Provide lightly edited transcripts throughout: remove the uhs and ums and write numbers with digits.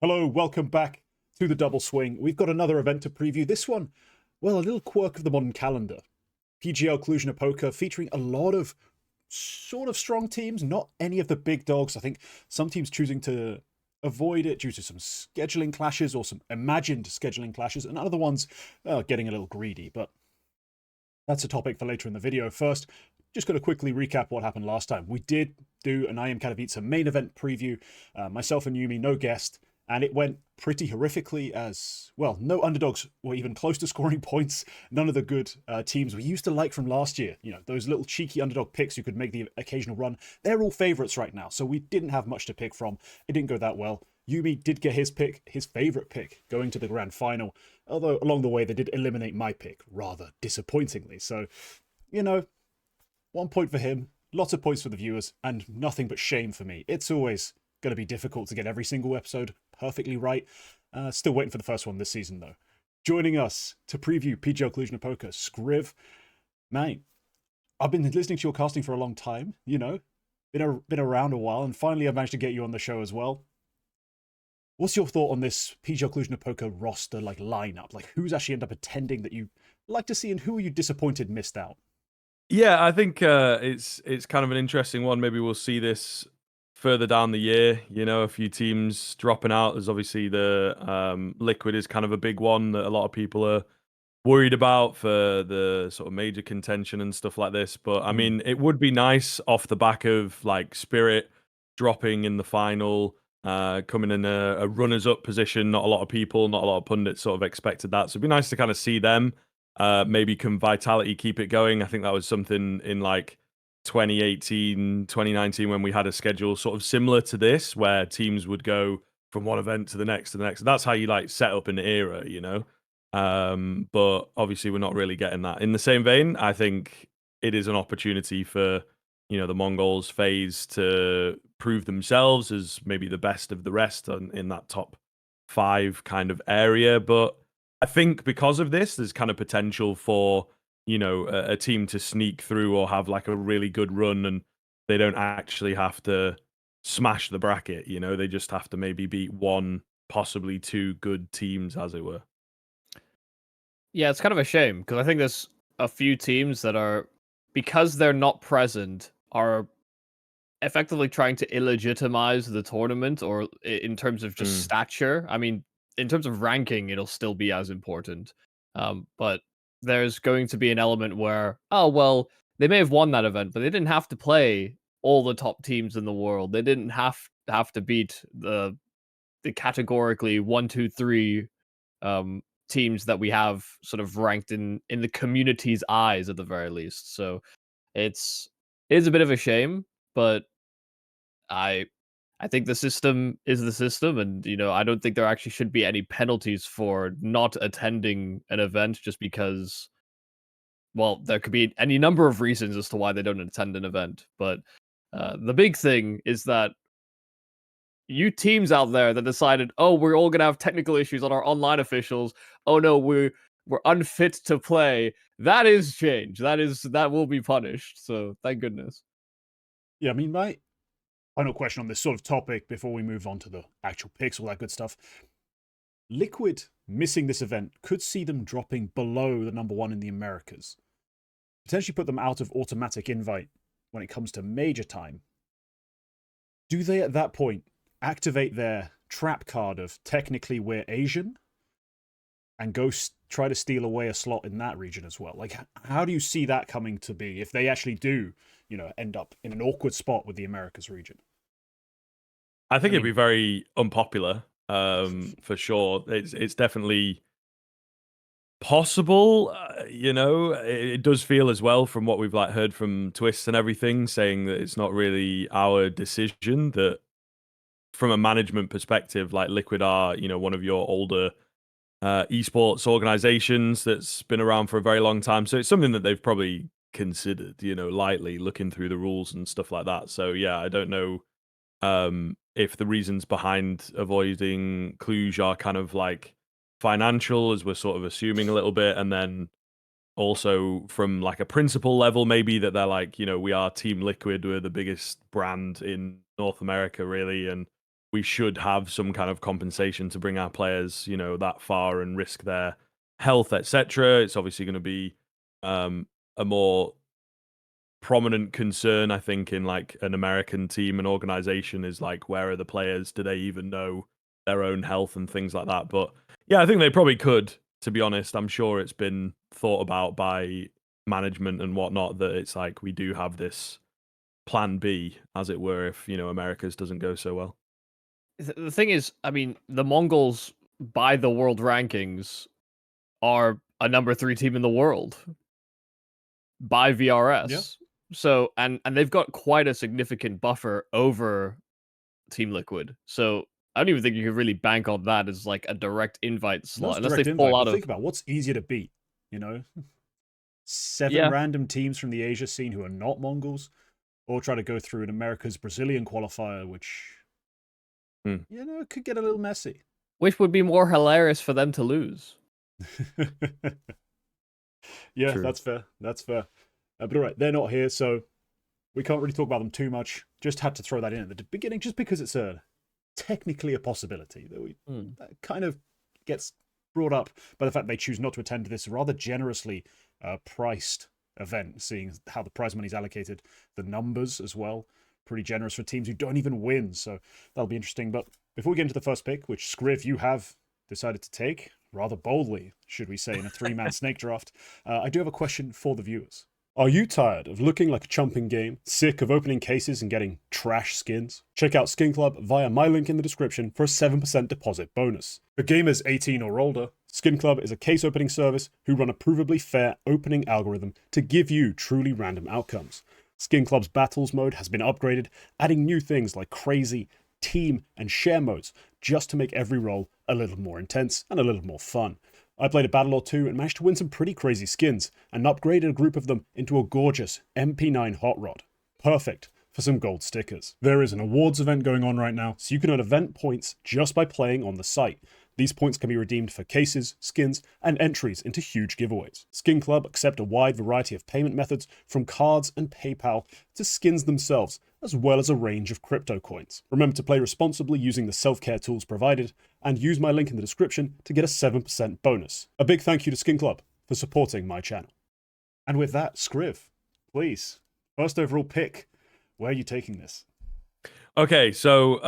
Hello, welcome back to the Double Swing. We've got another event to preview. This one, well, a little quirk of the modern calendar. PGL Cluj-Napoca featuring a lot of sort of strong teams, not any of the big dogs. I think some teams choosing to avoid it due to some scheduling clashes or some imagined scheduling clashes, and other ones getting a little greedy. But that's a topic for later in the video. First, just going to quickly recap what happened last time. We did do an I Am Katowice main event preview, myself and Yumi, no guest, and it went pretty horrifically as, well, no underdogs were even close to scoring points. None of the good teams we used to like from last year, you know, those little cheeky underdog picks who could make the occasional run, they're all favorites right now, so we didn't have much to pick from. It didn't go that well. Yumi did get his pick, his favorite pick, going to the grand final, although along the way they did eliminate my pick, rather disappointingly. So, you know, 1 point for him, lots of points for the viewers, and nothing but shame for me. It's always going to be difficult to get every single episode perfectly right. Still waiting for the first one this season, though. Joining us to preview PGL Cluj-Napoca, Skriv. Mate, I've been listening to your casting for a long time, you know, been around a while, and finally I managed to get you on the show as well. What's your thought on this PGL Cluj-Napoca roster, like, lineup? Like, who's actually ended up attending that you like to see, and who are you disappointed missed out? Yeah, I think it's kind of an interesting one. Maybe we'll see this further down the year. You know, a few teams dropping out. There's obviously the Liquid is kind of a big one that a lot of people are worried about for the sort of major contention and stuff like this. But I mean, it would be nice off the back of like Spirit dropping in the final, coming in a runners-up position. Not a lot of people, not a lot of pundits sort of expected that. So it'd be nice to kind of see them. Maybe can Vitality keep it going? I think that was something in like 2018, 2019 when we had a schedule sort of similar to this, where teams would go from one event to the next to the next. That's how you like set up an era, you know? But obviously we're not really getting that. In the same vein, I think it is an opportunity for, you know, the Mongolz FaZe to prove themselves as maybe the best of the rest in that top 5 kind of area. But I think because of this, there's kind of potential for, you know, a team to sneak through or have like a really good run, and they don't actually have to smash the bracket, you know, they just have to maybe beat 1, possibly 2 good teams, as it were. Yeah, it's kind of a shame because I think there's a few teams that are, because they're not present, are effectively trying to illegitimize the tournament, or in terms of just Mm. stature. I mean, in terms of ranking, it'll still be as important. But there's going to be an element where, oh, well, they may have won that event, but they didn't have to play all the top teams in the world. They didn't have to beat the categorically 1, 2, 3 teams that we have sort of ranked in the community's eyes at the very least. So it is a bit of a shame, but I I think the system is the system, and you know I don't think there actually should be any penalties for not attending an event just because, well, there could be any number of reasons as to why they don't attend an event. But the big thing is that you teams out there that decided, oh, we're all gonna have technical issues on our online officials. Oh no, we're unfit to play. That is change. That will be punished. So thank goodness. Yeah, I mean, my final question on this sort of topic before we move on to the actual picks, all that good stuff. Liquid missing this event could see them dropping below the #1 in the Americas. Potentially put them out of automatic invite when it comes to major time. Do they at that point activate their trap card of technically we're Asian and go try to steal away a slot in that region as well? Like, how do you see that coming to be if they actually do, you know, end up in an awkward spot with the Americas region? I think I it'd be mean, very unpopular, for sure. It's definitely possible, you know. It does feel as well from what we've like heard from Twists and everything, saying that it's not really our decision. That from a management perspective, like Liquid are, you know, one of your older esports organizations that's been around for a very long time. So it's something that they've probably considered, you know, lightly looking through the rules and stuff like that. So yeah, I don't know if the reasons behind avoiding Cluj are kind of like financial, as we're sort of assuming a little bit, and then also from like a principle level, maybe that they're like, you know, we are Team Liquid, we're the biggest brand in North America, really, and we should have some kind of compensation to bring our players, that far and risk their health, etc. It's obviously going to be a more prominent concern, I think, in like an American team and organization is like, where are the players? Do they even know their own health and things like that? But yeah, I think they probably could, to be honest. I'm sure it's been thought about by management and whatnot that it's like we do have this plan B, as it were, if, America's doesn't go so well. The thing is, I mean, the Mongols, by the world rankings, are a number 3 team in the world by VRS. Yeah. So, and they've got quite a significant buffer over Team Liquid. So I don't even think you could really bank on that as like a direct invite slot, unless they fall out of. Think about what's easier to beat, 7 random teams from the Asia scene who are not Mongols, or try to go through an America's Brazilian qualifier, which could get a little messy. Which would be more hilarious for them to lose. Yeah, True. That's fair. But all right, they're not here, so we can't really talk about them too much. Just had to throw that in at the beginning, just because it's technically a possibility that kind of gets brought up by the fact they choose not to attend this rather generously priced event, seeing how the prize money is allocated, the numbers as well, pretty generous for teams who don't even win. So that'll be interesting. But before we get into the first pick, which Skriv, you have decided to take rather boldly, should we say, in a 3-man snake draft, I do have a question for the viewers. Are you tired of looking like a chump in game? Sick of opening cases and getting trash skins? Check out Skin Club via my link in the description for a 7% deposit bonus. For gamers 18 or older, Skin Club is a case opening service who run a provably fair opening algorithm to give you truly random outcomes. Skin Club's battles mode has been upgraded, adding new things like crazy, team, and share modes just to make every roll a little more intense and a little more fun. I played a battle or two and managed to win some pretty crazy skins and upgraded a group of them into a gorgeous MP9 hot rod. Perfect for some gold stickers. There is an awards event going on right now, so you can earn event points just by playing on the site. These points can be redeemed for cases, skins, and entries into huge giveaways. Skin Club accept a wide variety of payment methods, from cards and PayPal to skins themselves, as well as a range of crypto coins. Remember to play responsibly using the self-care tools provided, and use my link in the description to get a 7% bonus. A big thank you to Skin Club for supporting my channel. And with that, Skriv, please, first overall pick, where are you taking this? Okay, so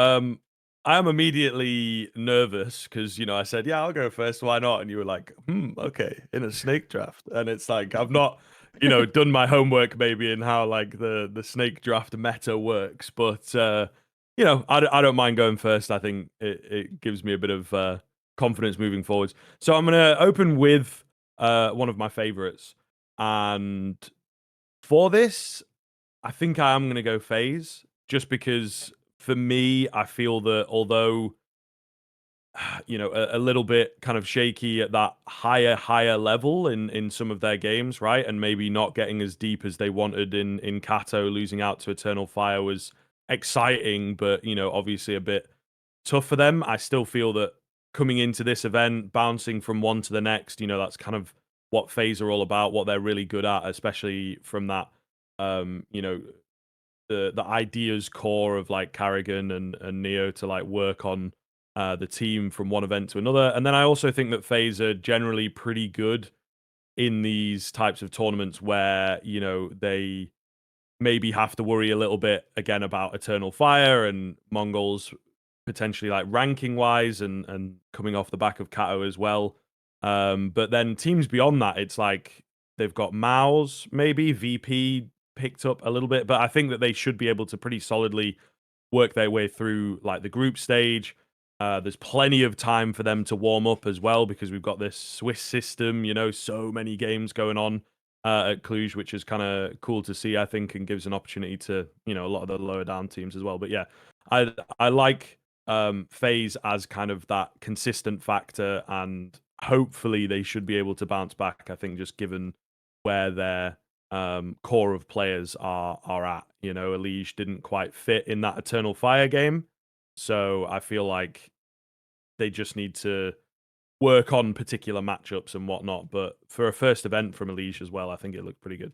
I am immediately nervous because, I said, yeah, I'll go first, why not? And you were like, okay, in a snake draft. And it's like, I've not, done my homework maybe in how like the snake draft meta works. But, I don't mind going first. I think it gives me a bit of confidence moving forwards. So I'm going to open with one of my favorites. And for this, I think I am going to go FaZe, just because for me, I feel that although, a little bit kind of shaky at that higher level in some of their games, right? And maybe not getting as deep as they wanted in Kato, losing out to Eternal Fire was exciting, but, obviously a bit tough for them. I still feel that coming into this event, bouncing from one to the next, that's kind of what FaZe are all about, what they're really good at, especially from that, the ideas core of like Carrigan and Neo to like work on the team from one event to another. And then I also think that FaZe are generally pretty good in these types of tournaments where, they maybe have to worry a little bit again about Eternal Fire and Mongolz potentially like ranking wise and coming off the back of Kato as well. But then teams beyond that, it's like they've got MOUZ, maybe VP picked up a little bit, but I think that they should be able to pretty solidly work their way through like the group stage. There's plenty of time for them to warm up as well, because we've got this Swiss system, so many games going on at Cluj, which is kind of cool to see, I think, and gives an opportunity to, a lot of the lower down teams as well. But yeah, I like FaZe as kind of that consistent factor, and hopefully they should be able to bounce back, I think, just given where their core of players are at. Elige didn't quite fit in that Eternal Fire game, so I feel like they just need to work on particular matchups and whatnot. But for a first event from Elige as well, I think it looked pretty good.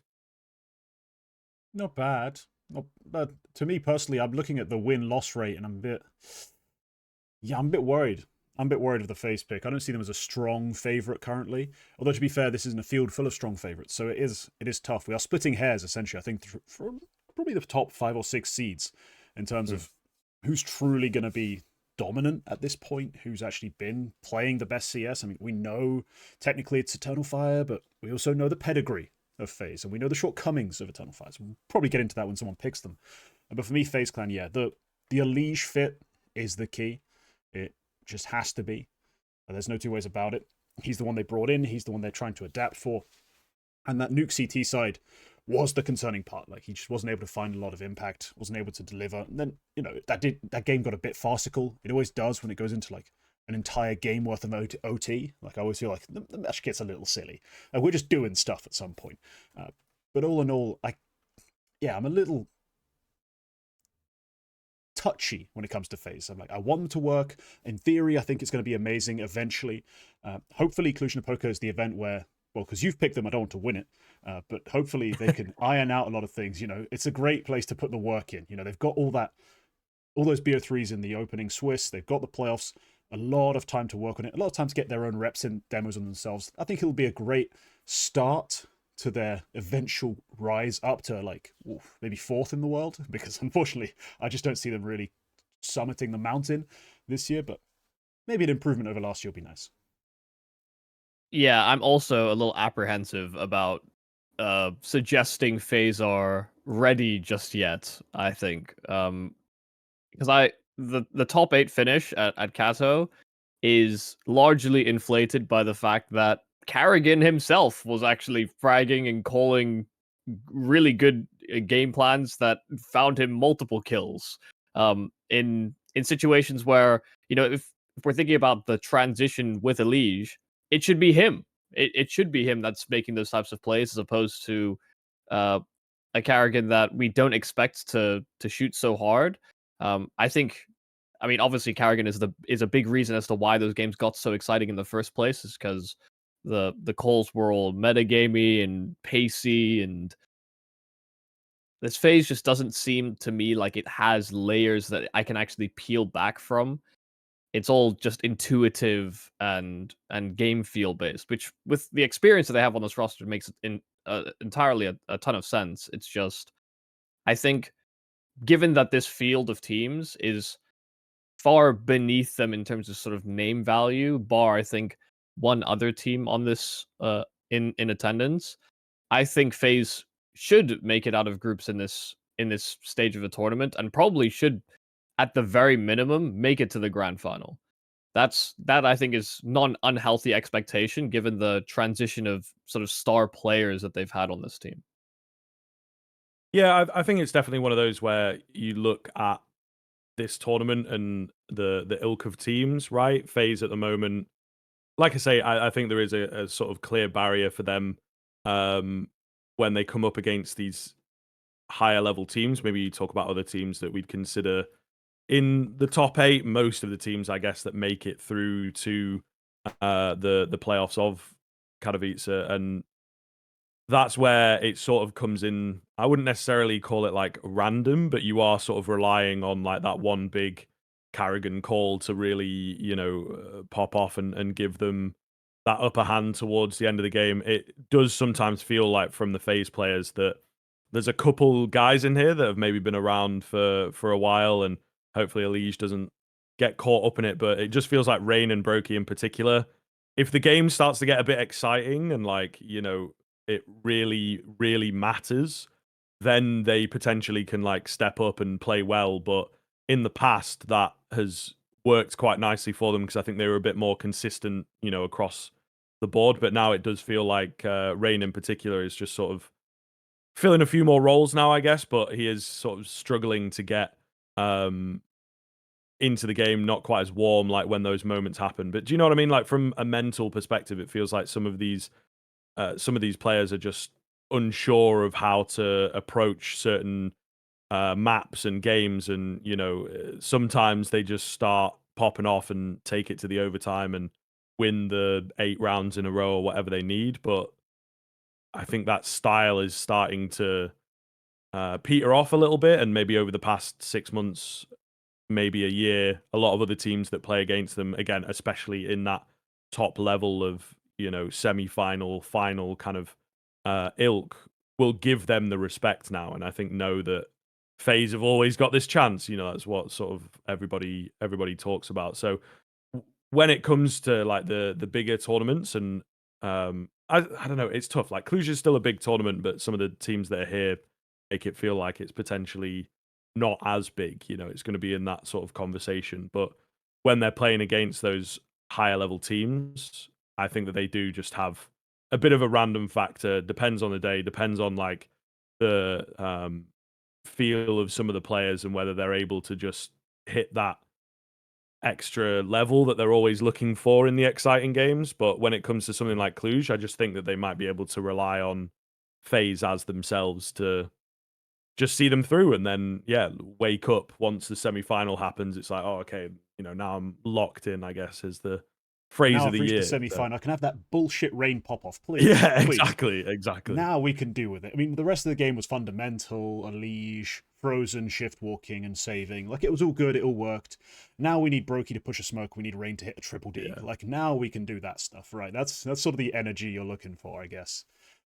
Not bad. But to me personally, I'm looking at the win-loss rate and I'm a bit Yeah, I'm a bit worried. I'm a bit worried of the FaZe pick. I don't see them as a strong favourite currently. Although to be fair, this isn't a field full of strong favourites, so it is tough. We are splitting hairs essentially. I think for probably the top 5 or 6 seeds in terms of who's truly going to be dominant at this point, who's actually been playing the best CS. I mean, we know technically it's Eternal Fire, but we also know the pedigree of FaZe, and we know the shortcomings of Eternal Fire. So we'll probably get into that when someone picks them. But for me, FaZe Clan, yeah, the Elige fit is the key. It just has to be. There's no two ways about it. He's the one they brought in. He's the one they're trying to adapt for. And that Nuke CT side was the concerning part. Like, he just wasn't able to find a lot of impact, wasn't able to deliver. And then, you know, that game got a bit farcical. It always does when it goes into like an entire game worth of OT. Like, I always feel like the match gets a little silly. We're just doing stuff at some point. But all in all, I'm a little touchy when it comes to FaZe. I'm like, I want them to work. In theory, I think it's going to be amazing eventually. Hopefully, Cluj-Napoca is the event where, well, because you've picked them, I don't want to win it, but hopefully they can iron out a lot of things. You know, it's a great place to put the work in. You know, they've got all those BO3s in the opening Swiss. They've got the playoffs. A lot of time to work on it. A lot of time to get their own reps and demos on themselves. I think it'll be a great start to their eventual rise up to like maybe 4th in the world, because unfortunately I just don't see them really summiting the mountain this year, but maybe an improvement over last year would be nice. Yeah, I'm also a little apprehensive about suggesting FaZe are ready just yet, I think. Because the top 8 finish at Kato is largely inflated by the fact that Carrigan himself was actually fragging and calling really good game plans that found him multiple kills. In situations where, you know, if we're thinking about the transition with Elige, it should be him. It should be him that's making those types of plays, as opposed to a Carrigan that we don't expect to shoot so hard. I think, I mean, obviously Carrigan is a big reason as to why those games got so exciting in the first place, is because the calls were all metagamey and pacey, and this phase just doesn't seem to me like it has layers that I can actually peel back from. It's all just intuitive and game feel based, which with the experience that they have on this roster makes it entirely a ton of sense. It's just, I think, given that this field of teams is far beneath them in terms of sort of name value, bar I think one other team on this in attendance, I think FaZe should make it out of groups in this stage of a tournament, and probably should, at the very minimum, make it to the grand final. That I think is not an unhealthy expectation given the transition of sort of star players that they've had on this team. Yeah, I think it's definitely one of those where you look at this tournament and the ilk of teams, right? FaZe at the moment, like I say, I think there is a sort of clear barrier for them when they come up against these higher level teams. Maybe you talk about other teams that we'd consider in the top 8. Most of the teams, I guess, that make it through to the playoffs of Katowice, and that's where it sort of comes in. I wouldn't necessarily call it like random, but you are sort of relying on like that one big Carrigan call to really, you know, pop off and give them that upper hand towards the end of the game. It does sometimes feel like from the FaZe players that there's a couple guys in here that have maybe been around for a while, and hopefully Elige doesn't get caught up in it, but it just feels like Rain and Brokey in particular, if the game starts to get a bit exciting and like, you know, it really, really matters, then they potentially can like step up and play well. But in the past, that has worked quite nicely for them because I think they were a bit more consistent, you know, across the board. But now it does feel like Rain in particular is just sort of filling a few more roles now, I guess, but he is sort of struggling to get into the game, not quite as warm like when those moments happen. But do you know what I mean? Like from a mental perspective, it feels like some of these players are just unsure of how to approach certain maps and games, and you know, sometimes they just start popping off and take it to the overtime and win the 8 rounds in a row or whatever they need. But I think that style is starting to peter off a little bit, and maybe over the past 6 months, maybe a year, a lot of other teams that play against them, again, especially in that top level of, semi-final, final kind of ilk, will give them the respect now. And I think know that FaZe have always got this chance. That's what sort of everybody talks about. So when it comes to like the bigger tournaments, and I don't know, it's tough. Like Cluj is still a big tournament, but some of the teams that are here make it feel like it's potentially not as big. It's going to be in that sort of conversation. But when they're playing against those higher level teams, I think that they do just have a bit of a random factor. Depends on the day, depends on like the feel of some of the players and whether they're able to just hit that extra level that they're always looking for in the exciting games. But when it comes to something like Cluj, I just think that they might be able to rely on FaZe as themselves to just see them through, and then wake up once the semi-final happens. It's like, oh, okay, now I'm locked in, I guess, is the phrase now of I've the reached year. the semi-final. I can have that bullshit rain pop off, please. Yeah, please. exactly. Now we can deal with it. I mean, the rest of the game was fundamental, Unleash, Frozen, shift walking, and saving. Like, it was all good, it all worked. Now we need Brokey to push a smoke, we need Rain to hit a triple D. Yeah. Like, now we can do that stuff, right? That's sort of the energy you're looking for, I guess.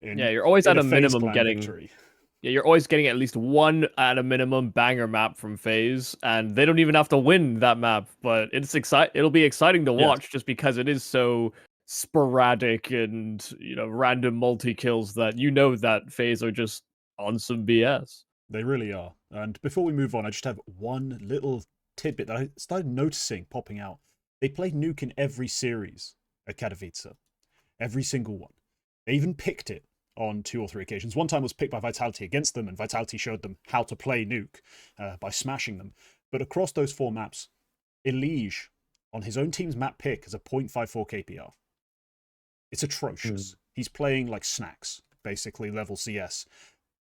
You're always at a minimum getting victory. Yeah, you're always getting at least one at a minimum banger map from FaZe, and they don't even have to win that map. But it'll be exciting to watch just because it is so sporadic and random multi kills that that FaZe are just on some BS. They really are. And before we move on, I just have one little tidbit that I started noticing popping out. They played Nuke in every series at Katowice. Every single one. They even picked it on 2 or 3 occasions. One time was picked by Vitality against them, and Vitality showed them how to play Nuke by smashing them. But across those 4 maps, Elige, on his own team's map pick, has a 0.54 KPR. It's atrocious. He's playing like Snacks, basically, level CS.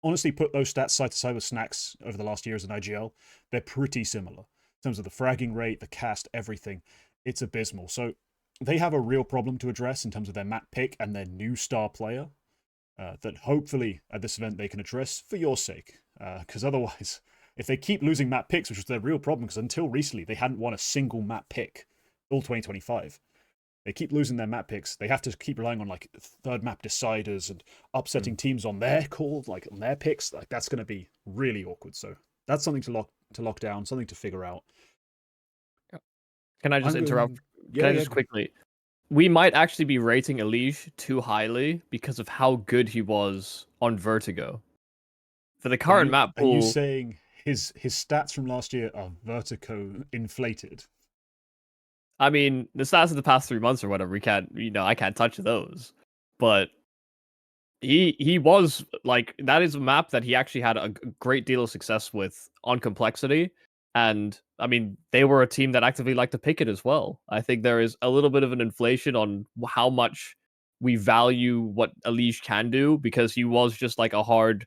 Honestly, put those stats side to side with Snacks over the last years in IGL, they're pretty similar. In terms of the fragging rate, the cast, everything, it's abysmal. So they have a real problem to address in terms of their map pick and their new star player. That hopefully at this event they can address for your sake. Because otherwise, if they keep losing map picks, which is their real problem, because until recently they hadn't won a single map pick all 2025. They keep losing their map picks. They have to keep relying on like third map deciders and upsetting teams on their call, like on their picks. Like that's going to be really awkward. So that's something to lock down, something to figure out. Can I just interrupt? Quickly? We might actually be rating Elige too highly because of how good he was on Vertigo. For the current map pool... Are you saying his stats from last year are Vertigo inflated? I mean, the stats of the past 3 months or whatever, I can't touch those. But he was, like, that is a map that he actually had a great deal of success with on Complexity. And, I mean, they were a team that actively liked to pick it as well. I think there is a little bit of an inflation on how much we value what Elige can do, because he was just like a hard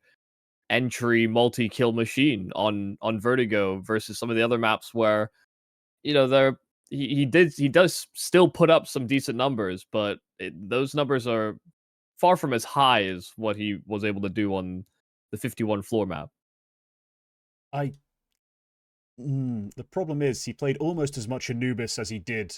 entry multi-kill machine on Vertigo versus some of the other maps where, he does still put up some decent numbers, but those numbers are far from as high as what he was able to do on the 51 floor map. The problem is he played almost as much Anubis as he did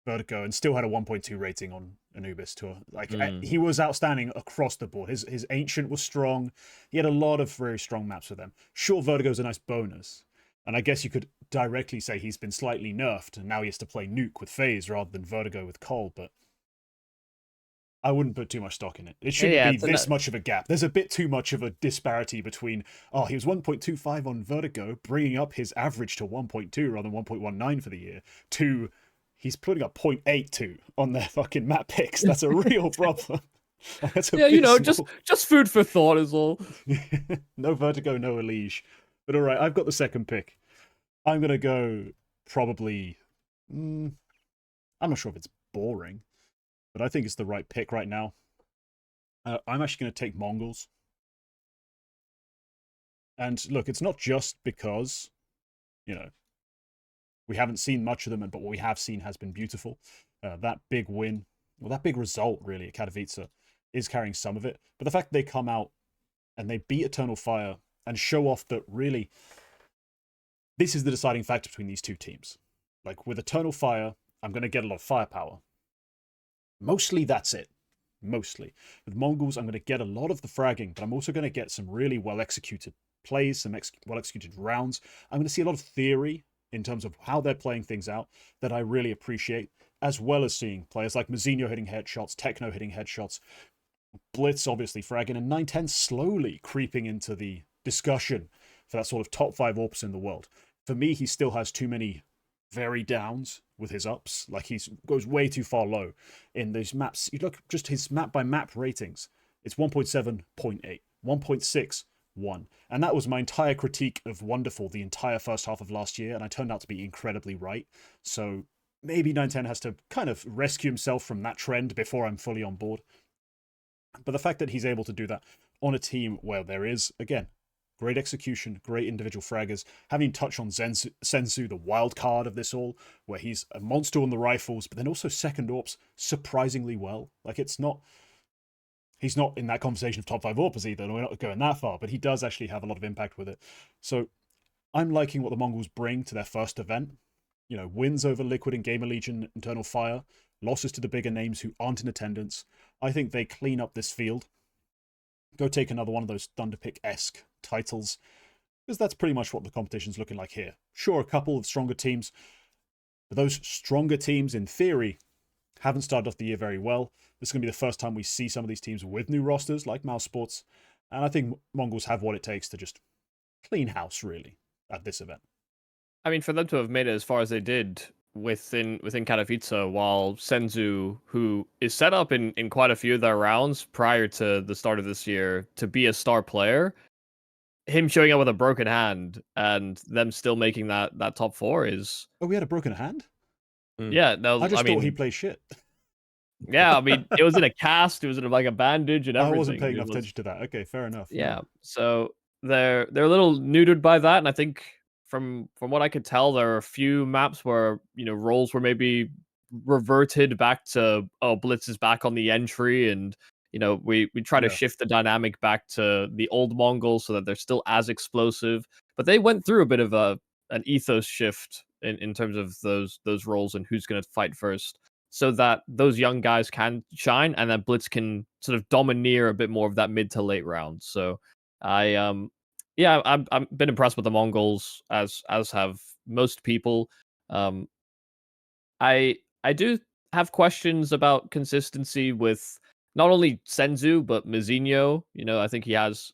Vertigo and still had a 1.2 rating on Anubis tour. Like he was outstanding across the board. His Ancient was strong. He had a lot of very strong maps with them. Sure, Vertigo's a nice bonus. And I guess you could directly say he's been slightly nerfed and now he has to play Nuke with FaZe rather than Vertigo with KoL, but I wouldn't put too much stock in it. It shouldn't be this much of a gap. There's a bit too much of a disparity between, he was 1.25 on Vertigo, bringing up his average to 1.2 rather than 1.19 for the year, to he's putting up 0.82 on their fucking map picks. That's a real problem. That's just food for thought is all. No Vertigo, no Elige. But all right, I've got the second pick. I'm going to go probably... I'm not sure if it's boring, but I think it's the right pick right now. I'm actually going to take Mongolz. And look, it's not just because, we haven't seen much of them, but what we have seen has been beautiful. That big win, that big result, really, at Katowice is carrying some of it. But the fact that they come out and they beat Eternal Fire and show off that, really, this is the deciding factor between these two teams. Like with Eternal Fire, I'm going to get a lot of firepower. Mostly that's it. Mostly. With Mongolz, I'm going to get a lot of the fragging, but I'm also going to get some really well-executed plays, some well-executed rounds. I'm going to see a lot of theory in terms of how they're playing things out that I really appreciate, as well as seeing players like Mazinho hitting headshots, Techno hitting headshots, Blitz obviously fragging, and 910 slowly creeping into the discussion for that sort of top 5 AWPs in the world. For me, he still has too many very downs with his ups. Like he goes way too far low in those maps. You look just his map by map ratings. It's 1.7, 0.8, 1.6, 1. And that was my entire critique of Wonderful the entire first half of last year, and I turned out to be incredibly right. So maybe 910 has to kind of rescue himself from that trend before I'm fully on board. But the fact that he's able to do that on a team where there is, again, great execution, great individual fraggers. Having touched on Senzu, the wild card of this all, where he's a monster on the rifles, but then also second AWPs surprisingly well. Like he's not in that conversation of top 5 AWPers either, and we're not going that far, but he does actually have a lot of impact with it. So I'm liking what the Mongolz bring to their first event. You know, wins over Liquid and Gamer Legion, Eternal Fire, losses to the bigger names who aren't in attendance. I think they clean up this field. Go take another one of those Thunderpick-esque titles, because that's pretty much what the competition's looking like here. Sure, a couple of stronger teams, but those stronger teams, in theory, haven't started off the year very well. This is going to be the first time we see some of these teams with new rosters, like MOUZ Sports, and I think Mongolz have what it takes to just clean house, really, at this event. I mean, for them to have made it as far as they did within Katowice, while Senzu, who is set up in quite a few of their rounds prior to the start of this year to be a star player, him showing up with a broken hand and them still making that top 4 is... Oh, we had a broken hand? Yeah, no, I just mean, thought he played shit. Yeah, I mean, it was in a cast, it was in like a bandage and everything. I wasn't paying enough attention to that. Okay, fair enough. Yeah, so they're a little neutered by that, and I think from what I could tell, there are a few maps where, you know, roles were maybe reverted back to, oh, Blitz is back on the entry, and, you know, we try to shift the dynamic back to the old Mongols so that they're still as explosive. But they went through a bit of an ethos shift in terms of those roles and who's going to fight first, so that those young guys can shine and that Blitz can sort of domineer a bit more of that mid to late round. So I've been impressed with the Mongolz, as have most people. I do have questions about consistency with not only Senzu but Mazinho. You know, I think he has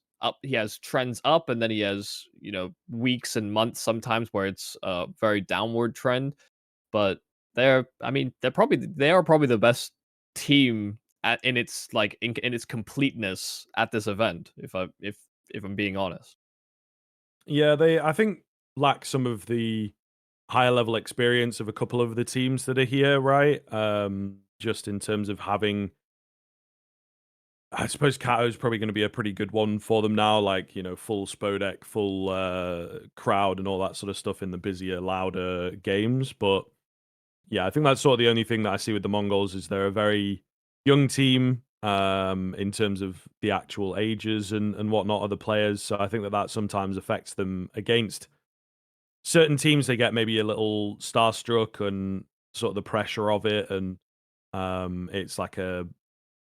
trends up, and then he has, you know, weeks and months sometimes where it's a very downward trend. But they are probably the best team in its completeness at this event, if I'm being honest. Yeah, I think lack some of the higher level experience of a couple of the teams that are here, right? Just in terms of having, I suppose Kato's probably going to be a pretty good one for them now, like, you know, full Spodek, full crowd and all that sort of stuff in the busier, louder games. But yeah, I think that's sort of the only thing that I see with the Mongolz is they're a very young team in terms of the actual ages and whatnot of the players. So I think that sometimes affects them against certain teams. They get maybe a little starstruck and sort of the pressure of it. And it's like a,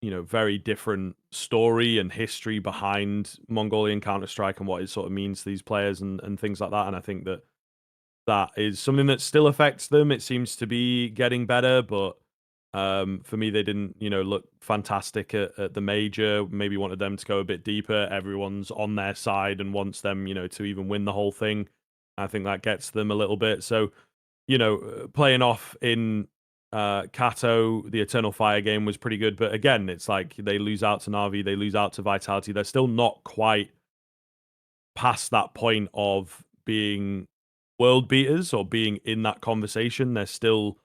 you know, very different story and history behind Mongolian Counter-Strike and what it sort of means to these players and things like that. And I think that is something that still affects them. It seems to be getting better, but for me, they didn't, you know, look fantastic at the major. Maybe wanted them to go a bit deeper. Everyone's on their side and wants them, you know, to even win the whole thing. I think that gets them a little bit. So, you know, playing off in Kato, the Eternal Fire game was pretty good. But again, it's like they lose out to Na'Vi, they lose out to Vitality. They're still not quite past that point of being world beaters or being in that conversation. They're still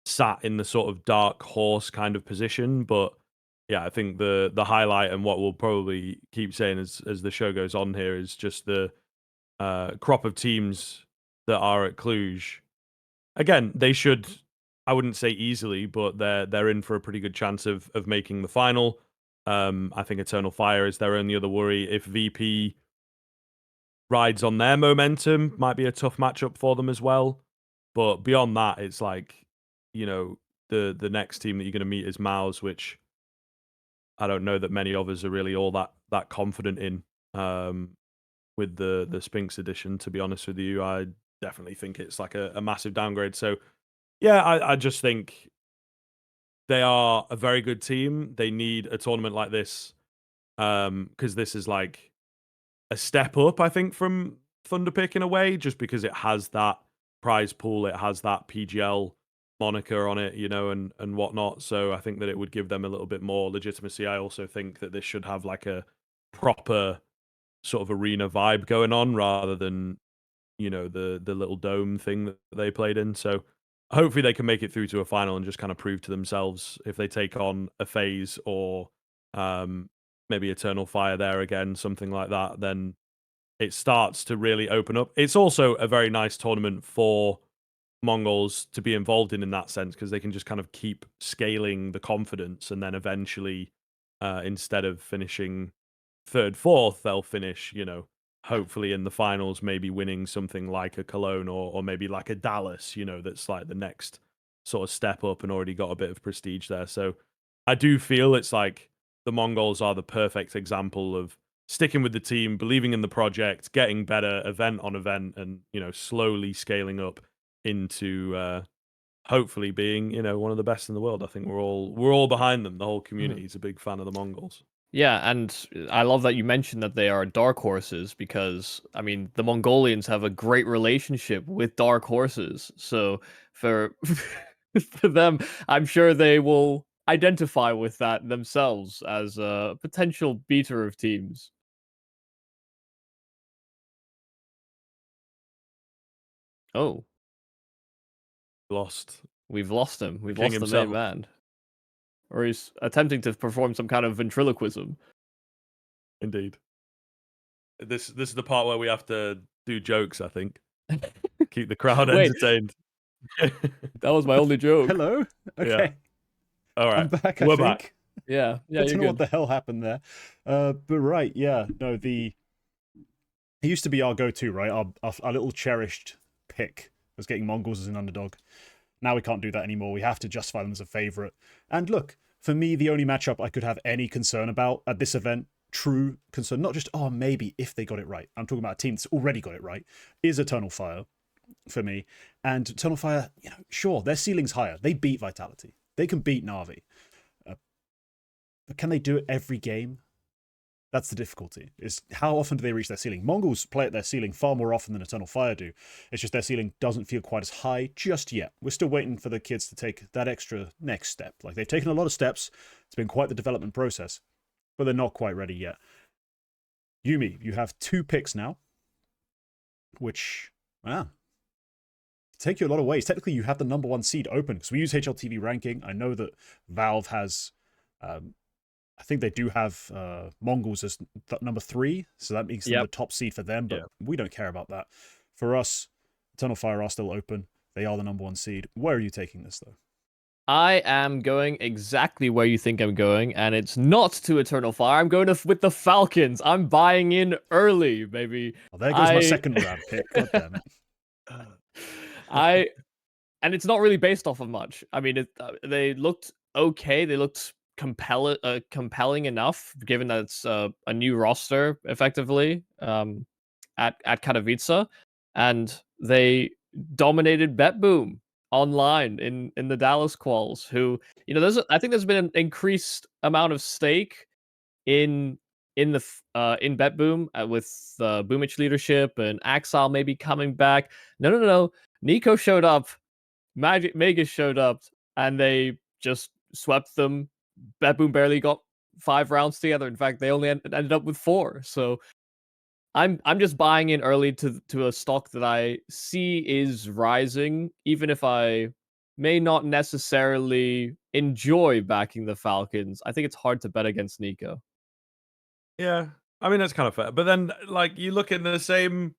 sat in the sort of dark horse kind of position. But yeah, I think the highlight and what we'll probably keep saying as the show goes on here is just the crop of teams that are at Cluj. Again, they should, I wouldn't say easily, but they're in for a pretty good chance of making the final. I think Eternal Fire is their only other worry. If VP rides on their momentum. Might be a tough matchup for them as well. But beyond that, it's like, you know, the next team that you're going to meet is MOUZ, which I don't know that many of us are really all that confident in. With the Spinks edition, to be honest with you, I definitely think it's like a massive downgrade. So yeah, I just think they are a very good team. They need a tournament like this, because this is like a step up, I think, from Thunderpick in a way, just because it has that prize pool, it has that PGL moniker on it, you know, and whatnot. So I think that it would give them a little bit more legitimacy. I also think that this should have like a proper sort of arena vibe going on rather than, you know, the little dome thing that they played in. So hopefully they can make it through to a final and just kind of prove to themselves if they take on a FaZe or maybe Eternal Fire there again, something like that, then it starts to really open up. It's also a very nice tournament for Mongolz to be involved in that sense, because they can just kind of keep scaling the confidence, and then eventually, instead of finishing third, fourth, they'll finish, you know, hopefully in the finals, maybe winning something like a Cologne or maybe like a Dallas, you know, that's like the next sort of step up and already got a bit of prestige there. So I do feel it's like the Mongolz are the perfect example of sticking with the team, believing in the project, getting better event on event, and, you know, slowly scaling up into hopefully being, you know, one of the best in the world. I think we're all behind them. The whole community is a big fan of the Mongolz. Yeah, and I love that you mentioned that they are dark horses, because I mean the Mongolians have a great relationship with dark horses. So for for them, I'm sure they will identify with that themselves as a potential beater of teams. Oh, Lost we've lost him. We've king lost the main himself. man. Or he's attempting to perform some kind of ventriloquism. Indeed. This is the part where we have to do jokes, I think. Keep the crowd Wait. entertained. That was my only joke. Hello? Okay. Yeah. All right. I'm back, We're I think. back. Yeah, I don't know what the hell happened there. But right, yeah. No, it used to be our go-to, right? Our little cherished pick was getting Mongolz as an underdog. Now we can't do that anymore. We have to justify them as a favorite. And look, for me, the only matchup I could have any concern about at this event, true concern, not just, oh, maybe if they got it right. I'm talking about a team that's already got it right, is Eternal Fire for me. And Eternal Fire, you know, sure, their ceiling's higher. They beat Vitality. They can beat Na'Vi. But can they do it every game? That's the difficulty, is how often do they reach their ceiling? Mongolz play at their ceiling far more often than Eternal Fire do. It's just their ceiling doesn't feel quite as high just yet. We're still waiting for the kids to take that extra next step. Like, they've taken a lot of steps. It's been quite the development process, but they're not quite ready yet. Yumi, you have 2 picks now, which, take you a lot of ways. Technically, you have the #1 seed open, because we use HLTV ranking. I know that Valve has... I think they do have Mongolz as #3, so that makes them the top seed for them, but we don't care about that. For us, Eternal Fire are still open. They are the #1 seed. Where are you taking this, though? I am going exactly where you think I'm going, and it's not to Eternal Fire. I'm going with the Falcons. I'm buying in early, baby. Oh, there goes my second round pick. God damn it. And it's not really based off of much. I mean, they looked okay. They looked compelling enough, given that it's a new roster, effectively, at Katowice, and they dominated BetBoom online in the Dallas quals. Who, you know, I think there's been an increased amount of stake in BetBoom with Boomich leadership and Axile maybe coming back. No. Nico showed up, Magic Magus showed up, and they just swept them. BetBoom barely got 5 rounds together. In fact, they only ended up with 4. So I'm just buying in early to a stock that I see is rising, even if I may not necessarily enjoy backing the Falcons. I think it's hard to bet against Nico. Yeah, I mean, that's kind of fair. But then, like, you look in the same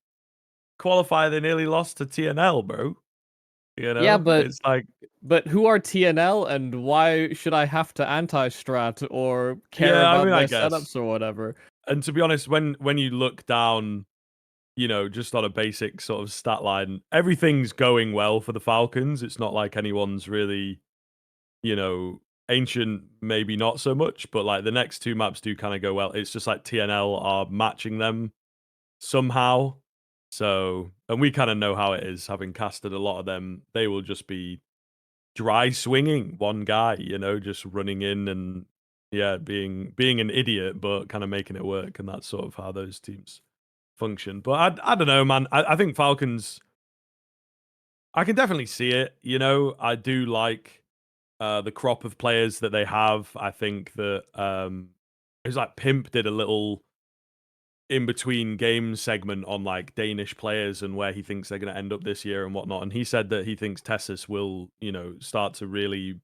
qualifier, they nearly lost to TNL, bro. You know? Yeah, but it's like, but who are TNL, and why should I have to anti-strat or care about their setups or whatever? And to be honest, when you look down just on a basic sort of stat line, everything's going well for the Falcons. It's not like anyone's really, Ancient, maybe not so much, but like the next two maps do kind of go well. It's just like TNL are matching them somehow. So, and we kind of know how it is, having casted a lot of them. They will just be dry swinging one guy, just running in and being an idiot, but kind of making it work. And that's sort of how those teams function. But I don't know, man. I think Falcons, I can definitely see it. I do like the crop of players that they have. I think that it was like Pimp did a little in between game segment on like Danish players and where he thinks they're going to end up this year and whatnot. And he said that he thinks Tessus will, start to really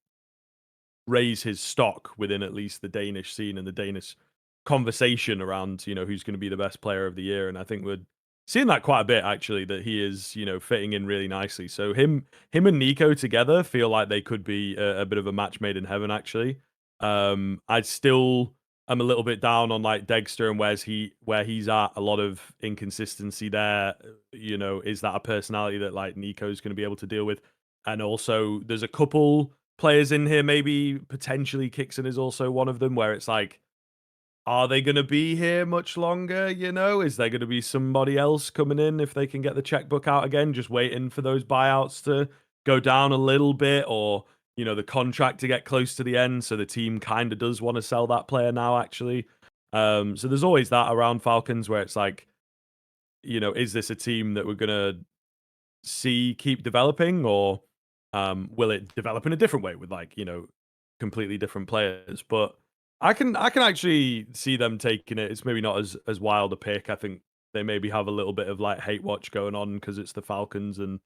raise his stock within at least the Danish scene and the Danish conversation around, who's going to be the best player of the year. And I think we're seeing that quite a bit, actually, that he is, fitting in really nicely. So him and Nico together feel like they could be a bit of a match made in heaven, actually. I still am a little bit down on like Dexter and where he's at. A lot of inconsistency there. Is that a personality that like Nico's going to be able to deal with? And also, there's a couple players in here, maybe potentially Kixon is also one of them, where it's like, are they going to be here much longer? Is there going to be somebody else coming in if they can get the checkbook out again, just waiting for those buyouts to go down a little bit, or, the contract to get close to the end. So the team kind of does want to sell that player now, actually. So there's always that around Falcons where it's like, is this a team that we're going to see keep developing, or will it develop in a different way with like, completely different players? But I can actually see them taking it. It's maybe not as wild a pick. I think they maybe have a little bit of like hate watch going on because it's the Falcons and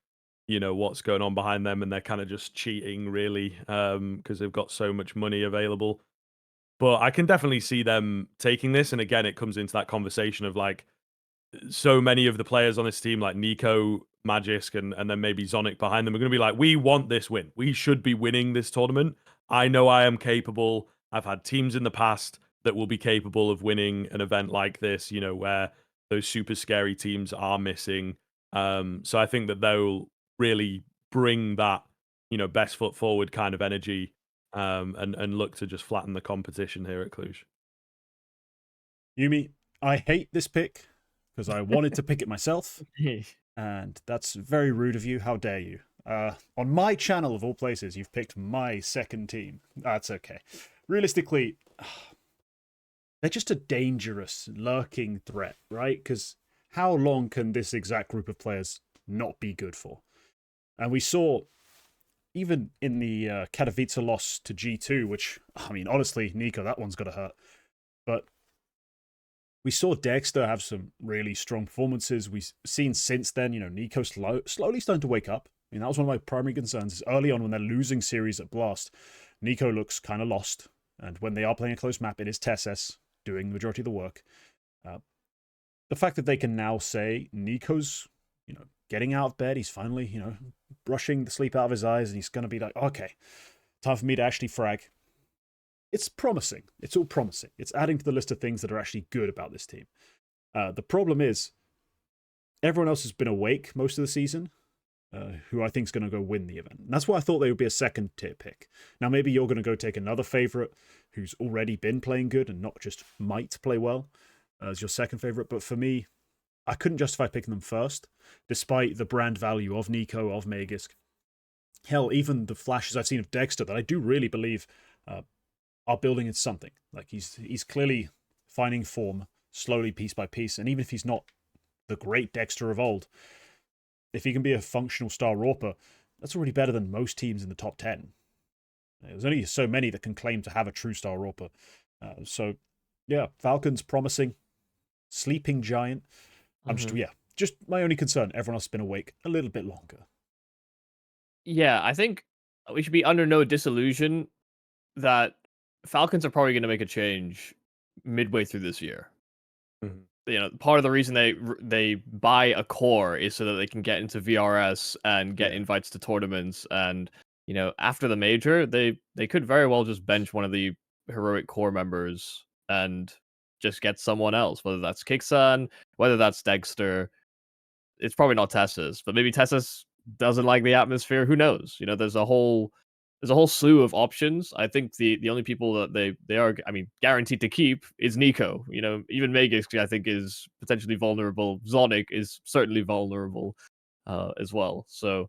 what's going on behind them, and they're kind of just cheating really because they've got so much money available. But I can definitely see them taking this, and again, it comes into that conversation of like so many of the players on this team, like Nico, Magisk, and then maybe Zonic behind them, are going to be like, we want this win. We should be winning this tournament. I know I am capable. I've had teams in the past that will be capable of winning an event like this, where those super scary teams are missing. So I think that they'll really bring that, best foot forward kind of energy and look to just flatten the competition here at Cluj. Yumi, I hate this pick because I wanted to pick it myself, and that's very rude of you. How dare you? On my channel, of all places, you've picked my second team. That's okay. Realistically, they're just a dangerous, lurking threat, right? Because how long can this exact group of players not be good for? And we saw, even in the Katowice loss to G2, which, I mean, honestly, Nico, that one's got to hurt. But we saw Dexter have some really strong performances. We've seen since then, Nico slowly starting to wake up. I mean, that was one of my primary concerns. Is early on when they're losing series at Blast, Nico looks kind of lost. And when they are playing a close map, it is Tessus doing the majority of the work. The fact that they can now say Nico's, getting out of bed, he's finally, brushing the sleep out of his eyes, and he's going to be like, okay, time for me to actually frag. It's promising. It's all promising. It's adding to the list of things that are actually good about this team. The problem is, everyone else has been awake most of the season, who I think is going to go win the event. And that's why I thought they would be a second tier pick. Now, maybe you're going to go take another favorite who's already been playing good and not just might play well as your second favorite. But for me, I couldn't justify picking them first, despite the brand value of Nico, of Magisk. Hell, even the flashes I've seen of Dexter that I do really believe are building into something. Like he's clearly finding form slowly, piece by piece. And even if he's not the great Dexter of old, if he can be a functional star Rauper, that's already better than most teams in the top 10. There's only so many that can claim to have a true star Rauper. So, yeah, Falcons promising. Sleeping giant. I'm just my only concern. Everyone else has been awake a little bit longer. Yeah, I think we should be under no disillusion that Falcons are probably going to make a change midway through this year. Part of the reason they buy a core is so that they can get into VRS and get invites to tournaments. And after the major, they could very well just bench one of the heroic core members and just get someone else, whether that's Kixan, whether that's Dexter. it's probably not Tessa's, but maybe Tessa's doesn't like the atmosphere. Who knows? You know, there's a whole slew of options. I think the only people that they are, I mean, guaranteed to keep is Nico. You know, even Megis, I think, is potentially vulnerable. Zonic is certainly vulnerable as well. So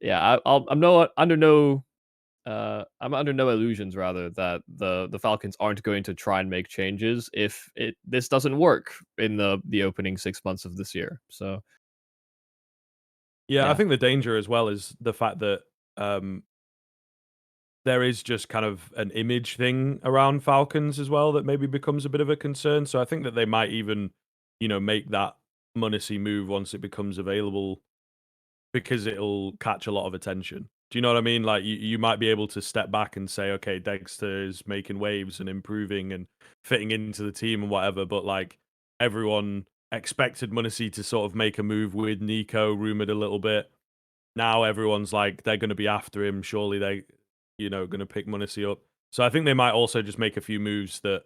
yeah, I'm under no illusions rather that the Falcons aren't going to try and make changes if this doesn't work in the opening 6 months of this year. So Yeah, I Yeah. think the danger as well is the fact that there is just kind of an image thing around Falcons as well that maybe becomes a bit of a concern. So I think that they might even, make that Munacy move once it becomes available because it'll catch a lot of attention. Do you know what I mean? Like you might be able to step back and say, okay, Dexter is making waves and improving and fitting into the team and whatever, but like everyone expected Munacy to sort of make a move with Nico, rumored a little bit. Now everyone's like they're going to be after him. Surely they, going to pick Munacy up. So I think they might also just make a few moves that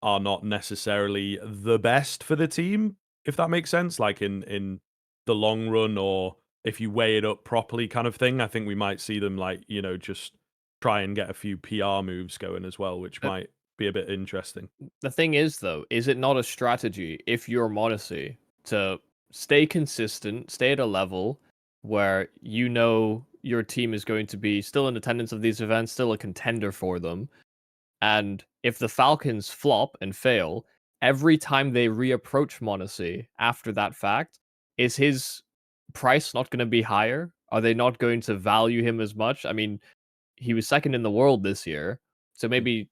are not necessarily the best for the team, if that makes sense. Like in the long run, or if you weigh it up properly, kind of thing. I think we might see them like just try and get a few PR moves going as well, which might be a bit interesting. The thing is, though, is it not a strategy if you're Monacy to stay consistent, stay at a level where you know your team is going to be still in attendance of these events, still a contender for them, and if the Falcons flop and fail, every time they reapproach Monacy after that fact, is his price not going to be higher? Are they not going to value him as much? I mean, he was second in the world this year, so maybe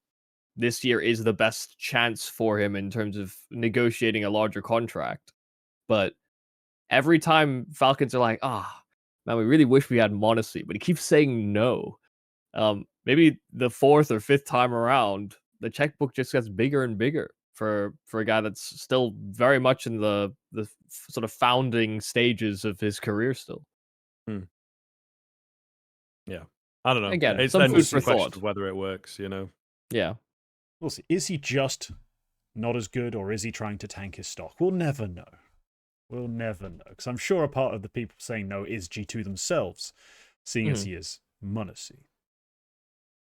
this year is the best chance for him in terms of negotiating a larger contract. But every time Falcons are like, man, we really wish we had Monacy, but he keeps saying no. Maybe the fourth or fifth time around, the checkbook just gets bigger and bigger for a guy that's still very much in the sort of founding stages of his career still. Yeah, I don't know. Again, It's some then food just for a question thought. of whether it works. Yeah. We'll see. Is he just not as good, or is he trying to tank his stock? We'll never know. We'll never know. Because I'm sure a part of the people saying no is G2 themselves, seeing as he is Munacy.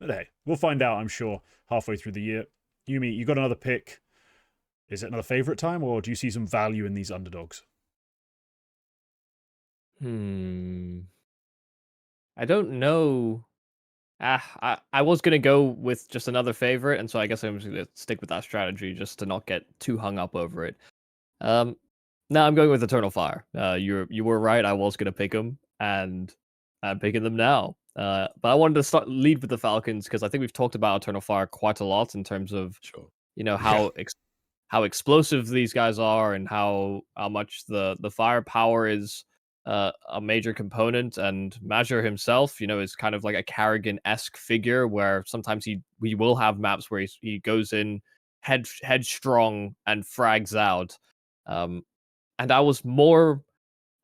But hey, we'll find out, I'm sure, halfway through the year. Yumi, you got another pick. Is it another favorite time, or do you see some value in these underdogs? I don't know. I was gonna go with just another favorite, and so I guess I'm just gonna stick with that strategy just to not get too hung up over it. No, I'm going with Eternal Fire. You were right. I was gonna pick them, and I'm picking them now. But I wanted to lead with the Falcons because I think we've talked about Eternal Fire quite a lot in terms of Sure. how explosive these guys are and how much the firepower is a major component. And Major himself, is kind of like a Carrigan-esque figure where sometimes he will have maps where he goes in headstrong and frags out. And I was more,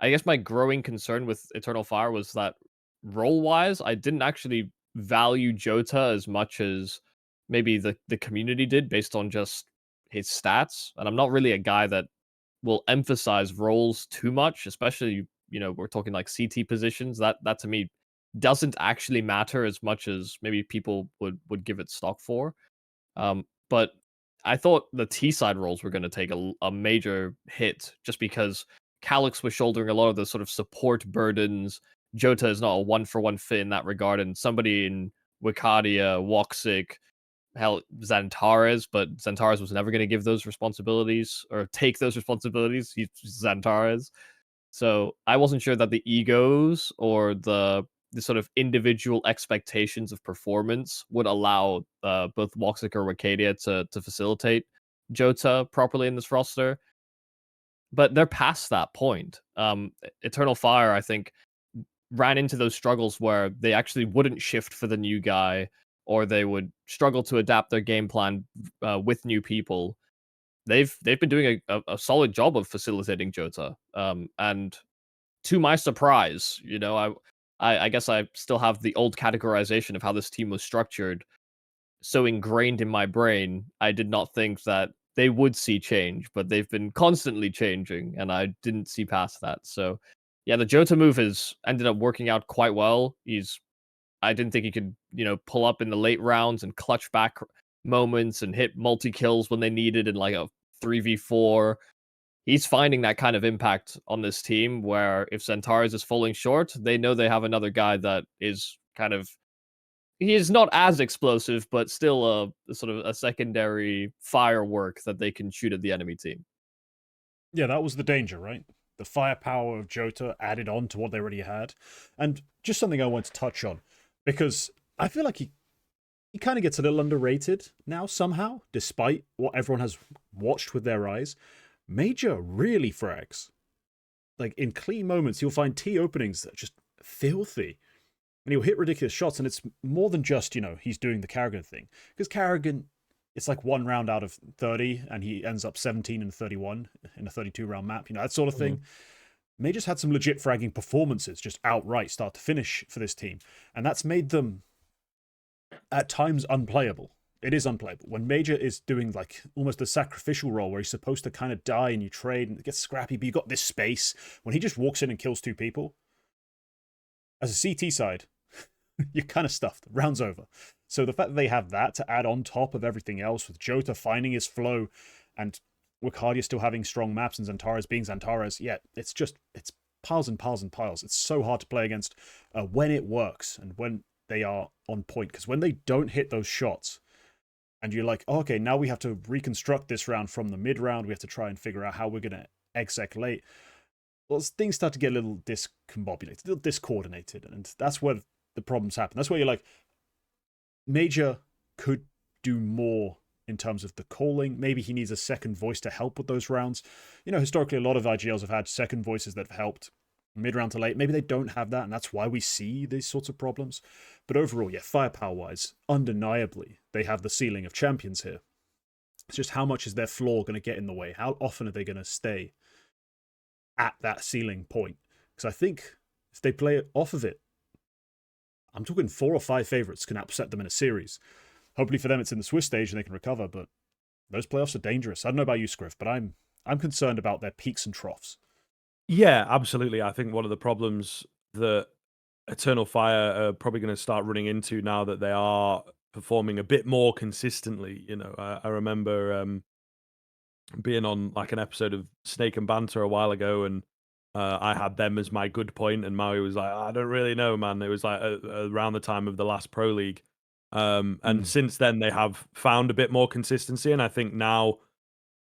I guess my growing concern with Eternal Fire was that role-wise, I didn't actually value Jota as much as maybe the community did based on just his stats. And I'm not really a guy that will emphasize roles too much, especially, we're talking like CT positions. That to me doesn't actually matter as much as maybe people would give it stock for. But I thought the T side roles were going to take a major hit just because Calyx was shouldering a lot of the sort of support burdens. Jota is not a one-for-one fit in that regard, and somebody in Wicadia, Woxic, hell, Xantares, but Xantares was never going to give those responsibilities or take those responsibilities. He's Xantares. So I wasn't sure that the egos or the sort of individual expectations of performance would allow both Woxic or Wicadia to facilitate Jota properly in this roster. But they're past that point. Eternal Fire, I think, ran into those struggles where they actually wouldn't shift for the new guy, or they would struggle to adapt their game plan with new people. They've been doing a solid job of facilitating Jota, and to my surprise, I guess I still have the old categorization of how this team was structured so ingrained in my brain. I did not think that they would see change, but they've been constantly changing, and I didn't see past that. So, yeah, the Jota move has ended up working out quite well. I didn't think he could, pull up in the late rounds and clutch back moments and hit multi kills when they needed in like a 3v4. He's finding that kind of impact on this team where if Xantares is falling short, they know they have another guy that is kind of, he is not as explosive, but still a sort of a secondary firework that they can shoot at the enemy team. Yeah, that was the danger, right? The firepower of Jota added on to what they already had. And just something I want to touch on, because I feel like he kind of gets a little underrated now somehow, despite what everyone has watched with their eyes. MIBR really frags. Like, in clean moments, you'll find T openings that are just filthy. And he'll hit ridiculous shots, and it's more than just, he's doing the Karrigan thing. Because Karrigan, it's like 1 round out of 30, and he ends up 17 and 31 in a 32-round map, that sort of thing. MIBR just had some legit fragging performances, just outright, start to finish for this team. And that's made them, at times, unplayable. It is unplayable. When MIBR is doing like almost a sacrificial role where he's supposed to kind of die and you trade and it gets scrappy, but you got this space. When he just walks in and kills 2 people, as a CT side, you're kind of stuffed. Round's over. So the fact that they have that to add on top of everything else, with Jota finding his flow and Wildcard still having strong maps and Xantares being Xantares, yeah, it's piles and piles and piles. It's so hard to play against when it works and when they are on point. Because when they don't hit those shots, and you're like, oh, okay, now we have to reconstruct this round from the mid round. We have to try and figure out how we're going to exec late. Well, things start to get a little discombobulated, a little discoordinated. And that's where the problems happen. That's where you're like, MIBR could do more in terms of the calling. Maybe he needs a second voice to help with those rounds. Historically, a lot of IGLs have had second voices that have helped mid-round to late. Maybe they don't have that, and that's why we see these sorts of problems. But overall, yeah, firepower-wise, undeniably, they have the ceiling of champions here. It's just how much is their floor going to get in the way? How often are they going to stay at that ceiling point? Because I think if they play off of it, I'm talking 4 or 5 favorites can upset them in a series. Hopefully for them, it's in the Swiss stage and they can recover, but those playoffs are dangerous. I don't know about you, Skriv, but I'm concerned about their peaks and troughs. Yeah, absolutely. I think one of the problems that Eternal Fire are probably going to start running into now that they are performing a bit more consistently. I remember being on like an episode of Snake and Banter a while ago, and I had them as my good point, and Maui was like, I don't really know, man. It was like around the time of the last Pro League. And since then, they have found a bit more consistency, and I think now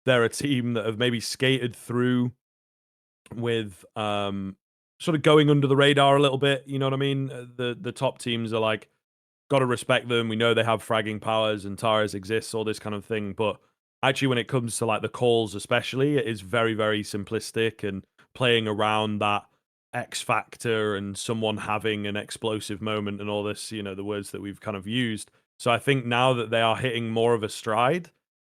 they're a team that have maybe skated through with sort of going under the radar a little bit. You know what I mean? The top teams are like, got to respect them. We know they have fragging powers and Taras exists, all this kind of thing. But actually, when it comes to like the calls, especially, it is very, very simplistic and playing around that X factor and someone having an explosive moment and all this, the words that we've kind of used. So I think now that they are hitting more of a stride,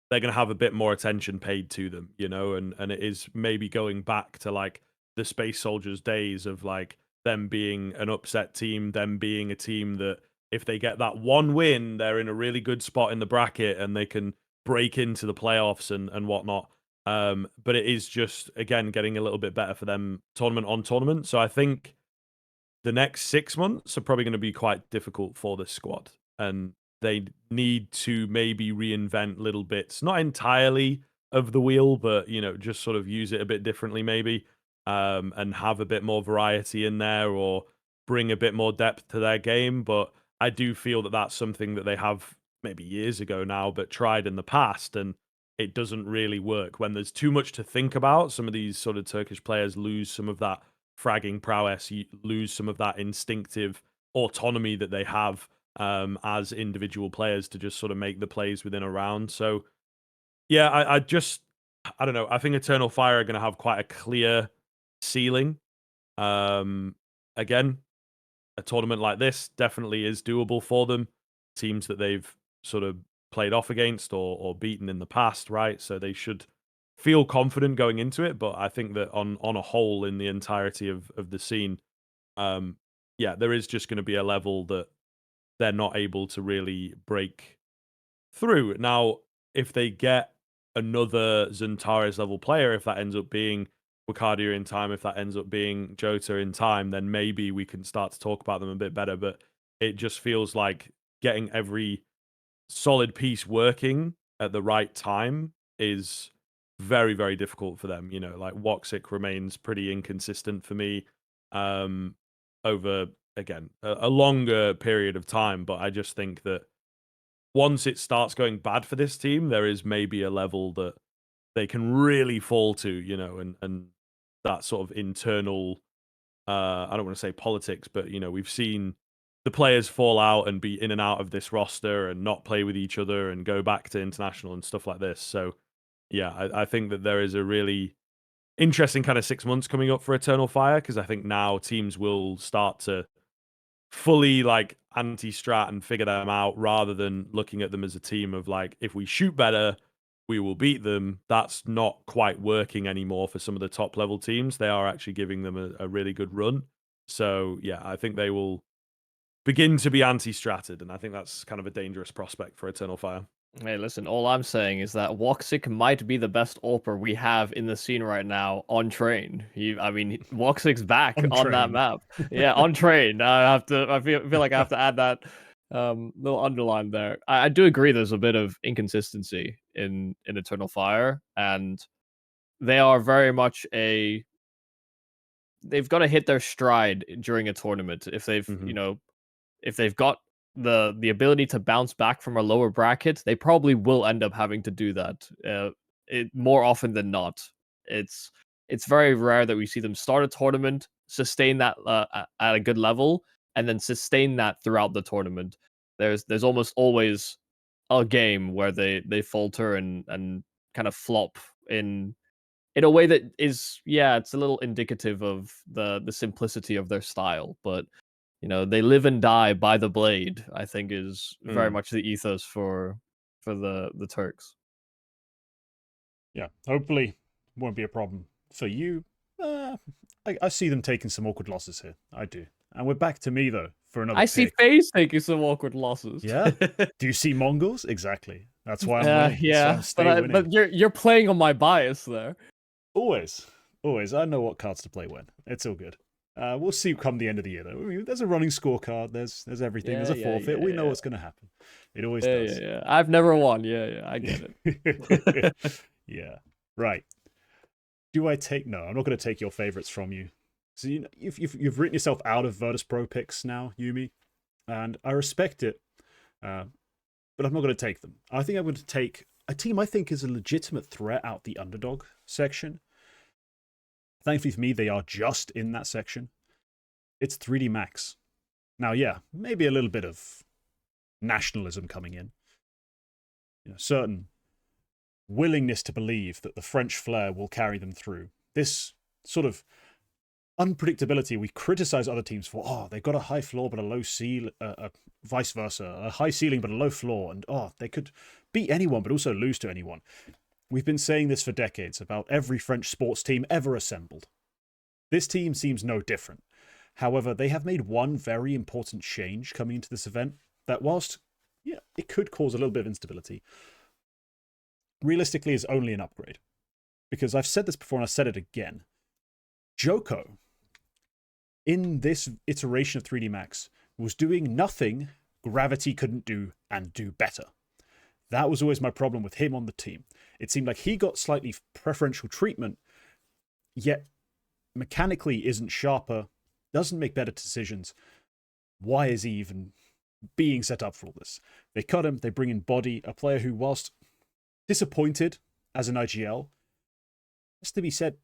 they're going to have a bit more attention paid to them, and it is maybe going back to like the Space Soldiers days of like them being an upset team, them being a team that if they get that one win, they're in a really good spot in the bracket and they can break into the playoffs and whatnot. But it is just, again, getting a little bit better for them tournament on tournament. So I think the next 6 months are probably going to be quite difficult for this squad. And they need to maybe reinvent little bits, not entirely of the wheel, but, just sort of use it a bit differently maybe, and have a bit more variety in there or bring a bit more depth to their game. But I do feel that that's something that they have maybe years ago now, but tried in the past, and it doesn't really work. When there's too much to think about, some of these sort of Turkish players lose some of that fragging prowess, lose some of that instinctive autonomy that they have as individual players to just sort of make the plays within a round. So, yeah, I don't know. I think Eternal Fire are going to have quite a clear ceiling. Again, a tournament like this definitely is doable for them. Teams that they've sort of played off against or beaten in the past, right? So they should feel confident going into it. But I think that on a whole, in the entirety of the scene, yeah, there is just going to be a level that they're not able to really break through. Now, if they get another Xantares level player, if that ends up being Wakadia in time, if that ends up being Jota in time, then maybe we can start to talk about them a bit better. But it just feels like getting every solid piece working at the right time is very, very difficult for them. You know, like Woxic remains pretty inconsistent for me over, again, a longer period of time. But I just think that once it starts going bad for this team, there is maybe a level that they can really fall to, you know, and that sort of internal, I don't want to say politics, but, you know, we've seen the players fall out and be in and out of this roster and not play with each other and go back to international and stuff like this. So, yeah, I think that there is a really interesting kind of 6 months coming up for Eternal Fire, because I think now teams will start to fully like anti-strat and figure them out, rather than looking at them as a team of like, if we shoot better, we will beat them. That's not quite working anymore for some of the top level teams. They are actually giving them a really good run. So yeah, I think they will begin to be anti-stratted, and I think that's kind of a dangerous prospect for Eternal Fire. Hey, listen, all I'm saying is that Woxic might be the best AWPer we have in the scene right now on train. Woxic's back on that map. Yeah, on train. I feel like I have to add that little underline there. I do agree there's a bit of inconsistency in Eternal Fire, and they are very much they've got to hit their stride during a tournament. If they've, if they've got the ability to bounce back from a lower bracket, they probably will end up having to do that. More often than not, it's very rare that we see them start a tournament, sustain that at a good level, and then sustain that throughout the tournament. There's almost always a game where they falter and kind of flop in a way that is, yeah, it's a little indicative of the simplicity of their style, but you know, they live and die by the blade, I think is very much the ethos for the Turks. Yeah, hopefully won't be a problem for you. I see them taking some awkward losses here. I do. And we're back to me, though, for another pick. See FaZe taking some awkward losses. Yeah? Do you see Mongolz? Exactly. That's why I'm winning. Yeah, so I'm but you're playing on my bias there. Always. I know what cards to play when. It's all good. We'll see come the end of the year, though. There's a running scorecard. There's everything. There's a forfeit. We know what's going to happen. It always does. Yeah. I've never won. Yeah. I get it. Yeah. Right. Do I take... No, I'm not going to take your favorites from you. So you've written yourself out of VirtusPro picks now, Yumi, and I respect it, but I'm not going to take them. I think I'm going to take a team I think is a legitimate threat out the underdog section. Thankfully for me, they are just in that section. It's 3D Max. Now, yeah, maybe a little bit of nationalism coming in. You know, certain willingness to believe that the French flair will carry them through. This sort of unpredictability we criticize other teams for. Oh, they've got a high floor but a low ceiling, vice versa. A high ceiling but a low floor. And they could beat anyone but also lose to anyone. We've been saying this for decades about every French sports team ever assembled. This team seems no different. However, they have made one very important change coming into this event that, whilst it could cause a little bit of instability, realistically is only an upgrade. Because I've said this before and I've said it again. Joko, in this iteration of 3D Max, was doing nothing Gravity couldn't do and do better. That was always my problem with him on the team. It seemed like he got slightly preferential treatment, yet mechanically isn't sharper, doesn't make better decisions. Why is he even being set up for all this? They cut him, they bring in Body, a player who, whilst disappointed as an IGL, has to be said,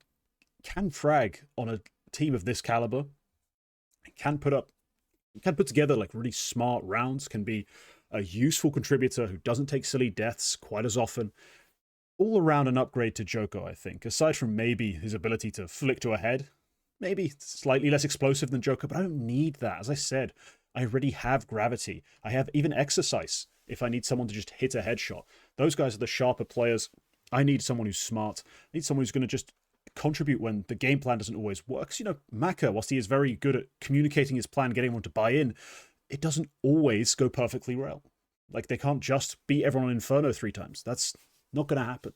can frag on a team of this caliber, can put together like really smart rounds, can be a useful contributor who doesn't take silly deaths quite as often. All around an upgrade to Joko, I think, aside from maybe his ability to flick to a head. Maybe slightly less explosive than Joko, but I don't need that. As I said, I already have Gravity. I have even Exercise if I need someone to just hit a headshot. Those guys are the sharper players. I need someone who's smart. I need someone who's going to just contribute when the game plan doesn't always work. You know, Maka, whilst he is very good at communicating his plan, getting everyone to buy in, it doesn't always go perfectly well. Like, they can't just beat everyone on Inferno 3 times. That's Not going to happen.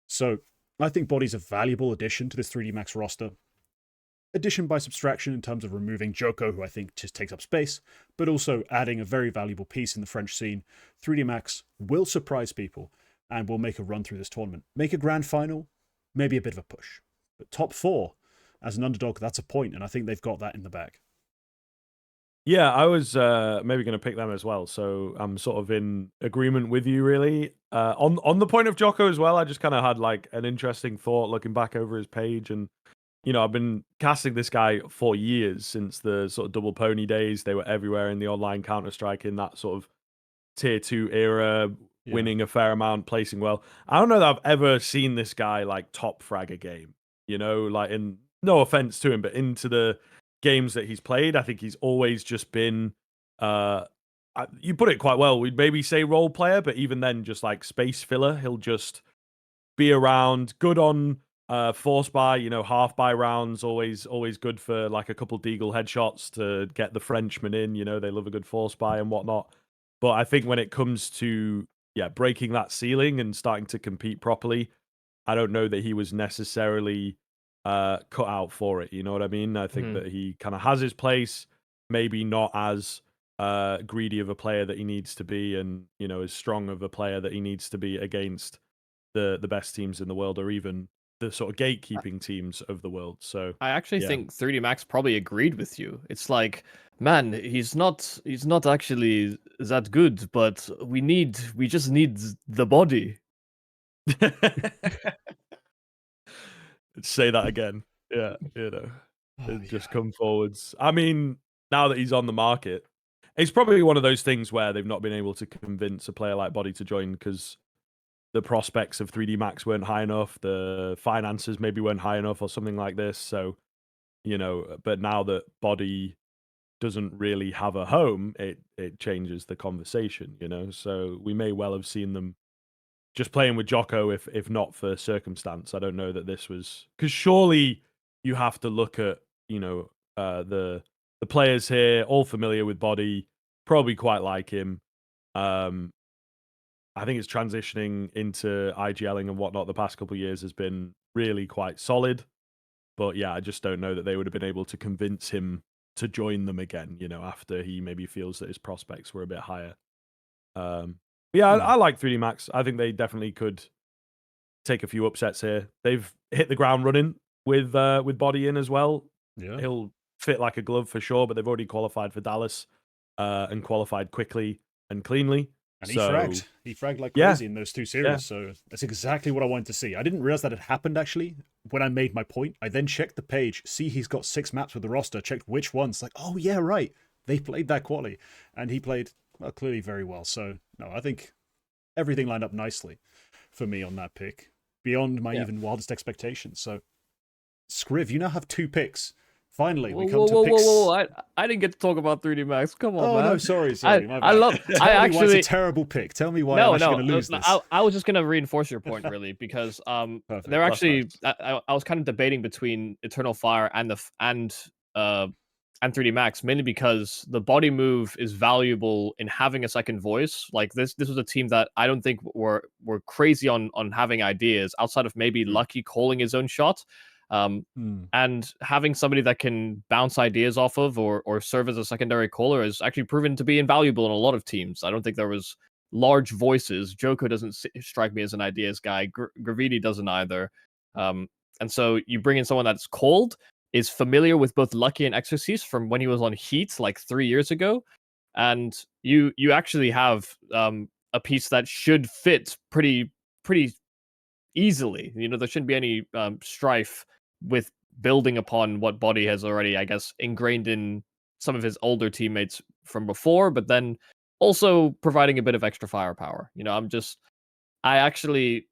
So I think Body's a valuable addition to this 3D Max roster. Addition by subtraction in terms of removing Joko, who I think just takes up space, but also adding a very valuable piece in the French scene. 3D Max will surprise people and will make a run through this tournament. Make a grand final, maybe a bit of a push. But top 4, as an underdog, that's a point, and I think they've got that in the bag. Yeah, I was maybe going to pick them as well, so I'm sort of in agreement with you, really. On the point of Joko as well, I just kind of had like an interesting thought looking back over his page, and you know, I've been casting this guy for years, since the sort of double pony days. They were everywhere in the online Counter-Strike in that sort of tier 2 era, winning a fair amount, placing well. I don't know that I've ever seen this guy like top frag a game, you know, like, in no offense to him, but into the games that he's played, I think he's always just been, you put it quite well, we'd maybe say role player, but even then just like space filler. He'll just be around, good on force buy, you know, half buy rounds, always good for like a couple deagle headshots to get the Frenchmen in, you know, they love a good force buy and whatnot. But I think when it comes to breaking that ceiling and starting to compete properly, I don't know that he was necessarily cut out for it, you know what I mean? I think that he kind of has his place, maybe not as greedy of a player that he needs to be, and you know, as strong of a player that he needs to be against the best teams in the world, or even the sort of gatekeeping teams of the world. So I actually think 3D Max probably agreed with you. It's like, man, he's not actually that good, but we just need the body. Say that again. Yeah, you know, just come forwards. I mean, now that he's on the market, it's probably one of those things where they've not been able to convince a player like Body to join because the prospects of 3D Max weren't high enough, the finances maybe weren't high enough, or something like this. So, you know, but now that Body doesn't really have a home, it changes the conversation, you know. So we may well have seen them just playing with Joko if not for circumstance. I don't know that this was, because surely you have to look at, you know, the players here, all familiar with Body, probably quite like him. I think it's transitioning into IGLing and whatnot the past couple of years has been really quite solid. But yeah, I just don't know that they would have been able to convince him to join them again, you know, after he maybe feels that his prospects were a bit higher. I like 3D Max. I think they definitely could take a few upsets here. They've hit the ground running with Body in as well. Yeah. He'll fit like a glove for sure, but they've already qualified for Dallas and qualified quickly and cleanly. And so, he fragged like crazy in those 2 series, Yeah. so that's exactly what I wanted to see. I didn't realize that had happened, actually, when I made my point. I then checked the page, see he's got 6 maps with the roster, checked which ones, like, oh yeah, right, they played that quali, and he played, well, clearly very well. So, no, I think everything lined up nicely for me on that pick, beyond my even wildest expectations. So, Skriv, you now have 2 picks. Finally, we come to picks. I didn't get to talk about 3D Max. Come on, Oh, man. no, sorry. I Tell love. me I why actually. it's a terrible pick. Tell me why No, I'm actually going to lose this. I was just gonna reinforce your point, really, because Perfect. they're That's actually. nice. I was kind of debating between Eternal Fire and 3D Max, mainly because the body move is valuable in having a second voice. Like this was a team that I don't think were crazy on having ideas outside of maybe Lucky calling his own shot. And having somebody that can bounce ideas off of or serve as a secondary caller has actually proven to be invaluable in a lot of teams. I don't think there was large voices. Joko doesn't strike me as an ideas guy. Gravity doesn't either. And so you bring in someone that's cold, is familiar with both Lucky and Exorcist from when he was on Heat like 3 years ago, and you actually have a piece that should fit pretty easily. You know, there shouldn't be any strife with building upon what Body has already, I guess, ingrained in some of his older teammates from before, but then also providing a bit of extra firepower. You know, I actually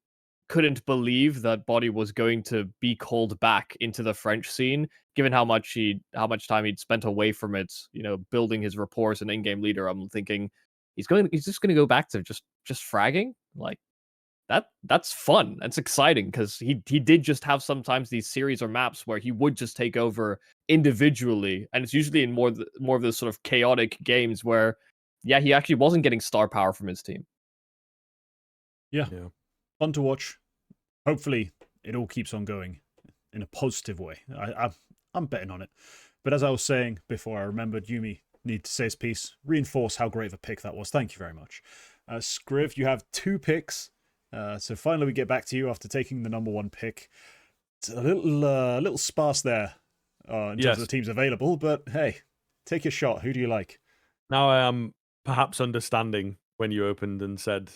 couldn't believe that Body was going to be called back into the French scene, given how much time he'd spent away from it, you know, building his rapport as an in-game leader. I'm thinking he's just gonna go back to just fragging? Like, that's fun. That's exciting because he did just have sometimes these series or maps where he would just take over individually, and it's usually in more of those sort of chaotic games where, he actually wasn't getting star power from his team. Yeah. Fun to watch. Hopefully, it all keeps on going in a positive way. I'm betting on it. But as I was saying before, I remembered Yumi need to say his piece, reinforce how great of a pick that was. Thank you very much. Skriv, you have 2 picks. So finally we get back to you after taking the #1 pick. It's a little sparse there in terms of the teams available, but hey, take your shot. Who do you like? Now I am perhaps understanding when you opened and said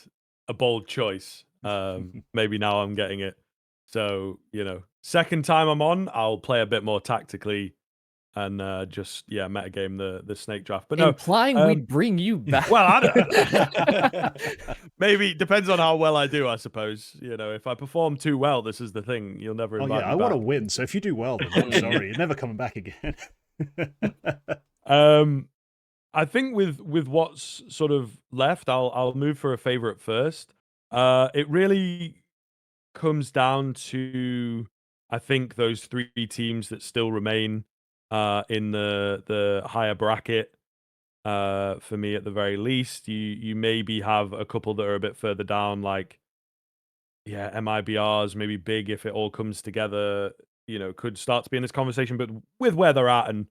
a bold choice. Maybe now I'm getting it. So, second time I'm on, I'll play a bit more tactically and just metagame the snake draft. But no, implying we'd bring you back. well, I don't maybe depends on how well I do, I suppose. If I perform too well, this is the thing. You'll never invite me I want to back. win. So if you do well, then I'm sorry, you're never coming back again. I think with what's sort of left, I'll move for a favorite first. It really comes down to, I think, those 3 teams that still remain in the higher bracket. For me, at the very least, you maybe have a couple that are a bit further down, like MIBRs, maybe Big, if it all comes together, could start to be in this conversation. But with where they're at and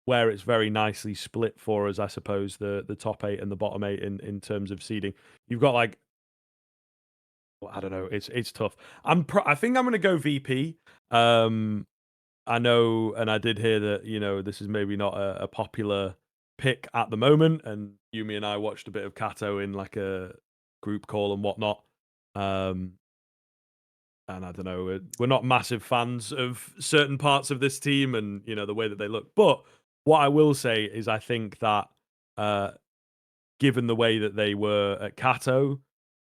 where it's very nicely split for us, I suppose, the top 8 and the bottom 8 in terms of seeding, you've got like, I don't know, it's tough. I think I'm gonna go VP. I know, and I did hear that this is maybe not a popular pick at the moment, and Yumi and I watched a bit of Kato in like a group call and whatnot. And I don't know, we're not massive fans of certain parts of this team and the way that they look. But what I will say is, I think that given the way that they were at Kato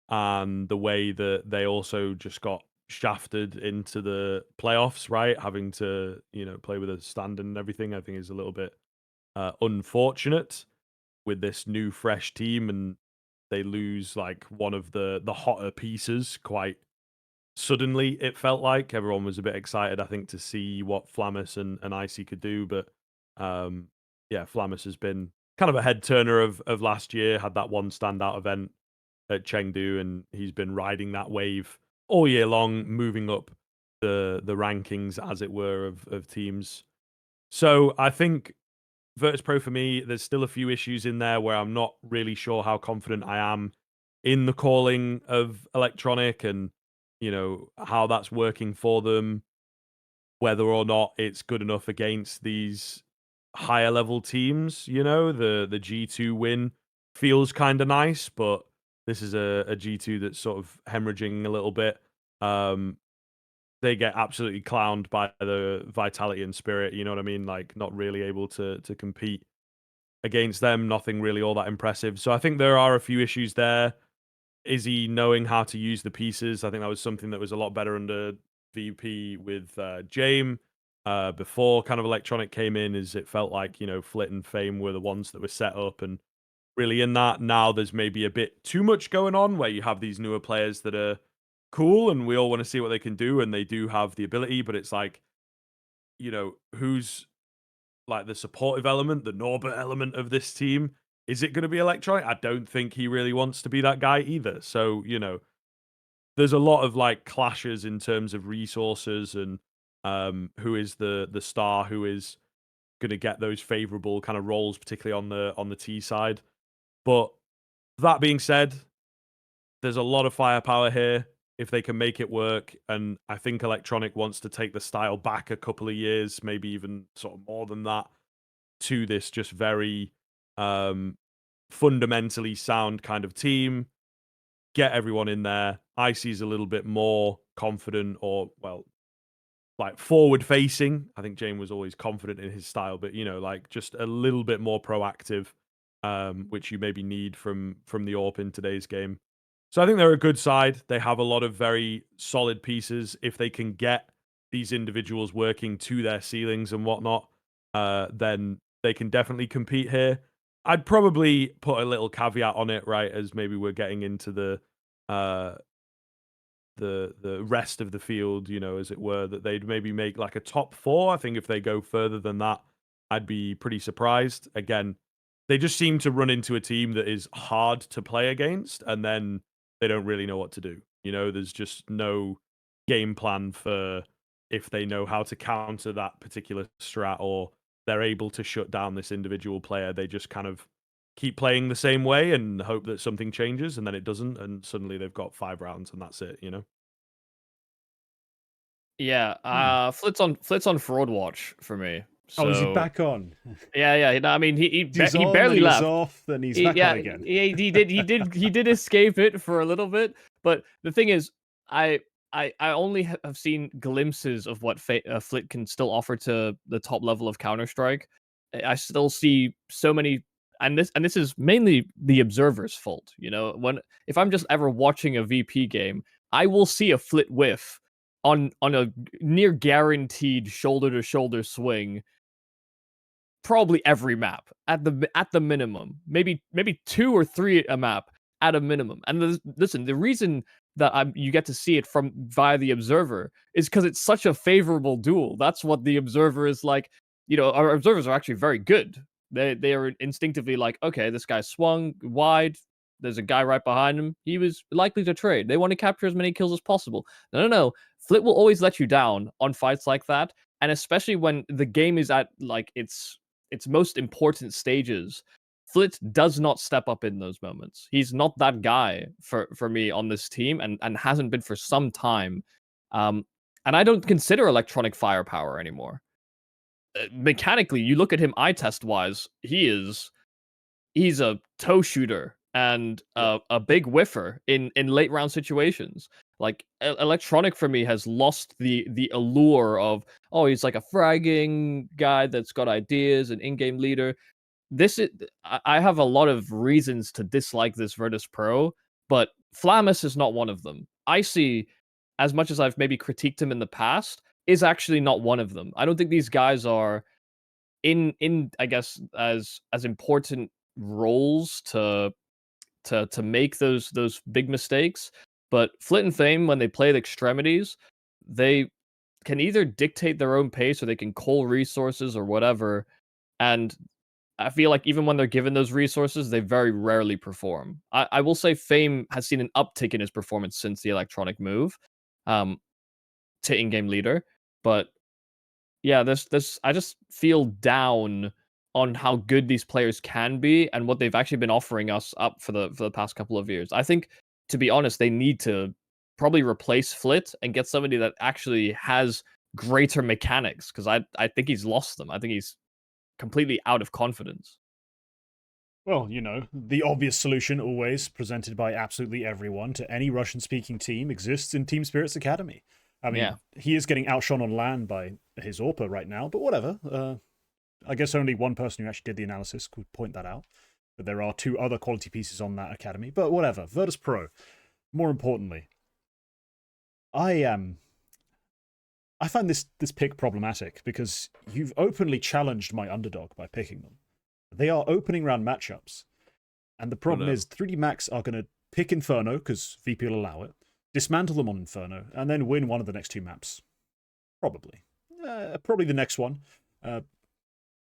and the way that they also just got shafted into the playoffs, right? Having to, play with a stand and everything, I think is a little bit unfortunate with this new fresh team, and they lose like one of the hotter pieces quite suddenly. It felt like everyone was a bit excited, I think, to see what Flamus and Icy could do, but Flamus has been kind of a head turner of last year, had that one standout event at Chengdu, and he's been riding that wave all year long, moving up the rankings, as it were, of teams. So I think VirtusPro, for me, there's still a few issues in there where I'm not really sure how confident I am in the calling of Electronic and how that's working for them, whether or not it's good enough against these higher level teams. The G2 win feels kind of nice, but this is a G2 that's sort of hemorrhaging a little bit. They get absolutely clowned by the Vitality and Spirit, you know what I mean? Like, not really able to compete against them, nothing really all that impressive. So I think there are a few issues there. Is he knowing how to use the pieces? I think that was something that was a lot better under VP with Jame. Before kind of Electronic came in, is it felt like, Flit and Fame were the ones that were set up and really in that. Now there's maybe a bit too much going on where you have these newer players that are cool and we all want to see what they can do, and they do have the ability, but it's like, who's like the supportive element, the Norbert element of this team? Is it going to be Electronic? I don't think he really wants to be that guy either. So, there's a lot of like clashes in terms of resources and who is the star, who is going to get those favorable kind of roles, particularly on the T side. But that being said, there's a lot of firepower here if they can make it work. And I think Electronic wants to take the style back a couple of years, maybe even sort of more than that, to this just very fundamentally sound kind of team. Get everyone in there. Icy's a little bit more confident, or, well, like forward facing. I think Jane was always confident in his style, but like just a little bit more proactive, which you maybe need from the AWP in today's game. So I think they're a good side. They have a lot of very solid pieces. If they can get these individuals working to their ceilings and whatnot, then they can definitely compete here. I'd probably put a little caveat on it, right, as maybe we're getting into the rest of the field, as it were, that they'd maybe make like a top 4. I think if they go further than that, I'd be pretty surprised. Again, they just seem to run into a team that is hard to play against, and then they don't really know what to do. You know, there's just no game plan for if they know how to counter that particular strat or they're able to shut down this individual player. They just kind of keep playing the same way and hope that something changes, and then it doesn't, and suddenly they've got 5 rounds and that's it, you know? Yeah, Flit's on fraud watch for me. Oh, is he So back on? yeah. No, I mean, he He's on, barely then he was left. off, then he's back on again. He did escape it for a little bit. But the thing is, I only have seen glimpses of what Flit can still offer to the top level of Counter Strike. I still see so many, and this is mainly the observer's fault. You know, if I'm just ever watching a VP game, I will see a Flit whiff on a near guaranteed shoulder to shoulder swing probably every map at the minimum, maybe 2 or 3 a map at a minimum. And listen, the reason that you get to see it from via the observer is because it's such a favorable duel. That's what the observer is like. You know, our observers are actually very good. They are instinctively like, okay, this guy swung wide. There's a guy right behind him. He was likely to trade. They want to capture as many kills as possible. No. Flit will always let you down on fights like that, and especially when the game is at like its most important stages. Flit does not step up in those moments. He's not that guy for me on this team, and hasn't been for some time. And I don't consider electronic firepower anymore. Mechanically, you look at him eye test wise, he's a toe shooter and a big whiffer in late round situations. Like electronic for me has lost the allure of, oh, he's like a fragging guy that's got ideas, an in-game leader. I have a lot of reasons to dislike this VirtusPro, but Flamus is not one of them. Icy, as much as I've maybe critiqued him in the past, is actually not one of them. I don't think these guys are in I guess as important roles to make those big mistakes. But Flit and Fame, when they play the extremities, they can either dictate their own pace or they can cull resources or whatever. And I feel like even when they're given those resources, they very rarely perform. I will say Fame has seen an uptick in his performance since the electronic move to in-game leader. But yeah, I just feel down on how good these players can be and what they've actually been offering us up for the past couple of years. I think, to be honest, they need to probably replace Flit and get somebody that actually has greater mechanics, because I think he's lost them. I think he's completely out of confidence. Well, you know, the obvious solution always presented by absolutely everyone to any Russian-speaking team exists in Team Spirit's Academy. I mean, He is getting outshone on LAN by his AWPA right now, but whatever. I guess only one person who actually did the analysis could point that out. But there are 2 other quality pieces on that academy. But whatever. VirtusPro. More importantly, I find this pick problematic because you've openly challenged my underdog by picking them. They are opening round matchups. And the problem is 3D Max are going to pick Inferno because VP will allow it, dismantle them on Inferno, and then win one of the next 2 maps. Probably. Probably the next one.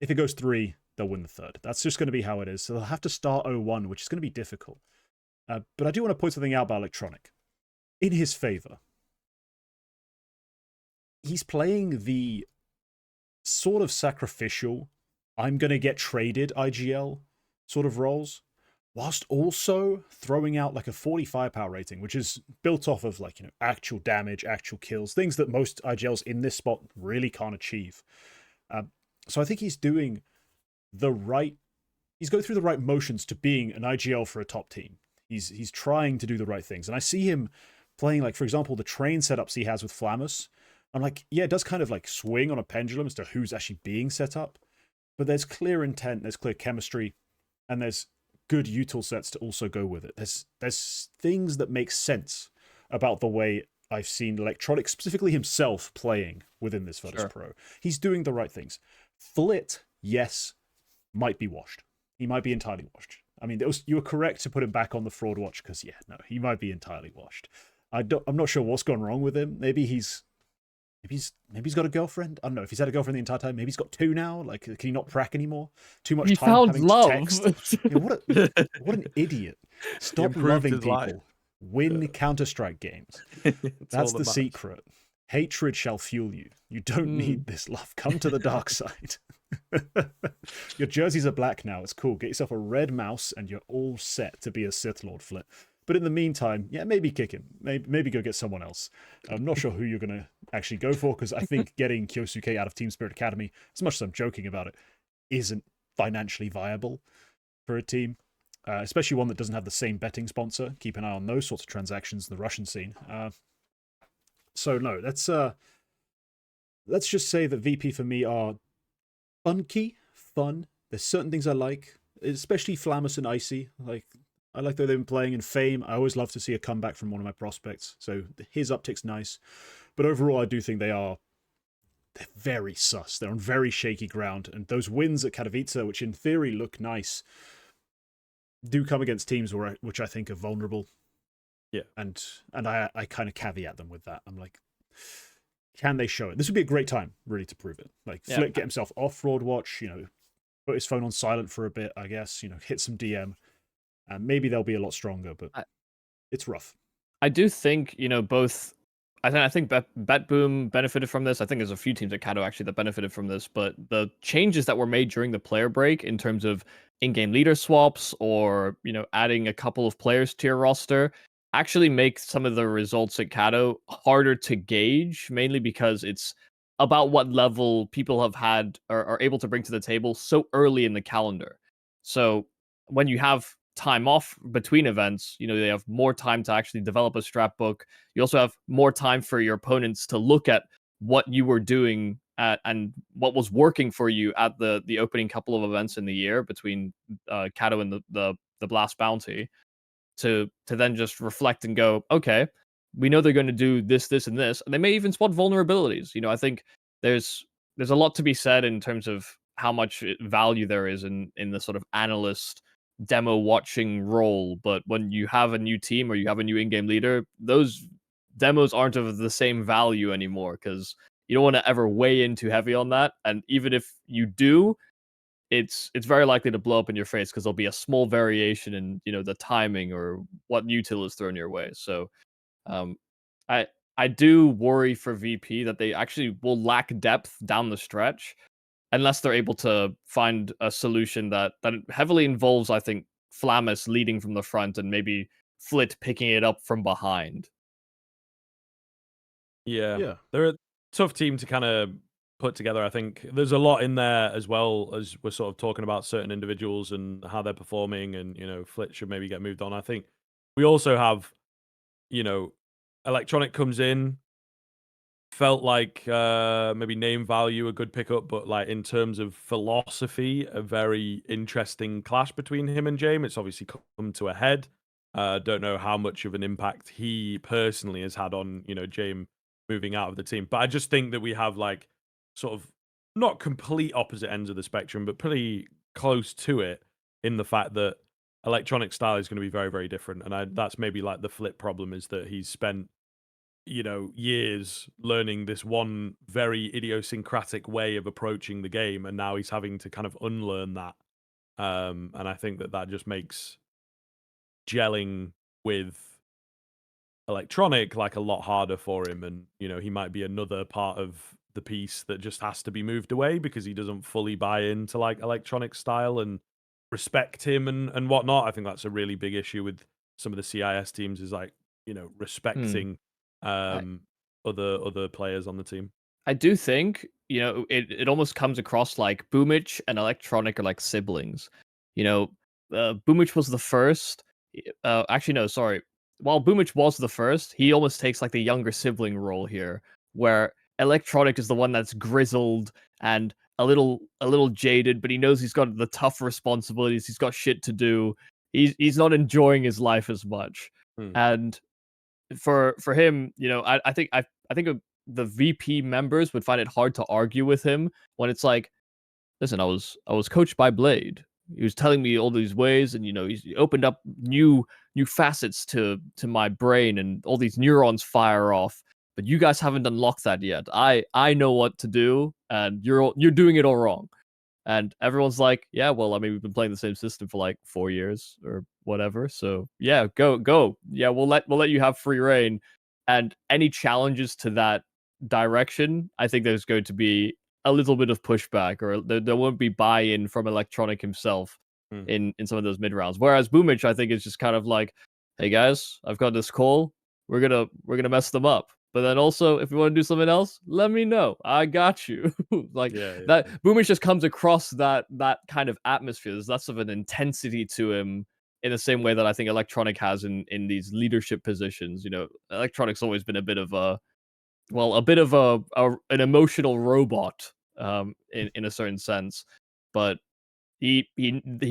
If it goes 3, they'll win the 3rd. That's just going to be how it is. So they'll have to start 0-1, which is going to be difficult. But I do want to point something out about Electronic. In his favor, he's playing the sort of sacrificial, I'm going to get traded IGL sort of roles, whilst also throwing out like a 40 firepower rating, which is built off of like, you know, actual damage, actual kills, things that most IGLs in this spot really can't achieve. So I think he's doing he's going through the right motions to being an IGL for a top team. He's trying to do the right things. And I see him playing, like, for example, the train setups he has with Flamus. I'm like, yeah, it does kind of like swing on a pendulum as to who's actually being set up. But there's clear intent, there's clear chemistry, and there's good util sets to also go with it. There's things that make sense about the way I've seen Electronic, specifically himself, playing within this VirtusPro. He's doing the right things. Flit, yes, might be washed. He might be entirely washed. I mean, you were correct to put him back on the fraud watch because, yeah, no, he might be entirely washed. I'm not sure what's gone wrong with him. Maybe he's got a girlfriend. I don't know if he's had a girlfriend the entire time. Maybe he's got 2 now. Like, can he not prac anymore? Too much time having to text. Yeah, what an idiot! Stop loving people. Win Counter-Strike games. That's the secret. Hatred shall fuel you. You don't need this love. Come to the dark side. Your jerseys are black now. It's cool. Get yourself a red mouse and you're all set to be a Sith Lord, Flit. But in the meantime, yeah, maybe kick him. Maybe go get someone else. I'm not sure who you're going to actually go for, because I think getting Kyosuke out of Team Spirit Academy, as much as I'm joking about it, isn't financially viable for a team, especially one that doesn't have the same betting sponsor. Keep an eye on those sorts of transactions in the Russian scene. So no, let's just say that VP for me are funky, fun. There's certain things I like, especially Flamus and Icy. I like that they've been playing in Fame. I always love to see a comeback from one of my prospects. So his uptick's nice. But overall, I do think they're very sus. They're on very shaky ground. And those wins at Katowice, which in theory look nice, do come against teams which I think are vulnerable. Yeah. And I kind of caveat them with that. I'm like, can they show it? This would be a great time, really, to prove it. Flick, get himself off Fraud Watch, put his phone on silent for a bit, I guess, hit some DM. And maybe they'll be a lot stronger, but it's rough. I do think, both. I think Bet Boom benefited from this. I think there's a few teams at Kato actually that benefited from this. But the changes that were made during the player break in terms of in-game leader swaps or adding a couple of players to your roster actually make some of the results at Kato harder to gauge, mainly because it's about what level people have had or are able to bring to the table so early in the calendar. So when you have time off between events, they have more time to actually develop a strat book. You also have more time for your opponents to look at what you were doing and what was working for you at the opening couple of events in the year between Kato and the Blast Bounty, to then just reflect and go, okay, we know they're going to do this, this, and this, and they may even spot vulnerabilities. I think there's a lot to be said in terms of how much value there is in the sort of analyst demo watching role. But when you have a new team or you have a new in-game leader, those demos aren't of the same value anymore, because you don't want to ever weigh in too heavy on that. And even if you do, it's very likely to blow up in your face because there'll be a small variation in the timing or what util is thrown your way. So I do worry for VP that they actually will lack depth down the stretch unless they're able to find a solution that heavily involves, I think, Flamus leading from the front and maybe Flit picking it up from behind. Yeah. They're a tough team to kind of put together. I think there's a lot in there, as well as we're sort of talking about certain individuals and how they're performing, and Flit should maybe get moved on. I think we also have, Electronic comes in, felt like maybe name value a good pickup, but in terms of philosophy, a very interesting clash between him and James. It's obviously come to a head. Don't know how much of an impact he personally has had on James moving out of the team, but I just think that we have sort of not complete opposite ends of the spectrum, but pretty close to it, in the fact that Electronic style is going to be very, very different. And that's maybe the Flip problem, is that he's spent years learning this one very idiosyncratic way of approaching the game, and now he's having to kind of unlearn that. And I think that just makes gelling with Electronic a lot harder for him, and he might be another part of the piece that just has to be moved away because he doesn't fully buy into Electronic style and respect him and whatnot. I think that's a really big issue with some of the CIS teams, is respecting other players on the team. I do think it almost comes across like Boomich and Electronic are like siblings. Boomich was the first. Actually, no, sorry. While Boomich was the first, he almost takes the younger sibling role here, where Electronic is the one that's grizzled and a little jaded, but he knows he's got the tough responsibilities. He's got shit to do. He's not enjoying his life as much. And for him, I think the VP members would find it hard to argue with him when it's like, listen, I was coached by Blade. He was telling me all these ways, and he opened up new facets to my brain, and all these neurons fire off. But you guys haven't unlocked that yet. I know what to do, and you're doing it all wrong. And everyone's like, yeah, well, I mean, we've been playing the same system for like 4 years or whatever. So yeah, go. Yeah, we'll let you have free reign. And any challenges to that direction, I think there's going to be a little bit of pushback, or there won't be buy-in from Electronic himself in some of those mid rounds. Whereas Boomich, I think, is just kind of like, hey guys, I've got this call. We're gonna mess them up. But then also, if you want to do something else, let me know. I got you. Like that. Boomich just comes across that kind of atmosphere. There's less of an intensity to him in the same way that I think Electronic has in these leadership positions. You know, Electronic's always been a bit of an emotional robot, in a certain sense, but he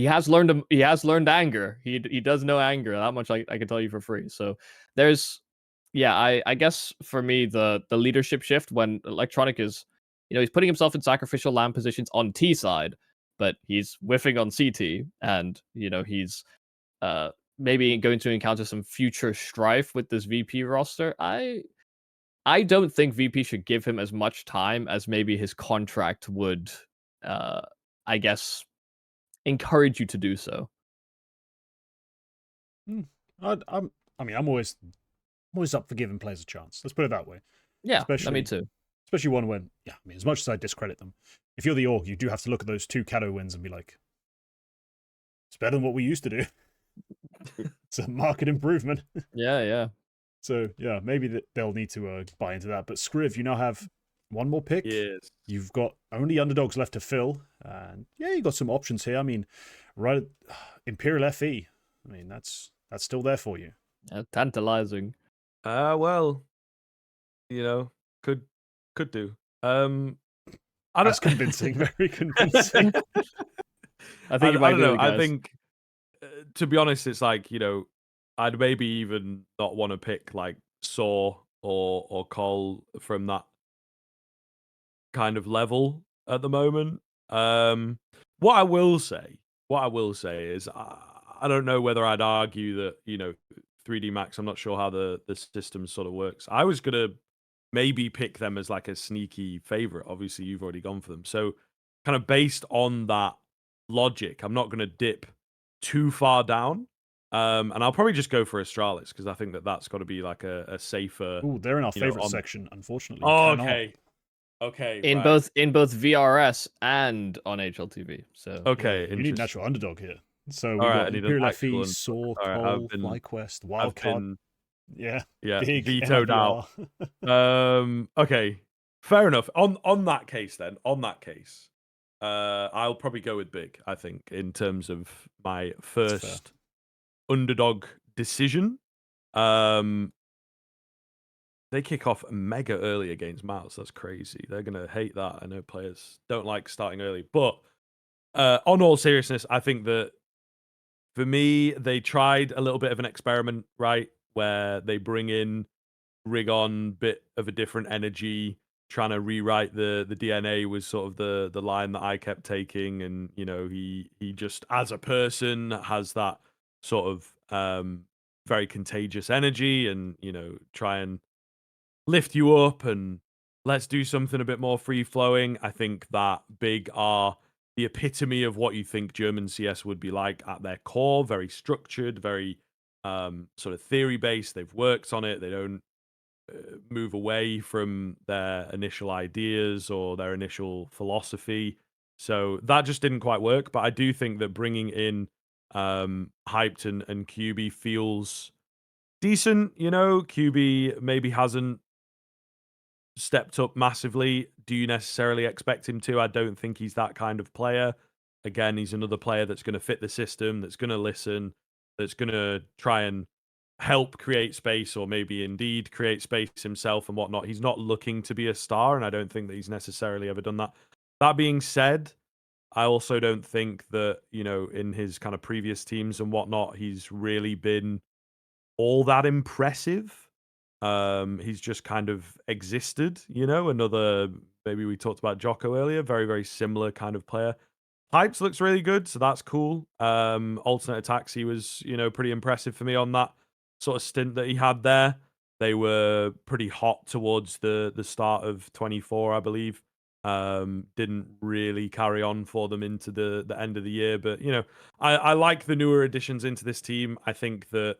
has learned anger. He does know anger. That much I can tell you for free. So there's, yeah, I guess for me the leadership shift when Electronic is, he's putting himself in sacrificial lamb positions on T side, but he's whiffing on CT, and he's maybe going to encounter some future strife with this VP roster. I don't think VP should give him as much time as maybe his contract would, I guess, encourage you to do so. I'm always up for giving players a chance. Let's put it that way. Yeah, me too. Especially one when, as much as I discredit them, if you're the org, you do have to look at those 2 Cato wins and be like, it's better than what we used to do. It's a market improvement. Yeah. So, yeah, maybe they'll need to buy into that. But Skriv, you now have one more pick. Yes. You've got only underdogs left to fill. And, you got some options here. I mean, right, Imperial FE. I mean, that's still there for you. Tantalizing. Well, could do. That's convincing, very convincing. I think I don't know. I think, to be honest, it's like, I'd maybe even not want to pick like Saw or KoL from that kind of level at the moment. What I will say is I don't know whether I'd argue that 3D Max. I'm not sure how the system sort of works. I was gonna maybe pick them as like a sneaky favorite. Obviously, you've already gone for them, so kind of based on that logic, I'm not gonna dip too far down. And I'll probably just go for Astralis because I think that's got to be like a safer. Ooh, they're in our favorite section, unfortunately. Oh, okay. In right. both VRS and on HLTV. So okay, you need natural underdog here. So we got Imperial FE, Saw, KoL, FlyQuest, Wildcard. Yeah, big vetoed out. Okay, fair enough. On that case, I'll probably go with Big. I think in terms of my first underdog decision. They kick off mega early against MOUZ. That's crazy. They're gonna hate that. I know players don't like starting early, but on all seriousness, I think that for me, they tried a little bit of an experiment, right, where they bring in Rigon, bit of a different energy, trying to rewrite the DNA was sort of the line that I kept taking, and he just as a person has that sort of very contagious energy, and try and lift you up and let's do something a bit more free flowing. I think that Big are the epitome of what you think German CS would be like at their core. Very structured, very sort of theory based. They've worked on it. They don't move away from their initial ideas or their initial philosophy. So that just didn't quite work. But I do think that bringing in Hyped and QB feels decent. QB maybe hasn't stepped up massively. Do you necessarily expect him to? I don't think he's that kind of player. Again, he's another player that's going to fit the system, that's going to listen, that's going to try and help create space, or maybe indeed create space himself and whatnot. He's not looking to be a star, and I don't think that he's necessarily ever done that. That being said, I also don't think that, in his kind of previous teams and whatnot, he's really been all that impressive. He's just kind of existed, another, maybe we talked about Jocko earlier, very, very similar kind of player. Hypes looks really good, so that's cool. Alternate attacks, he was, pretty impressive for me on that sort of stint that he had there. They were pretty hot towards the start of 24, I believe. Didn't really carry on for them into the end of the year. But, I like the newer additions into this team. I think that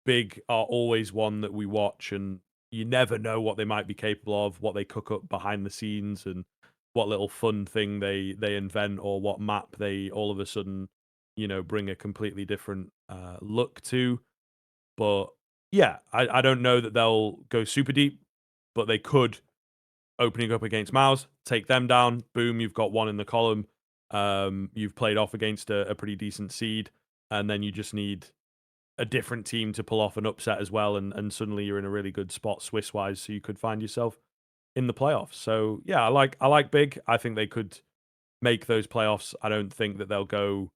Big are always one that we watch, and you never know what they might be capable of, what they cook up behind the scenes, and what little fun thing they invent, or what map they all of a sudden, bring a completely different look to. But yeah, I don't know that they'll go super deep, but they could, opening up against MOUZ, take them down. Boom, you've got one in the column. You've played off against a pretty decent seed, and then you just need a different team to pull off an upset as well, and suddenly you're in a really good spot Swiss-wise, so you could find yourself in the playoffs. So yeah, I like Big. I think they could make those playoffs. I don't think that they'll go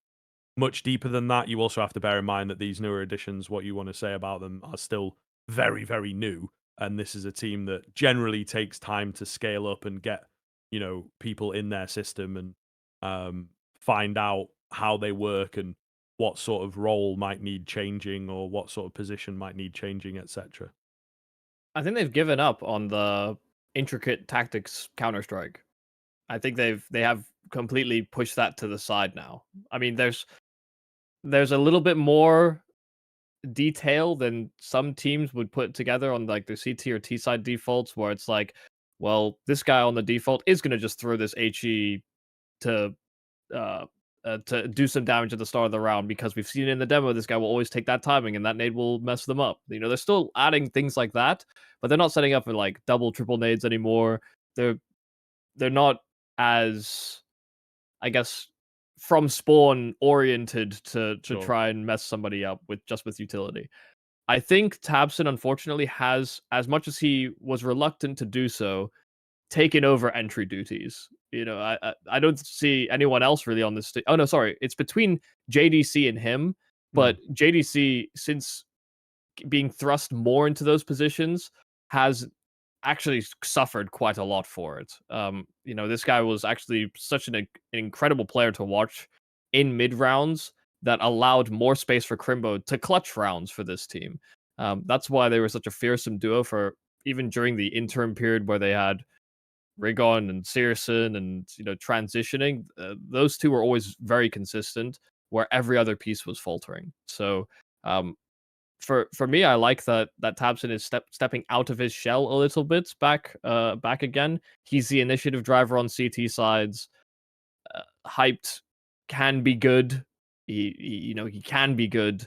much deeper than that. You also have to bear in mind that these newer additions, what you want to say about them, are still very, very new. And this is a team that generally takes time to scale up and get, people in their system and find out how they work and what sort of role might need changing or what sort of position might need changing, etc. I think they've given up on the intricate tactics Counter-Strike. I think they have completely pushed that to the side now. I mean, there's a little bit more detail than some teams would put together on like their CT or T side defaults, where it's like, well, this guy on the default is going to just throw this HE to do some damage at the start of the round, because we've seen in the demo this guy will always take that timing and that nade will mess them up. They're still adding things like that, but they're not setting up for like double, triple nades anymore. They're not as, I guess, from spawn oriented to Sure. try and mess somebody up with utility. I think tabseN unfortunately has, as much as he was reluctant to do so, taken over entry duties. I don't see anyone else really on this. Oh no, sorry, it's between JDC and him. But JDC, since being thrust more into those positions, has actually suffered quite a lot for it. This guy was actually such an incredible player to watch in mid rounds that allowed more space for Crimbo to clutch rounds for this team. That's why they were such a fearsome duo for even during the interim period where they had Rigon and Searson and transitioning. Those two were always very consistent, where every other piece was faltering. So for me, I like that tabseN is stepping out of his shell a little bit back again. He's the initiative driver on CT sides. Hyped can be good. He can be good,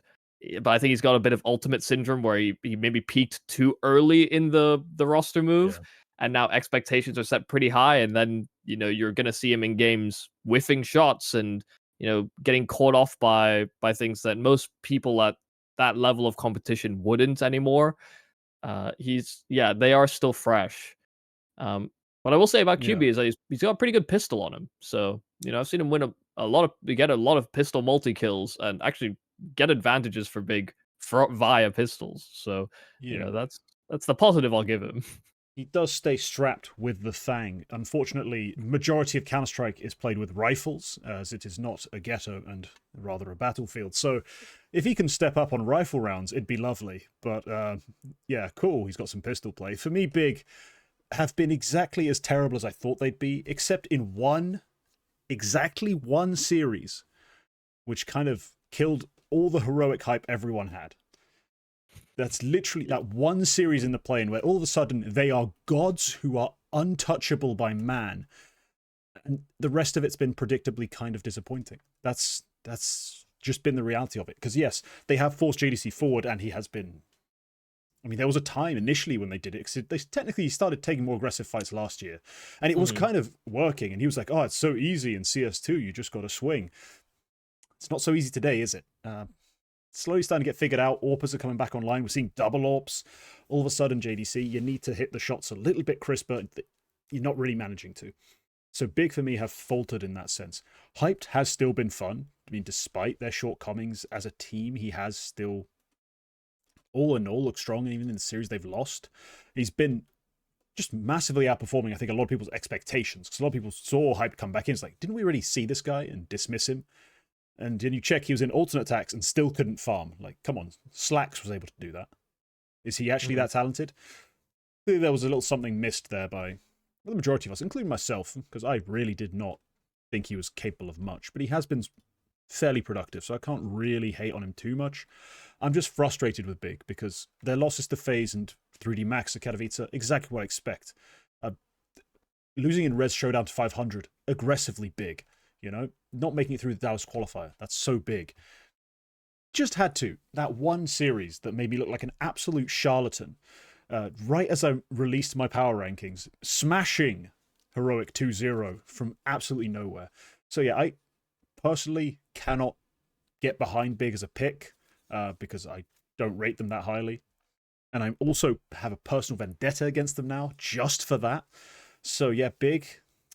but I think he's got a bit of ultimate syndrome where he maybe peaked too early in the roster move. Yeah. And now expectations are set pretty high, and then you're gonna see him in games whiffing shots and getting caught off by things that most people at that level of competition wouldn't anymore. They are still fresh. What I will say about QB is that he's got a pretty good pistol on him. So I've seen him win get a lot of pistol multi kills and actually get advantages for Big via pistols. So that's the positive I'll give him. He does stay strapped with the Thang. Unfortunately, majority of Counter-Strike is played with rifles, as it is not a ghetto and rather a battlefield. So if he can step up on rifle rounds, it'd be lovely. But yeah, cool, he's got some pistol play. For me, Big have been exactly as terrible as I thought they'd be, except in exactly one series, which kind of killed all the heroic hype everyone had. That's literally that one series in the plane where all of a sudden they are gods who are untouchable by man. And the rest of it's been predictably kind of disappointing. That's just been the reality of it. Because yes, they have forced JDC forward, and he has been... I mean, there was a time initially when they did it, because they technically started taking more aggressive fights last year. And it was kind of working, and he was like, oh, it's so easy in CS2, you just got to swing. It's not so easy today, is it? Slowly starting to get figured out. AWPers are coming back online. We're seeing double AWPs. All of a sudden, JDC, you need to hit the shots a little bit crisper. You're not really managing to. So Big, for me, have faltered in that sense. Hyped has still been fun. I mean, despite their shortcomings as a team, he has still, all in all, looked strong. And even in the series they've lost, he's been just massively outperforming, I think, a lot of people's expectations. Because a lot of people saw Hyped come back in. It's like, didn't we already see this guy and dismiss him? And then you check, he was in alternate attacks and still couldn't farm. Like, come on, Slacks was able to do that. Is he actually that talented? Clearly there was a little something missed there by the majority of us, including myself, because I really did not think he was capable of much, but he has been fairly productive, so I can't really hate on him too much. I'm just frustrated with Big because their losses to FaZe and 3D Max at Katowice, exactly what I expect. Losing in Res Showdown to 500, aggressively big, you know? Not making it through the Dallas qualifier, that's so big. Just had to. That one series that made me look like an absolute charlatan, right as I released my power rankings, smashing Heroic 2-0 from absolutely nowhere. So yeah, I personally cannot get behind Big as a pick because I don't rate them that highly. And I also have a personal vendetta against them now, just for that. So yeah, Big,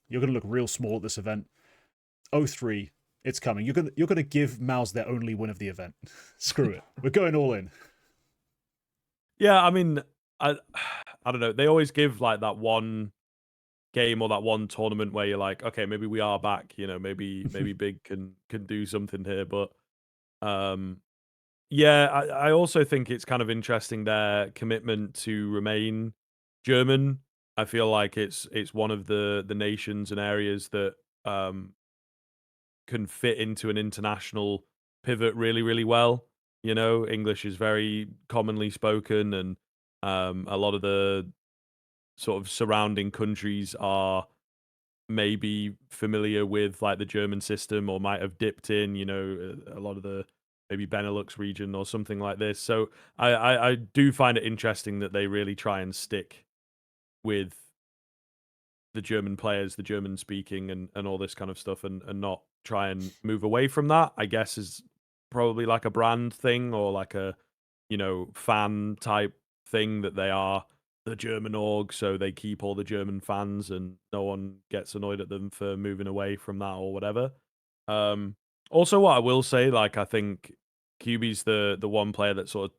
you're going to look real small at this event. 0-3, it's coming. You're gonna give MOUZ their only win of the event. Screw it. We're going all in. Yeah, I mean, I don't know. They always give like that one game or that one tournament where you're like, okay, maybe we are back. You know, maybe Big can do something here. But yeah, I also think it's kind of interesting their commitment to remain German. I feel like it's one of the nations and areas that can fit into an international pivot really, really well. You know, English is very commonly spoken, and a lot of the sort of surrounding countries are maybe familiar with like the German system or might have dipped in, you know, a lot of the maybe Benelux region or something like this. So I do find it interesting that they really try and stick with the German players, the German speaking and all this kind of stuff and not try and move away from that, I guess is probably like a brand thing or like a, you know, fan type thing that they are the German org, so they keep all the German fans and no one gets annoyed at them for moving away from that or whatever. Also, what I will say, like, I think QB's the one player that sort of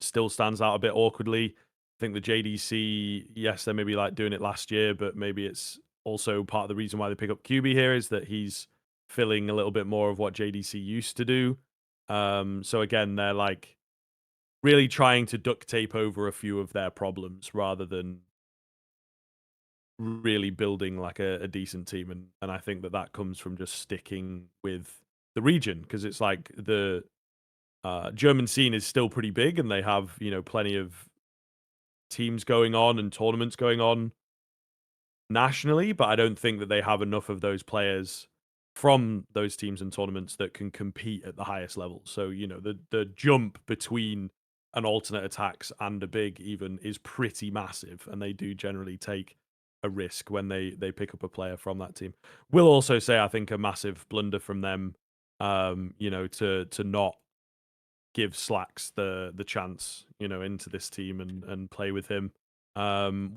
still stands out a bit awkwardly. I think the JDC, yes, they maybe like doing it last year, but maybe it's also part of the reason why they pick up QB here is that he's filling a little bit more of what JDC used to do. So again, they're like really trying to duct tape over a few of their problems rather than really building like a decent team. And I think that comes from just sticking with the region because it's like the German scene is still pretty big and they have, you know, plenty of teams going on and tournaments going on nationally, but I don't think that they have enough of those players from those teams and tournaments that can compete at the highest level. So, you know, the jump between an alternate attacks and a big even is pretty massive, and they do generally take a risk when they pick up a player from that team. Will also say I think a massive blunder from them, you know, to not give Slacks the chance, you know, into this team and play with him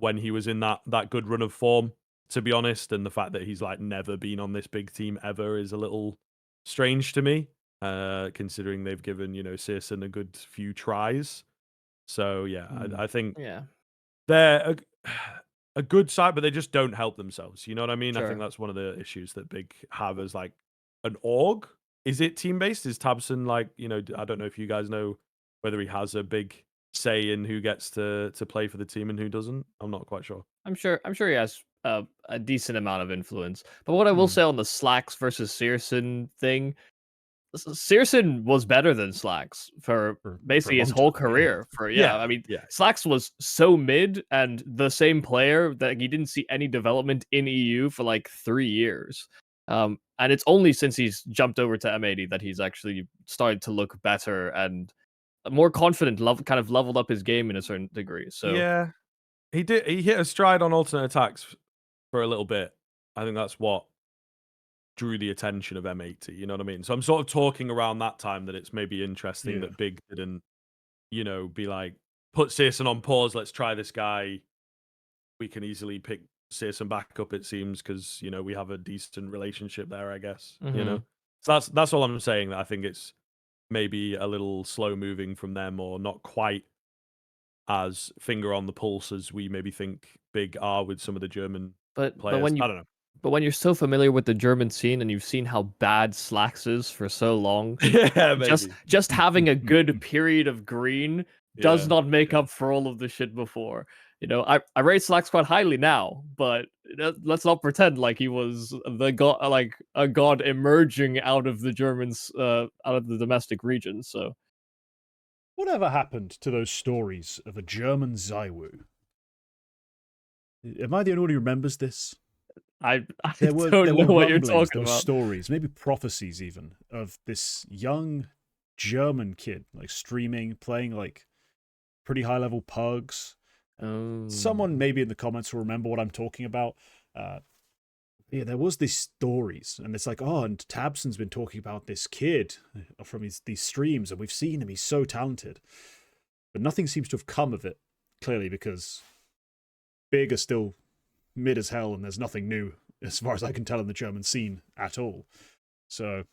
when he was in that good run of form, to be honest. And the fact that he's like never been on this big team ever is a little strange to me, considering they've given, you know, Searson a good few tries. So yeah, I think they're a good side, but they just don't help themselves. You know what I mean? Sure. I think that's one of the issues that Big have as like an org. Is it team based? Is Tabson like, you know, I don't know if you guys know whether he has a big say in who gets to play for the team and who doesn't. I'm not quite sure. I'm sure he has a decent amount of influence. But what I will say on the Slacks versus Searson thing, Searson was better than Slacks for basically his whole career. I mean, Slacks was so mid and the same player that he didn't see any development in EU for like 3 years. And it's only since he's jumped over to M80 that he's actually started to look better and more confident, kind of leveled up his game in a certain degree. So yeah, he hit a stride on alternate attacks for a little bit. I think that's what drew the attention of M80. You know what I mean? So I'm sort of talking around that time that it's maybe interesting that Big didn't, you know, be like, put Searson on pause. Let's try this guy. We can easily pick Searson back up, it seems, because, you know, we have a decent relationship there, I guess. You know, so that's all I'm saying. That I think it's maybe a little slow moving from them, or not quite as finger on the pulse as we maybe think Big are with some of the German players. But when you, I don't know. But when you're so familiar with the German scene and you've seen how bad Slacks is for so long, just having a good period of green does not make up for all of the shit before. I rate Slacks quite highly now, but let's not pretend like he was the god, like a god emerging out of the Germans, out of the domestic region. So, Whatever happened to those stories of a German Zaiwu? Am I the only one who remembers this? I There don't were know what you're rumblings, talking there were about. stories, maybe prophecies even, of this young German kid like streaming, playing like pretty high level pugs. Someone maybe in the comments will remember what I'm talking about. Yeah, there was these stories, and it's like, oh, and Tabson's been talking about this kid from these streams, and we've seen him. He's so talented, but nothing seems to have come of it. Clearly, because Big are still mid as hell, and there's nothing new as far as I can tell in the German scene at all. So,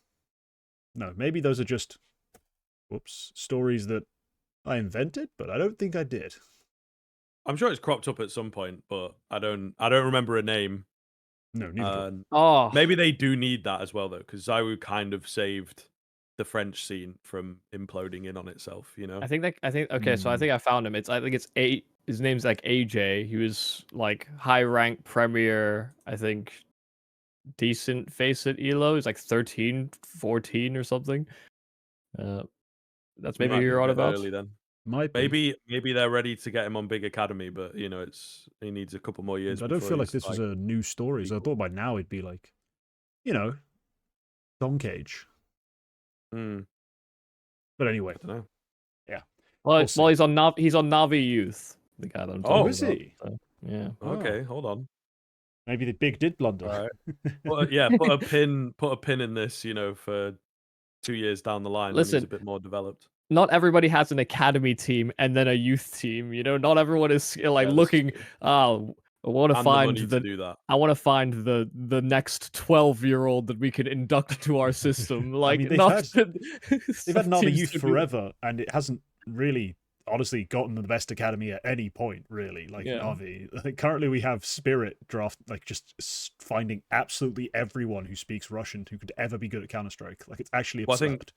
no, maybe those are just, stories that I invented, but I don't think I did. I'm sure it's cropped up at some point, but I don't remember a name. No, neither. Oh, Maybe they do need that as well, though, because Zaiwu kind of saved the French scene from imploding in on itself. I think okay, so I think I found him. I think it's his name's like AJ. He was like high rank premier, I think decent face at Elo. He's like 13, 14 or something. That's maybe who you're on about. Early then. Might be. Maybe they're ready to get him on Big Academy, but he needs a couple more years. I don't feel like this was a new story, so I thought by now he'd be like, Don Cage. But anyway, I don't know. Yeah. Well, he's on Navi Youth. The guy that I'm talking is about, he? so, yeah. Okay, hold on. Maybe the Big did blunder. All right. Put a pin in this, for 2 years down the line when he's Listen, a bit more developed. Not everybody has an academy team and then a youth team. Not everyone is like looking. True. I want to find to do that. I want to find the next 12-year-old that we can induct to our system. Like, they've had Navi Youth forever, and it hasn't really, honestly, gotten the best academy at any point, really. Like Navi. Like, currently, we have Spirit draft, like just finding absolutely everyone who speaks Russian who could ever be good at Counter-Strike. Like, it's actually absurd.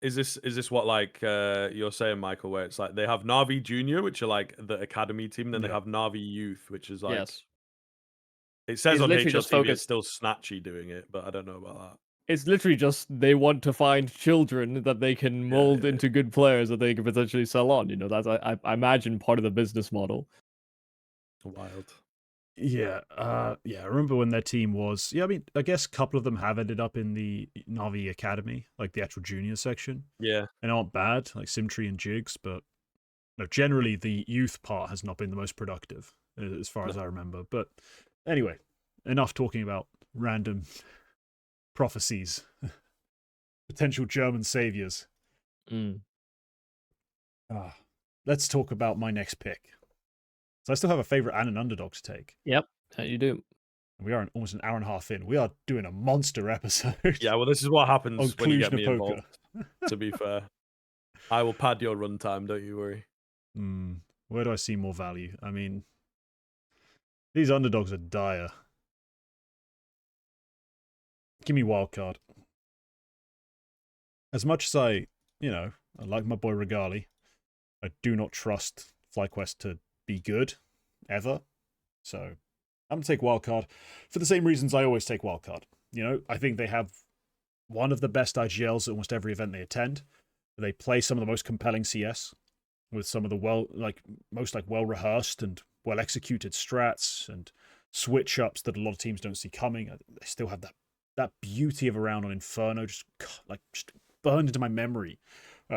Is this what like you're saying, Michael? Where it's like they have Navi Junior, which are like the academy team, then they have Navi Youth, which is like it says on HLTV it's still Snatchy doing it, but I don't know about that. It's literally just they want to find children that they can mold into good players that they can potentially sell on. That's I imagine part of the business model. Wild. Yeah, I remember when their team was... Yeah, I mean, I guess a couple of them have ended up in the Navi Academy, like the actual junior section. Yeah. And aren't bad, like Simtree and Jigs, but no, generally the youth part has not been the most productive, as far as I remember. But anyway, enough talking about random prophecies. Potential German saviors. Let's talk about my next pick. So I still have a favorite and an underdog to take. Yep, you do. We are almost an hour and a half in. We are doing a monster episode. Yeah, well, this is what happens when you get me Cluj-Napoca. involved. To be fair, I will pad your runtime. Don't you worry. Where do I see more value? I mean, these underdogs are dire. Give me Wildcard. As much as I like my boy Regali, I do not trust FlyQuest to be good ever. So I'm going to take Wildcard for the same reasons I always take Wildcard. I think they have one of the best IGLs at almost every event they attend. They play some of the most compelling CS with some of the most well-rehearsed and well-executed strats and switch-ups that a lot of teams don't see coming. They still have that beauty of a round on Inferno just burned into my memory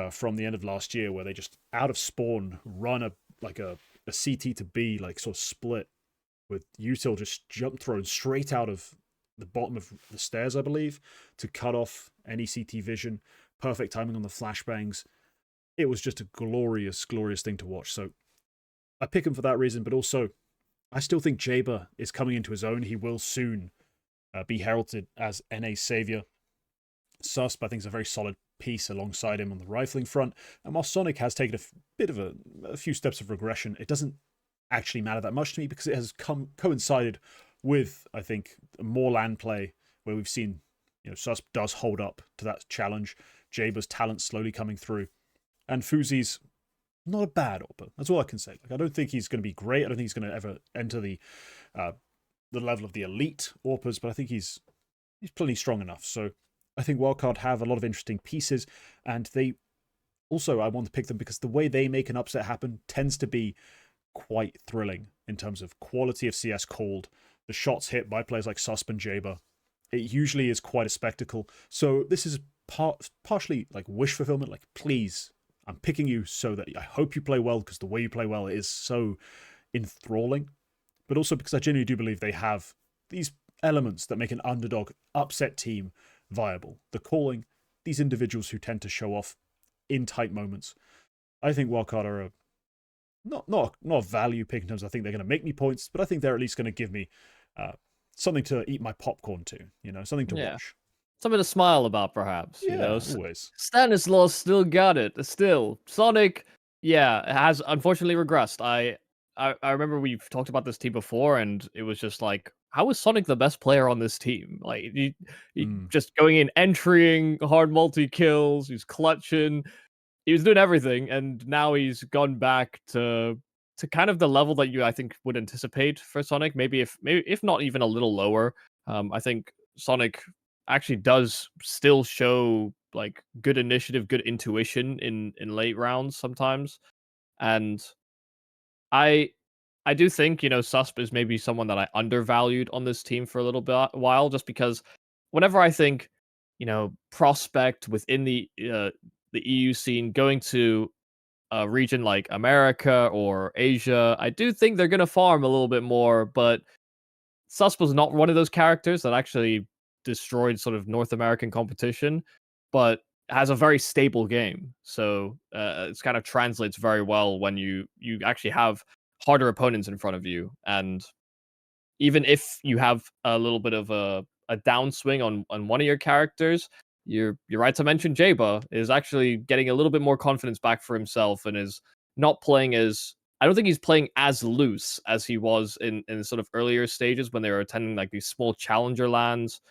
from the end of last year, where they just out of spawn run a CT to B sort of split with Util just jump thrown straight out of the bottom of the stairs, I believe, to cut off any CT vision. Perfect timing on the flashbangs. It was just a glorious, glorious thing to watch. So I pick him for that reason, but also I still think Jaber is coming into his own. He will soon be heralded as NA's savior. Susp, I think, is a very solid piece alongside him on the rifling front. And while Sonic has taken a few steps of regression, it doesn't actually matter that much to me because it has coincided with, I think, more LAN play where we've seen, Susp does hold up to that challenge. Jaber's talent slowly coming through. And Fuzi's not a bad AWPer. That's all I can say. Like, I don't think he's going to be great. I don't think he's going to ever enter the level of the elite AWPers, but I think he's plenty strong enough. So I think Wildcard have a lot of interesting pieces, and they also, I want to pick them because the way they make an upset happen tends to be quite thrilling in terms of quality of CS called, the shots hit by players like Susp and Jaber. It usually is quite a spectacle. So this is partially like wish fulfillment. Like, please, I'm picking you so that I hope you play well, because the way you play well is so enthralling. But also because I genuinely do believe they have these elements that make an underdog upset team viable. The calling, these individuals who tend to show off in tight moments. I think Wildcard are not a value pick in terms of I think they're going to make me points, but I think they're at least going to give me something to eat my popcorn to, something to watch. Something to smile about, perhaps. Always. Stanislaus still got it. Still, Sonic, has unfortunately regressed. I remember we've talked about this team before, and it was just like, how is Sonic the best player on this team? Like, he just going in, entering hard multi kills, he's clutching, he was doing everything, and now he's gone back to kind of the level that I think would anticipate for Sonic. Maybe if not even a little lower. I think Sonic actually does still show like good initiative, good intuition in late rounds sometimes, and I do think, Susp is maybe someone that I undervalued on this team for a little while, just because whenever I think, prospect within the EU scene, going to a region like America or Asia, I do think they're going to farm a little bit more, but Susp was not one of those characters that actually destroyed sort of North American competition, but has a very stable game. So it kind of translates very well when you actually have harder opponents in front of you. And even if you have a little bit of a downswing on one of your characters, you're right to mention Jaba is actually getting a little bit more confidence back for himself and is not playing as, I don't think he's playing as loose as he was in sort of earlier stages when they were attending like these small challenger lands.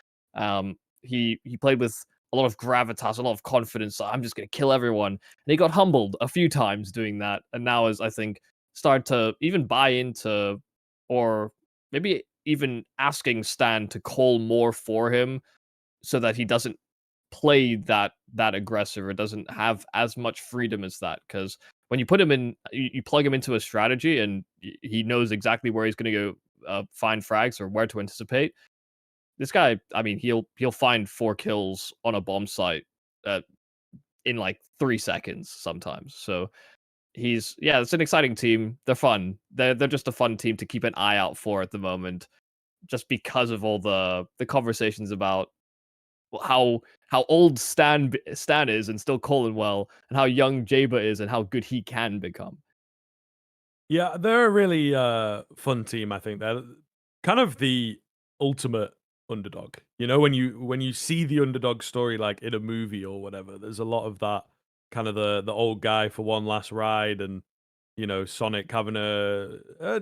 He played with a lot of gravitas, a lot of confidence. So I'm just going to kill everyone. And he got humbled a few times doing that. And now is, I think, start to even buy into, or maybe even asking Stan to call more for him so that he doesn't play that aggressive or doesn't have as much freedom as that. Because when you put him in, you plug him into a strategy and he knows exactly where he's going to go find frags or where to anticipate. This guy, I mean, he'll find 4 kills on a bomb site in like 3 seconds sometimes. So it's an exciting team. They're fun. They're just a fun team to keep an eye out for at the moment, just because of all the conversations about how old Stan is and still calling well, and how young Jaba is and how good he can become. Yeah, they're a really fun team. I think they're kind of the ultimate underdog. When you see the underdog story like in a movie or whatever, there's a lot of that kind of the old guy for one last ride, and Sonic having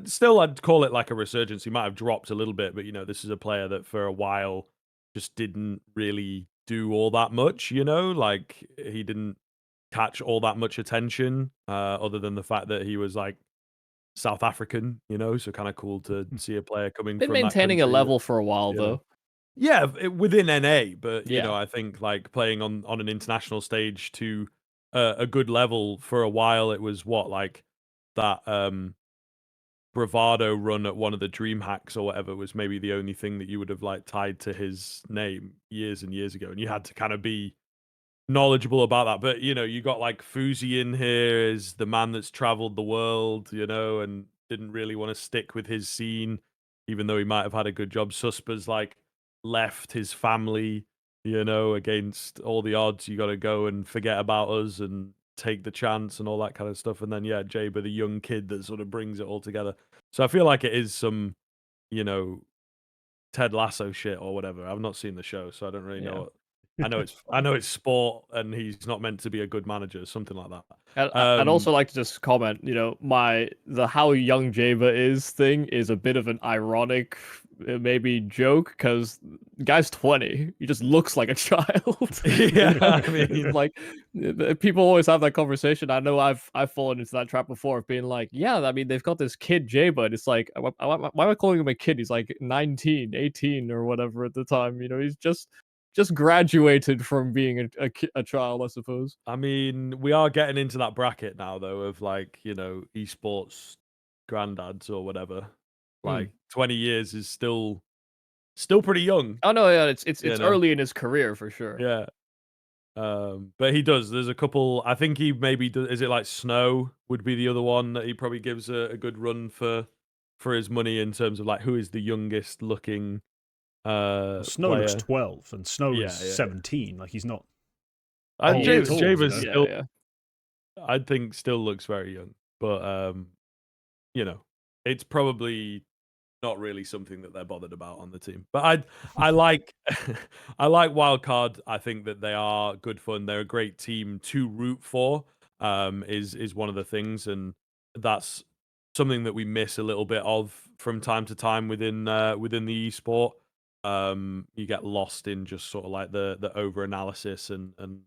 still I'd call it like a resurgence. He might have dropped a little bit, but this is a player that for a while just didn't really do all that much. Like he didn't catch all that much attention, other than the fact that he was like South African, so kind of cool to see a player coming Been from maintaining that a country level for a while though. Yeah, within NA, but Yeah. I think like playing on an international stage to a good level for a while, it was like that bravado run at one of the dream hacks or whatever was maybe the only thing that you would have like tied to his name years and years ago, and you had to kind of be knowledgeable about that. But you got like Fuzi in here as the man that's traveled the world, and didn't really want to stick with his scene, even though he might have had a good job. Suspa's like left his family, against all the odds. You got to go and forget about us and take the chance and all that kind of stuff. And then Jaba, the young kid that sort of brings it all together. So I feel like it is some, Ted Lasso shit or whatever. I've not seen the show, so I don't really know. I know it's sport, and he's not meant to be a good manager, something like that. I'd also like to just comment, the how young Jaba is thing is a bit of an ironic maybe joke because guy's 20. He just looks like a child. Yeah, I mean, like people always have that conversation. I know I've fallen into that trap before of being like, yeah, I mean they've got this kid Jay, but it's like, why am I calling him a kid? He's like 19, 18 or whatever at the time. You know, he's just graduated from being a child, I suppose. I mean, we are getting into that bracket now, though, of like, you know, esports granddads or whatever. Like 20 years is still pretty young. Oh no, yeah, it's know? early in his career for sure. Yeah. But he does. There's a couple. I think he maybe does. Is it like Snow would be the other one that he probably gives a good run for his money in terms of like who is the youngest looking Snow looks player. 12 and Snow Yeah, is yeah. 17. Like he's not. And old at all, Javis you know? still, Yeah. I think, still looks very young. But you know, it's probably not really something that they're bothered about on the team. But I like I like Wildcard. I think that they are good fun. They're a great team to root for. Is one of the things, and that's something that we miss a little bit of from time to time within the esport. You get lost in just sort of like the over analysis and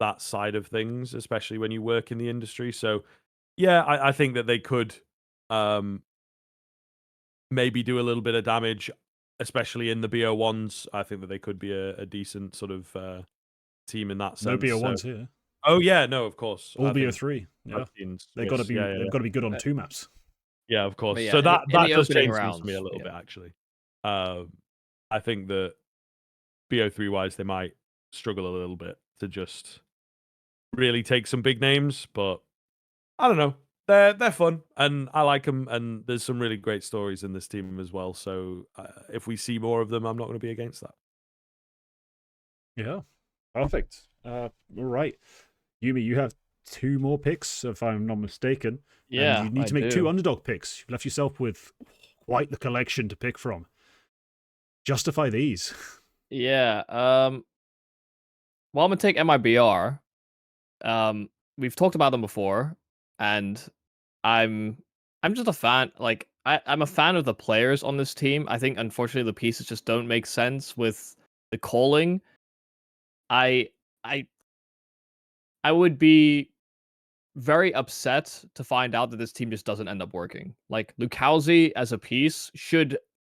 that side of things, especially when you work in the industry. So yeah, I think that they could maybe do a little bit of damage, especially in the BO1s. I think that they could be a decent sort of team in that sense. No BO1s here. Oh yeah, no, of course. All I think BO3. Yeah. They've got to be. Yeah, They've got to be good on 2 maps. yeah, of course. But yeah, So that in the does opening change things rounds, for me a little yeah. bit, actually. I think that BO3 wise, they might struggle a little bit to just really take some big names, but I don't know. They're fun, and I like them, and there's some really great stories in this team as well. So if we see more of them, I'm not going to be against that. Yeah. Perfect. All right. Yumi, you have 2 more picks, if I'm not mistaken. Yeah, And you need to make 2 underdog picks. You've left yourself with quite the collection to pick from. Justify these. Yeah. Well, I'm gonna take MIBR. We've talked about them before, and I'm just a fan. Like I'm a fan of the players on this team. I think unfortunately the pieces just don't make sense with the calling. I I I would be very upset to find out that this team just doesn't end up working. Like Lukowski as a piece should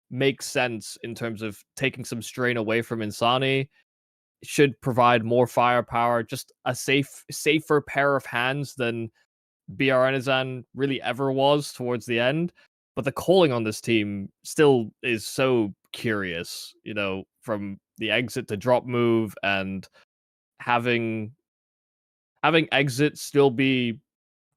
make sense in terms of taking some strain away from Insani, should provide more firepower, just a safer pair of hands than BR really ever was towards the end. But the calling on this team still is so curious, you know, from the exit to drop move and having exit still be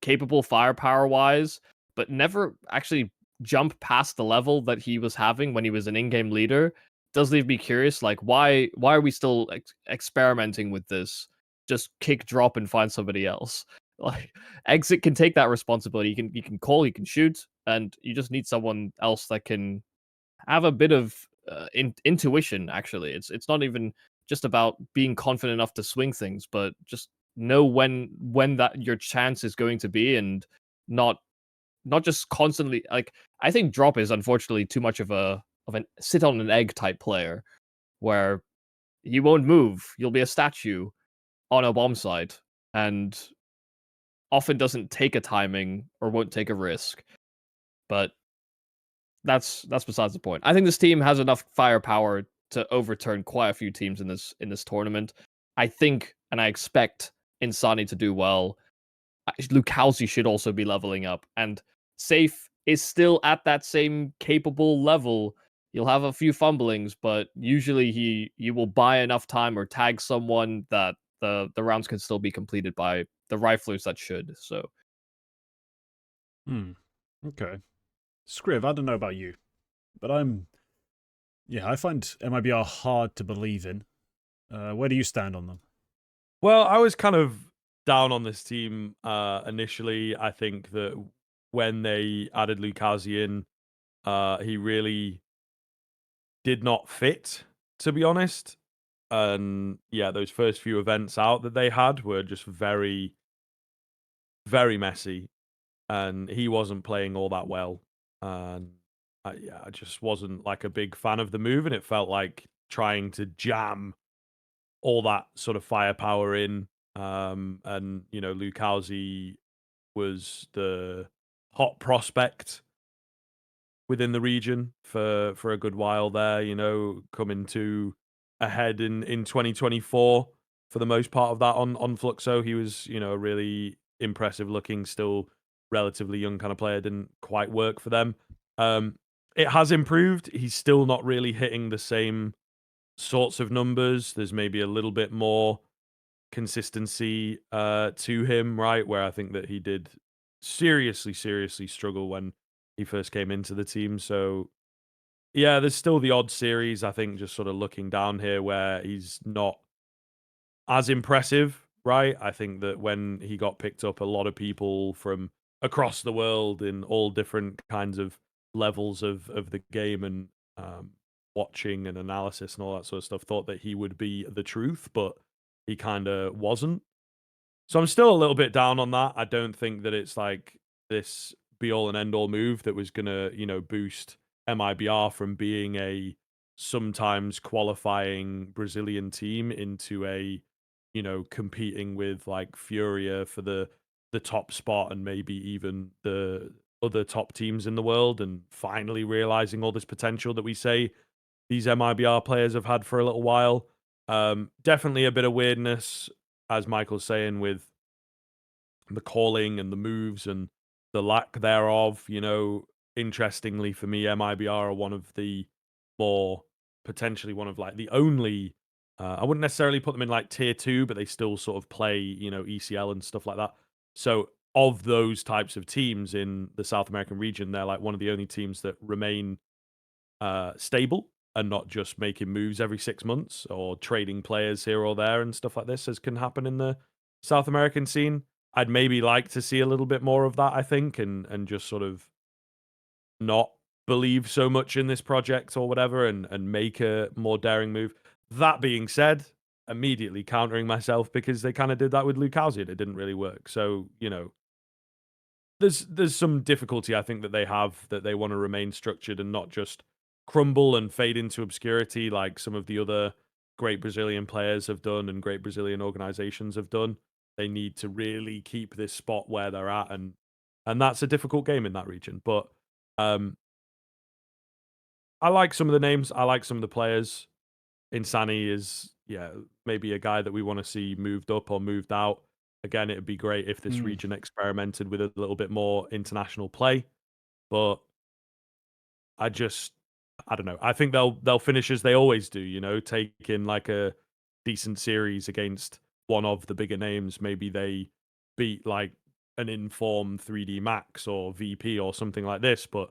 capable firepower wise, but never actually jump past the level that he was having when he was an in-game leader does leave me curious. Like, why are we still experimenting with this? Just kick, drop, and find somebody else. Like, exit can take that responsibility. You can call, you can shoot, and you just need someone else that can have a bit of intuition. Actually, it's not even just about being confident enough to swing things, but just know when that your chance is going to be, and not just constantly. Like, I think drop is unfortunately too much of an sit on an egg type player, where you won't move, you'll be a statue on a bomb site, and often doesn't take a timing or won't take a risk. But that's besides the point. I think this team has enough firepower to overturn quite a few teams in this tournament. I think and I expect Insani to do well. Lukowski should also be leveling up, and Safe is still at that same capable level. You'll have a few fumblings, but usually you will buy enough time or tag someone that the rounds can still be completed by the riflers that should. So Okay. Skriv, I don't know about you, but I find MIBR hard to believe in. Where do you stand on them? Well, I was kind of down on this team initially. I think that when they added Lukowski in, he really did not fit, to be honest. And yeah, those first few events out that they had were just very, very messy, and he wasn't playing all that well. And yeah, I just wasn't like a big fan of the move, and it felt like trying to jam all that sort of firepower in. And Lukowski was the hot prospect within the region for a good while there. Coming to ahead in 2024 for the most part of that on Fluxo. He was a really impressive looking, still relatively young kind of player. Didn't quite work for them. It has improved. He's still not really hitting the same sorts of numbers. There's maybe a little bit more consistency to him, right? Where I think that he did seriously struggle when he first came into the team. So yeah, there's still the odd series, I think, just sort of looking down here where he's not as impressive, right? I think that when he got picked up, a lot of people from across the world in all different kinds of levels of the game and watching and analysis and all that sort of stuff thought that he would be the truth, but he kind of wasn't. So I'm still a little bit down on that. I don't think that it's like this be all and end all move that was going to, boost MIBR from being a sometimes qualifying Brazilian team into a, competing with like Furia for the top spot and maybe even the other top teams in the world, and finally realizing all this potential that we say these MIBR players have had for a little while. Definitely a bit of weirdness, as Michael's saying, with the calling and the moves and the lack thereof. Interestingly for me, MIBR are one of the more potentially one of like the only. I wouldn't necessarily put them in like tier 2, but they still sort of play, ECL and stuff like that. So of those types of teams in the South American region, they're like one of the only teams that remain stable and not just making moves every 6 months or trading players here or there and stuff like this, as can happen in the South American scene. I'd maybe like to see a little bit more of that, I think, and just sort of not believe so much in this project or whatever, and make a more daring move. That being said, immediately countering myself, because they kind of did that with Lukowski and it didn't really work. So, there's some difficulty, I think, that they have, that they want to remain structured and not just crumble and fade into obscurity like some of the other great Brazilian players have done and great Brazilian organizations have done. They need to really keep this spot where they're at, and that's a difficult game in that region. But I like some of the names. I like some of the players. Insani is, maybe a guy that we want to see moved up or moved out. Again, it'd be great if this region experimented with a little bit more international play, but I don't know. I think they'll finish as they always do, taking like a decent series against one of the bigger names. Maybe they beat like an informed 3D Max or VP or something like this, but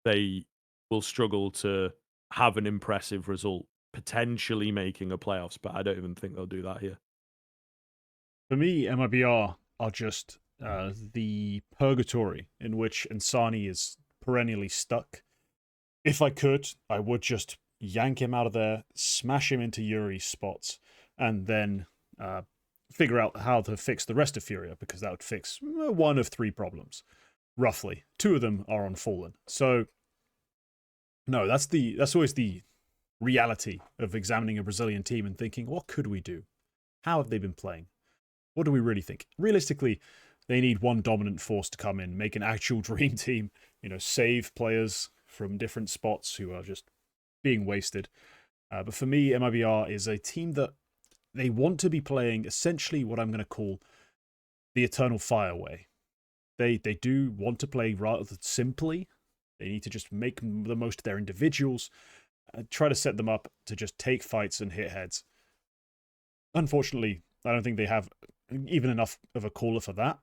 they will struggle to have an impressive result, potentially making a playoffs, but I don't even think they'll do that here. For me, MIBR are just the purgatory in which Insani is perennially stuck. If I could, I would just yank him out of there, smash him into Yuri's spots, and then figure out how to fix the rest of Furia, because that would fix one of 3 problems, roughly. 2 of them are on Fallen. So, no, that's always the reality of examining a Brazilian team and thinking, what could we do? How have they been playing? What do we really think? Realistically, they need one dominant force to come in, make an actual dream team, save players from different spots who are just being wasted. But for me, MIBR is a team that they want to be playing essentially what I'm going to call the Eternal Fire way. They do want to play rather simply. They need to just make the most of their individuals, try to set them up to just take fights and hit heads. Unfortunately, I don't think they have even enough of a caller for that.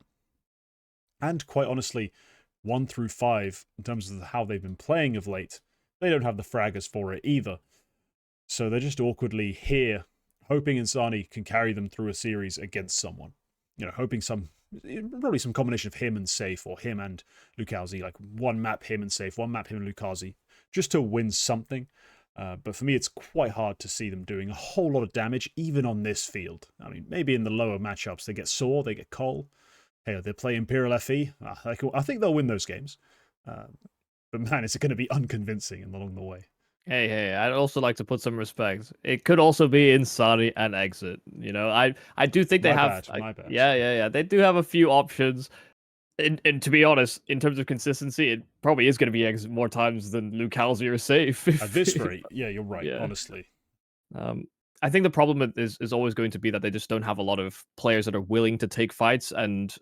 And quite honestly, 1 through 5, in terms of how they've been playing of late, they don't have the fraggers for it either. So they're just awkwardly here, hoping Insani can carry them through a series against someone. Hoping probably some combination of him and Safe, or him and Lukowski, like one map him and Safe, one map him and Lukowski, just to win something. But for me, it's quite hard to see them doing a whole lot of damage, even on this field. I mean, maybe in the lower matchups, they get Saw, they get KoL. Hey, they play Imperial FE. I think they'll win those games. But man, is it going to be unconvincing along the way. Hey, I'd also like to put some respect. It could also be Insani and Exit. You know, I do think they My have. bad, my bad. Yeah. They do have a few options. And to be honest, in terms of consistency, it probably is going to be Exit more times than Luke Halsey or Safe. At this rate, yeah, you're right, Yeah. honestly. I think the problem is always going to be that they just don't have a lot of players that are willing to take fights and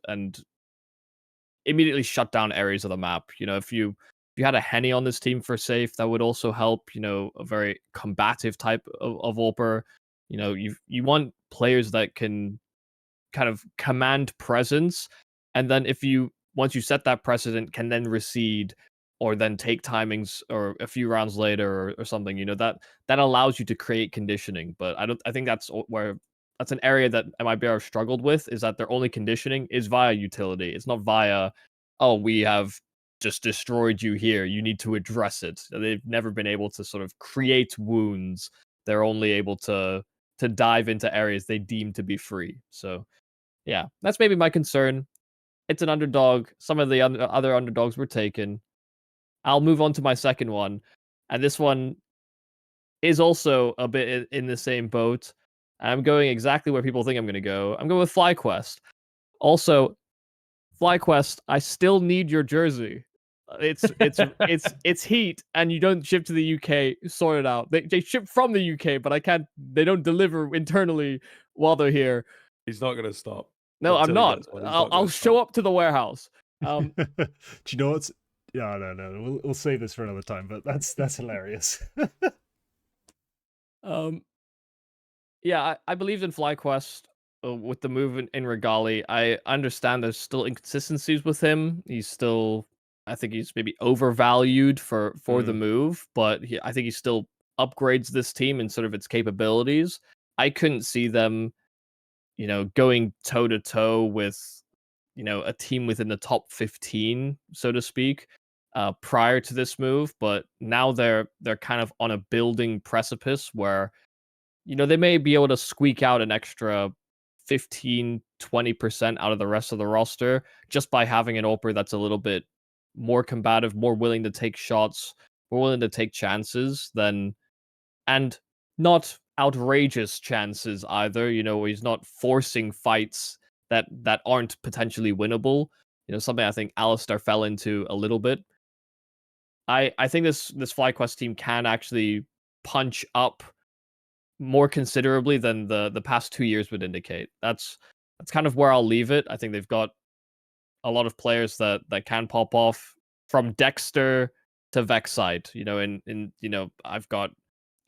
immediately shut down areas of the map. You know, if you had a Henny on this team for Safe, that would also help. You know, a very combative type of AWPer. You know, you want players that can kind of command presence, and then once you set that precedent, can then recede or then take timings or a few rounds later or something. You know, that allows you to create conditioning. But I think that's an area that MIBR have struggled with, is that their only conditioning is via utility. It's not via, oh, we have just destroyed you here, you need to address it. They've never been able to sort of create wounds. They're only able to dive into areas they deem to be free. So yeah, that's maybe my concern. It's an underdog. Some of the other underdogs were taken. I'll move on to my second one. And this one is also a bit in the same boat. I'm going exactly where people think I'm going to go. I'm going with FlyQuest. Also, FlyQuest, I still need your jersey. It's heat, and you don't ship to the UK. Sort it out. They ship from the UK, but they don't deliver internally while they're here. He's not going to stop. No, I'm not. I'll show up to the warehouse. Do you know what's? Yeah, no. We'll save this for another time. But that's hilarious. Yeah, I believed in FlyQuest with the move in Regali. I understand there's still inconsistencies with him. I think he's maybe overvalued for the move, but I think he still upgrades this team and sort of its capabilities. I couldn't see them, you know, going toe to toe with, you know, a team within the top 15, so to speak, prior to this move. But now they're kind of on a building precipice where, you know, they may be able to squeak out an extra 15-20% out of the rest of the roster just by having an AWPer that's a little bit more combative, more willing to take shots, more willing to take chances and not outrageous chances either. You know, he's not forcing fights that aren't potentially winnable. You know, something I think Alistar fell into a little bit. I think this FlyQuest team can actually punch up more considerably than the past 2 years would indicate. That's kind of where I'll leave it. I think they've got a lot of players that can pop off, from Dexter to Vexite. You know, in you know, I've got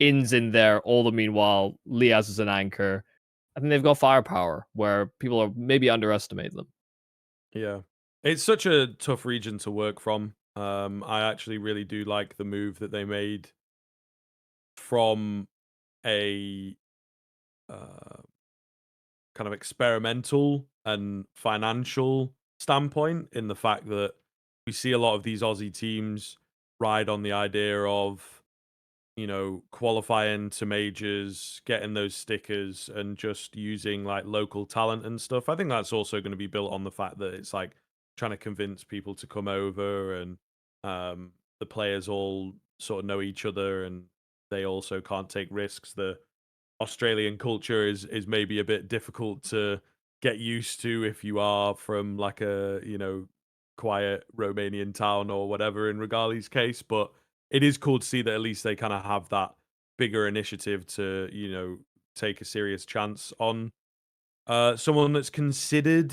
Ins in there. All the meanwhile, Liaz is an anchor. I think they've got firepower where people are maybe underestimate them. Yeah, it's such a tough region to work from. I actually really do like the move that they made from a kind of experimental and financial standpoint, in the fact that we see a lot of these Aussie teams ride on the idea of, you know, qualifying to majors, getting those stickers, and just using like local talent and stuff. I think that's also going to be built on the fact that it's like trying to convince people to come over, and the players all sort of know each other, and they also can't take risks. The Australian culture is maybe a bit difficult to get used to if you are from like a, you know, quiet Romanian town or whatever in Regali's case, but it is cool to see that at least they kind of have that bigger initiative to, you know, take a serious chance on someone that's considered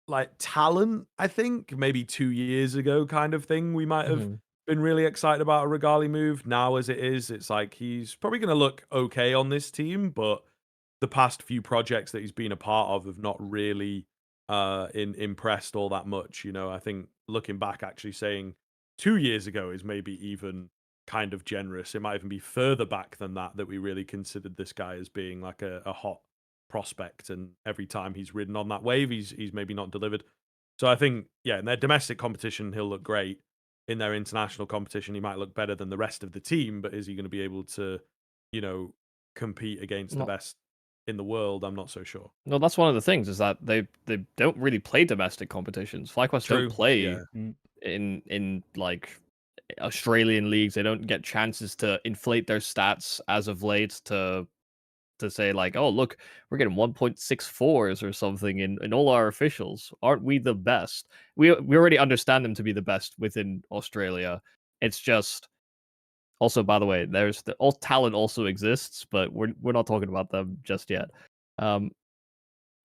like talent. I think maybe 2 years ago kind of thing, we might have been really excited about a Regali move. Now as it is, it's like he's probably going to look okay on this team, but the past few projects that he's been a part of have not really impressed all that much. You know, I think looking back, actually saying 2 years ago is maybe even kind of generous. It might even be further back than that we really considered this guy as being like a hot prospect, and every time he's ridden on that wave, he's maybe not delivered. So I think, yeah, in their domestic competition, he'll look great. In their international competition, he might look better than the rest of the team, but is he going to be able to, you know, compete against the best in the world? I'm not so sure. No, that's one of the things, is that they don't really play domestic competitions. FlyQuest don't play in like Australian leagues. They don't get chances to inflate their stats as of late to say like, oh look, we're getting 1.64s or something in all our officials. Aren't we the best? We already understand them to be the best within Australia. It's just also, by the way, there's all talent also exists, but we're not talking about them just yet. Um,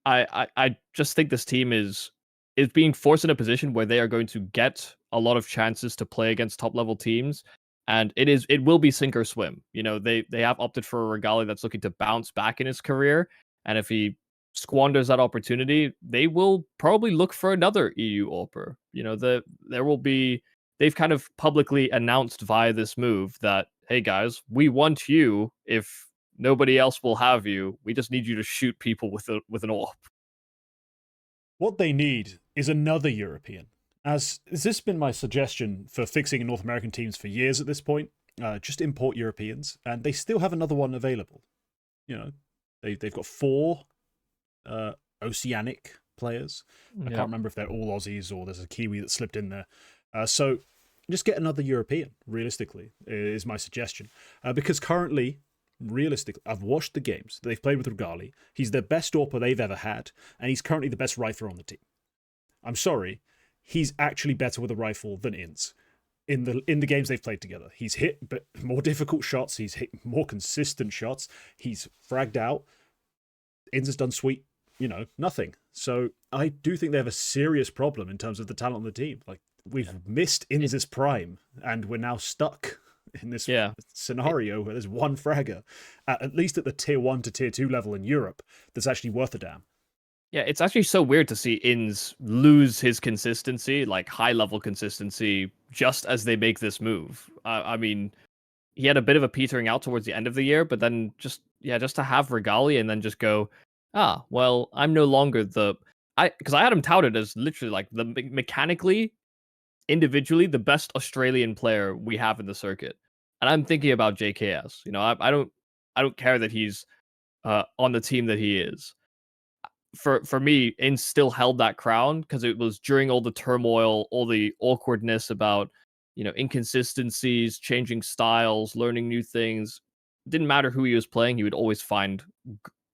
I just think this team is being forced in a position where they are going to get a lot of chances to play against top level teams, and it will be sink or swim. You know, they have opted for a Regali that's looking to bounce back in his career, and if he squanders that opportunity, they will probably look for another EU AWPer. You know, there will be, they've kind of publicly announced via this move that, hey guys, we want you if nobody else will have you. We just need you to shoot people with an AWP. What they need is another European. As has this been my suggestion for fixing North American teams for years at this point? Just import Europeans, and they still have another one available. You know, they've got 4 Oceanic players. I can't remember if they're all Aussies or there's a Kiwi that slipped in there. So just get another European, realistically, is my suggestion. Because currently, realistically, I've watched the games. They've played with Regali. He's the best AWPer they've ever had, and he's currently the best rifler on the team. I'm sorry, he's actually better with a rifle than Inz. In the games they've played together, he's hit more difficult shots. He's hit more consistent shots. He's fragged out. Inz has done sweet, nothing. So I do think they have a serious problem in terms of the talent on the team. Like, we've missed Inz's prime, and we're now stuck in this scenario where there's one fragger, at least at the tier 1 to tier 2 level in Europe, that's actually worth a damn. Yeah, it's actually so weird to see Inz lose his consistency, like high-level consistency, just as they make this move. I mean, he had a bit of a petering out towards the end of the year, but then just to have Regali and then just go, well, I'm no longer because I had him touted as literally like the mechanically, individually, the best Australian player we have in the circuit. And I'm thinking about JKS. You know, I don't care that he's on the team that he is. For me, Inz still held that crown because it was during all the turmoil, all the awkwardness about, inconsistencies, changing styles, learning new things. It didn't matter who he was playing, he would always find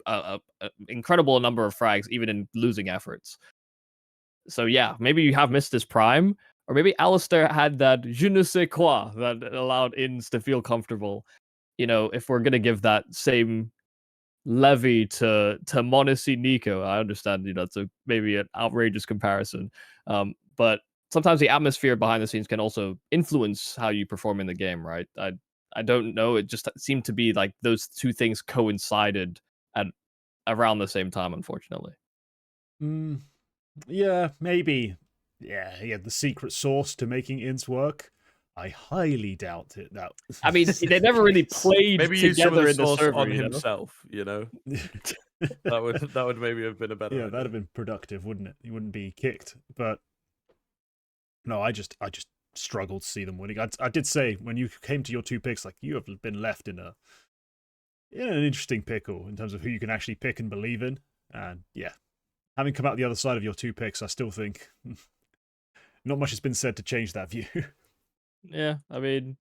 an incredible number of frags, even in losing efforts. So yeah, maybe you have missed his prime, or maybe Alistair had that je ne sais quoi that allowed Inz to feel comfortable. If we're gonna give that same levy to Monacy Nico. I understand, it's maybe an outrageous comparison. But sometimes the atmosphere behind the scenes can also influence how you perform in the game, right? I don't know. It just seemed to be like those two things coincided at around the same time, unfortunately. Yeah, maybe. Yeah, he had the secret sauce to making Inz work. I highly doubt it. That I mean, they never really played maybe use some of together the in the sauce server on himself. That would maybe have been a better. Yeah, idea. that'd have been productive, wouldn't it? He wouldn't be kicked. But no, I just struggled to see them winning. I did say when you came to your 2 picks, like, you have been left in an interesting pickle in terms of who you can actually pick and believe in. And yeah, having come out the other side of your 2 picks, I still think not much has been said to change that view. Yeah, I mean,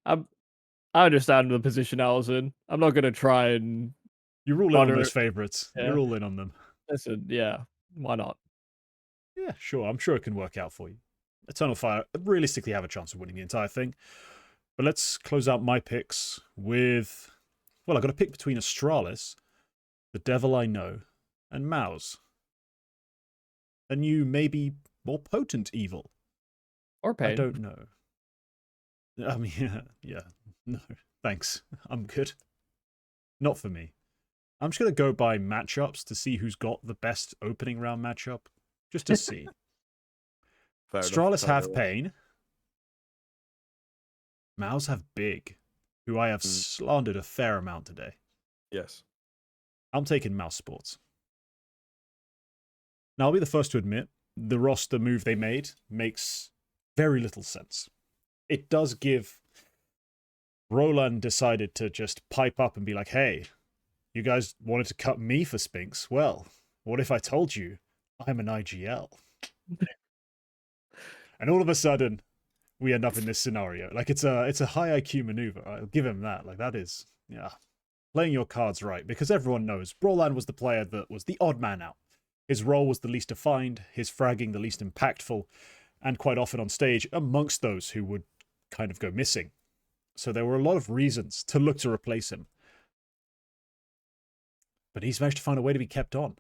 I understand the position I was in. I'm not gonna try and You rule in on those favorites. Yeah. You're all in on them. Listen, yeah, why not? Yeah, sure. I'm sure it can work out for you. Eternal Fire realistically have a chance of winning the entire thing. But let's close out my picks with, well, I've got to pick between Astralis, The Devil I Know, and MOUZ. A new, maybe more potent evil. Or pain. I don't know. I mean, yeah. No, thanks. I'm good. Not for me. I'm just going to go by matchups to see who's got the best opening round matchup. Just to see. Astralis have Pain. MOUZ have Big, who I have slandered a fair amount today. Yes. I'm taking MOUZ Sports. Now, I'll be the first to admit, the roster move they made makes very little sense. It does give... Roland decided to just pipe up and be like, hey, you guys wanted to cut me for Spinks? Well, what if I told you I'm an IGL? And all of a sudden, we end up in this scenario. Like it's a high IQ maneuver. I'll give him that. Like that is, yeah, playing your cards right, because everyone knows Brolan was the player that was the odd man out. His role was the least defined, his fragging the least impactful, and quite often on stage amongst those who would kind of go missing. So there were a lot of reasons to look to replace him. But he's managed to find a way to be kept on.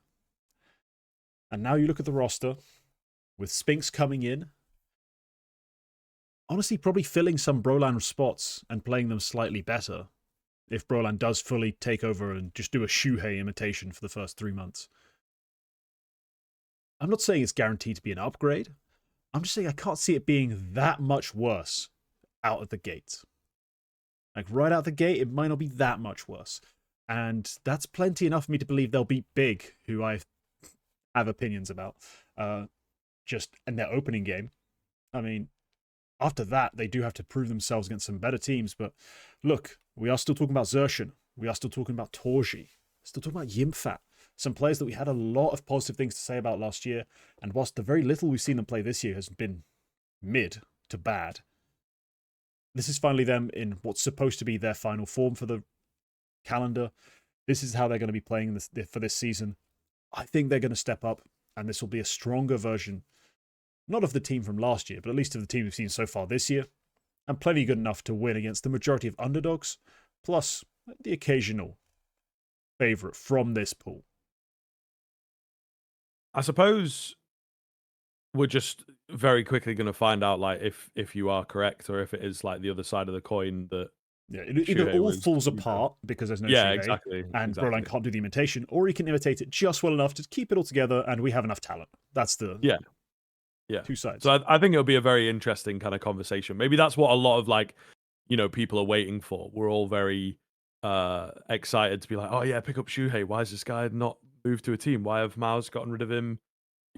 And now you look at the roster, with Spinks coming in, honestly probably filling some Brolan spots and playing them slightly better, if Brolan does fully take over and just do a Shuhei imitation for the first 3 months. I'm not saying it's guaranteed to be an upgrade. I'm just saying I can't see it being that much worse out of the gate. Like right out the gate, it might not be that much worse. And that's plenty enough for me to believe they'll beat Big, who I have opinions about, just in their opening game. I mean, after that, they do have to prove themselves against some better teams. But look, we are still talking about Zershan. We are still talking about Torji. Still talking about Yimfat. Some players that we had a lot of positive things to say about last year. And whilst the very little we've seen them play this year has been mid to bad, this is finally them in what's supposed to be their final form for the calendar. This is how they're going to be playing for this season. I think they're going to step up, and this will be a stronger version, not of the team from last year, but at least of the team we've seen so far this year, and plenty good enough to win against the majority of underdogs, plus the occasional favourite from this pool. I suppose we're just very quickly going to find out, like, if you are correct, or if it is like the other side of the coin that. Yeah, it either all falls apart because there's no Shuhei, exactly, and Brolan can't do the imitation, or he can imitate it just well enough to keep it all together, and we have enough talent. That's the two sides. So I think it'll be a very interesting kind of conversation. Maybe that's what a lot of people are waiting for. We're all very excited to be like, oh yeah, pick up Shuhei. Why is this guy not moved to a team? Why have MOUZ gotten rid of him?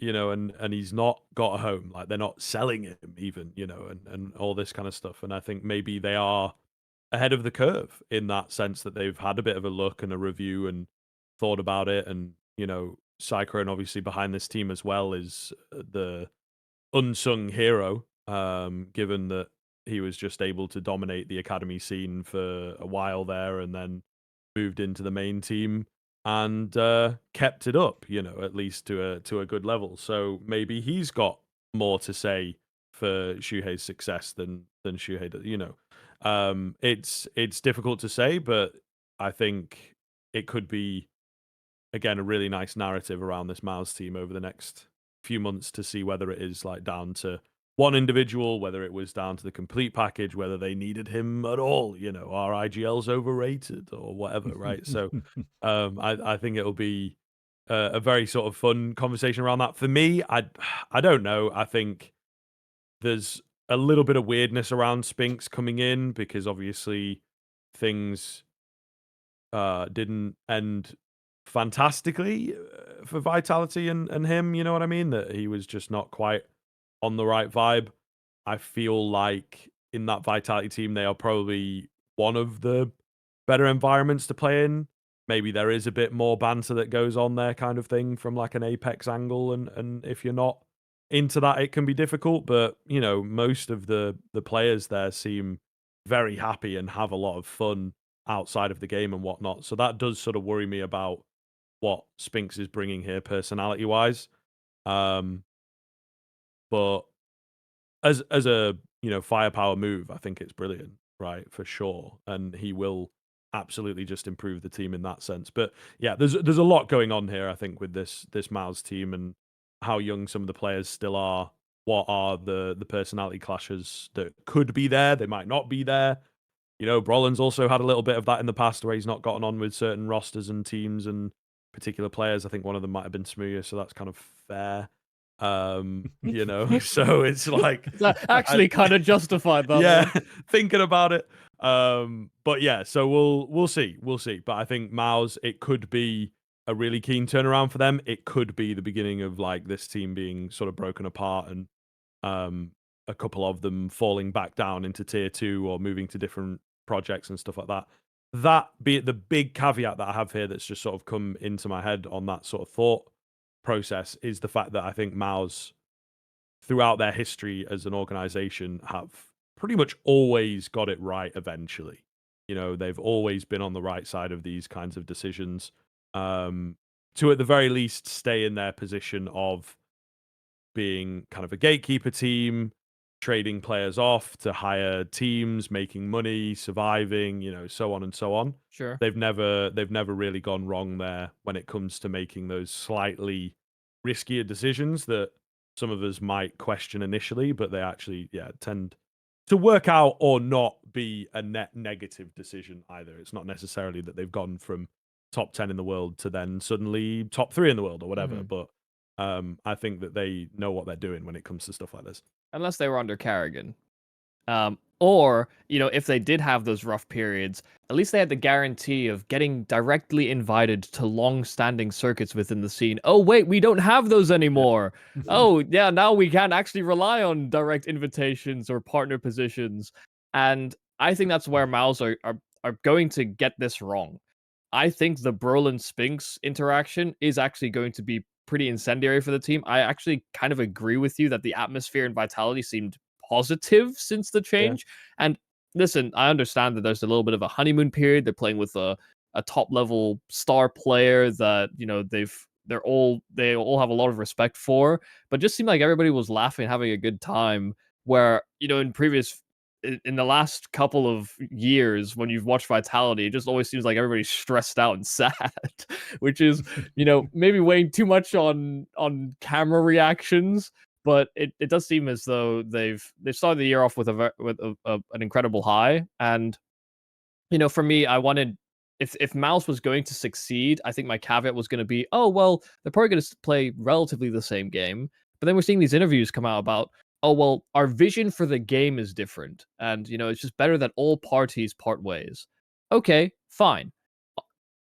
And he's not got a home. Like they're not selling him even. And all this kind of stuff. And I think maybe they are ahead of the curve in that sense that they've had a bit of a look and a review and thought about it. And Cyclone obviously behind this team as well is the unsung hero, given that he was just able to dominate the academy scene for a while there and then moved into the main team and kept it up, at least to a good level. So maybe he's got more to say for Shuhei's success than Shuhei does, It's difficult to say, but I think it could be, again, a really nice narrative around this MOUZ team over the next few months to see whether it is like down to one individual, whether it was down to the complete package, whether they needed him at all, are IGLs overrated or whatever, right? So I think it'll be a very sort of fun conversation around that. For me, I don't know. I think there's a little bit of weirdness around Spinks coming in because obviously things didn't end fantastically for Vitality and him, you know what I mean? That he was just not quite on the right vibe. I feel like in that Vitality team, they are probably one of the better environments to play in. Maybe there is a bit more banter that goes on there kind of thing from like an Apex angle. And if you're not into that, it can be difficult. But, most of the players there seem very happy and have a lot of fun outside of the game and whatnot. So that does sort of worry me about what Spinks is bringing here personality-wise. But as a firepower move, I think it's brilliant, right? For sure. And he will absolutely just improve the team in that sense. But yeah, there's a lot going on here, I think, with this MOUZ team and how young some of the players still are. What are the personality clashes that could be there? They might not be there. Brolan's also had a little bit of that in the past where he's not gotten on with certain rosters and teams and particular players. I think one of them might have been Smooya, so that's kind of fair. So it's like that actually kind of justified that. Yeah, thinking about it. But yeah, so we'll see. But I think MOUZ, it could be a really keen turnaround for them. It could be the beginning of like this team being sort of broken apart and a couple of them falling back down into tier 2 or moving to different projects and stuff like that. That be the big caveat that I have here that's just sort of come into my head on that sort of thought process is the fact that I think MOUZ, throughout their history as an organization, have pretty much always got it right eventually. You know, they've always been on the right side of these kinds of decisions. To at the very least stay in their position of being kind of a gatekeeper team, trading players off to hire teams, making money, surviving, you know, so on and so on. Sure. They've never really gone wrong there when it comes to making those slightly riskier decisions that some of us might question initially, but they actually, tend to work out or not be a net negative decision either. It's not necessarily that they've gone from top 10 in the world to then suddenly top 3 in the world or whatever, but I think that they know what they're doing when it comes to stuff like this. Unless they were under Carrigan. Or, you know, if they did have those rough periods, at least they had the guarantee of getting directly invited to long-standing circuits within the scene. Oh, wait, we don't have those anymore. Oh, yeah, now we can't actually rely on direct invitations or partner positions. And I think that's where MOUZ are going to get this wrong. I think the Brolin Spinks interaction is actually going to be pretty incendiary for the team. I actually kind of agree with you that the atmosphere and vitality seemed positive since the change. Yeah. And listen, I understand that there's a little bit of a honeymoon period. They're playing with a top level star player that, you know, they all have a lot of respect for, but just seemed like everybody was laughing, having a good time. Where, you know, in the last couple of years, when you've watched Vitality, it just always seems like everybody's stressed out and sad, which is, you know, maybe weighing too much on camera reactions. But it does seem as though they've started the year off with an incredible high. And, you know, for me, I wanted, if MOUZ was going to succeed, I think my caveat was going to be, oh, well, they're probably going to play relatively the same game. But then we're seeing these interviews come out about, oh, well, our vision for the game is different. And, you know, it's just better that all parties part ways. Okay, fine.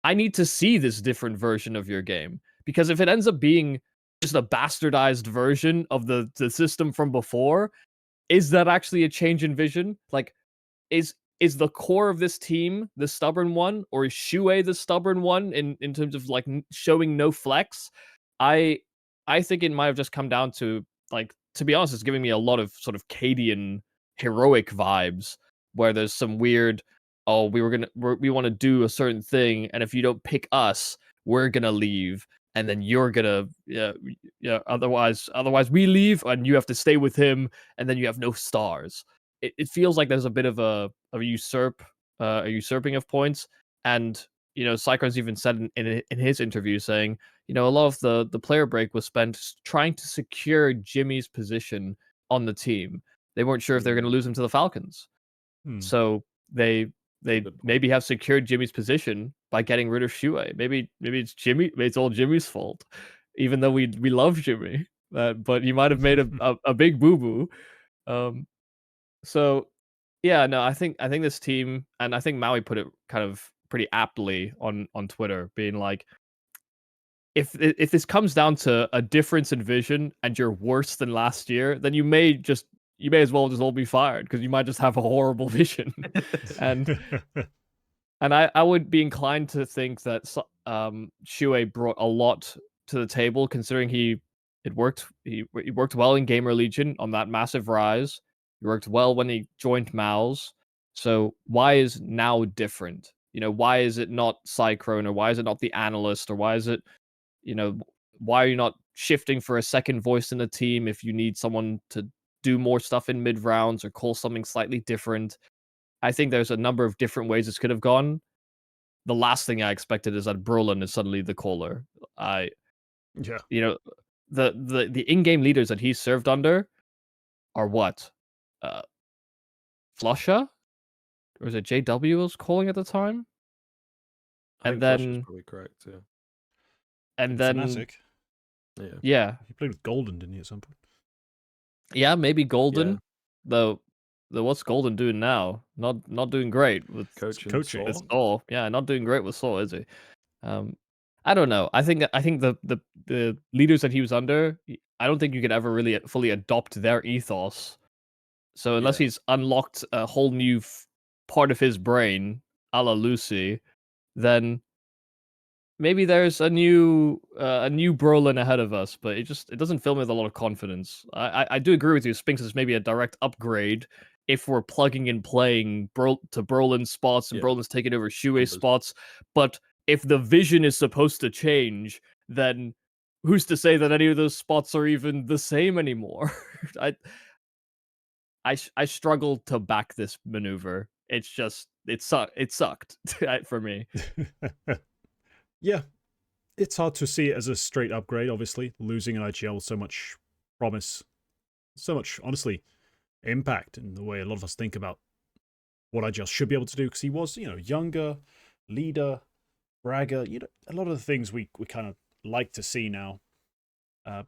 I need to see this different version of your game. Because if it ends up being just a bastardized version of the system from before, is that actually a change in vision? Like, is the core of this team the stubborn one, or is Shuei the stubborn one in terms of like showing no flex? I think it might have just come down to, like, to be honest, it's giving me a lot of sort of Cadian heroic vibes, where there's some weird, oh, we want to do a certain thing, and if you don't pick us, we're gonna leave, and then you're gonna otherwise we leave and you have to stay with him, and then you have no stars. It feels like there's a bit of a usurping of points. And, you know, Cyclones even said in his interview, saying, you know, a lot of the player break was spent trying to secure Jimmy's position on the team. They weren't sure if they were going to lose him to the Falcons. So they maybe have secured Jimmy's position by getting rid of Shuei. Maybe it's Jimmy. Maybe it's all Jimmy's fault, even though we love Jimmy. But he might have made a big boo boo. So yeah, no, I think this team, and I think Maui put it kind of pretty aptly on Twitter, being like, if this comes down to a difference in vision and you're worse than last year, then you may as well just all be fired, because you might just have a horrible vision. and I would be inclined to think that Shuei brought a lot to the table, considering he worked well in Gamer Legion on that massive rise. He worked well when he joined MOUZ. So why is now different? You know, why is it not Cyclone, or why is it not the analyst, or why is it, you know, why are you not shifting for a second voice in the team if you need someone to do more stuff in mid rounds or call something slightly different? I think there's a number of different ways this could have gone. The last thing I expected is that Brolin is suddenly the caller. You know, the in-game leaders that he served under are what? Flusha? Or was it JW was calling at the time? I think Flusha's probably correct, yeah. And then Fnatic. Yeah. He played with Golden, didn't he, at some point? Yeah, maybe Golden. Yeah. Though what's Golden doing now? Not doing great with coaching. With Saw. Yeah, not doing great with Saw, is he? I don't know. I think the leaders that he was under, I don't think you could ever really fully adopt their ethos. So unless he's unlocked a whole new part of his brain, a la Lucy, then maybe there's a new Brolin ahead of us. But it doesn't fill me with a lot of confidence. I do agree with you. Spinks is maybe a direct upgrade if we're plugging and playing to Brolin's spots and Yeah. Brolin's taking over Shue's Numbers. spots. But if the vision is supposed to change, then who's to say that any of those spots are even the same anymore? I struggle to back this maneuver. It's just it sucked for me. Yeah, it's hard to see it as a straight upgrade, obviously. Losing an IGL with so much promise, so much, honestly, impact in the way a lot of us think about what IGL should be able to do, because he was, younger, leader, bragger, a lot of the things we kind of like to see now.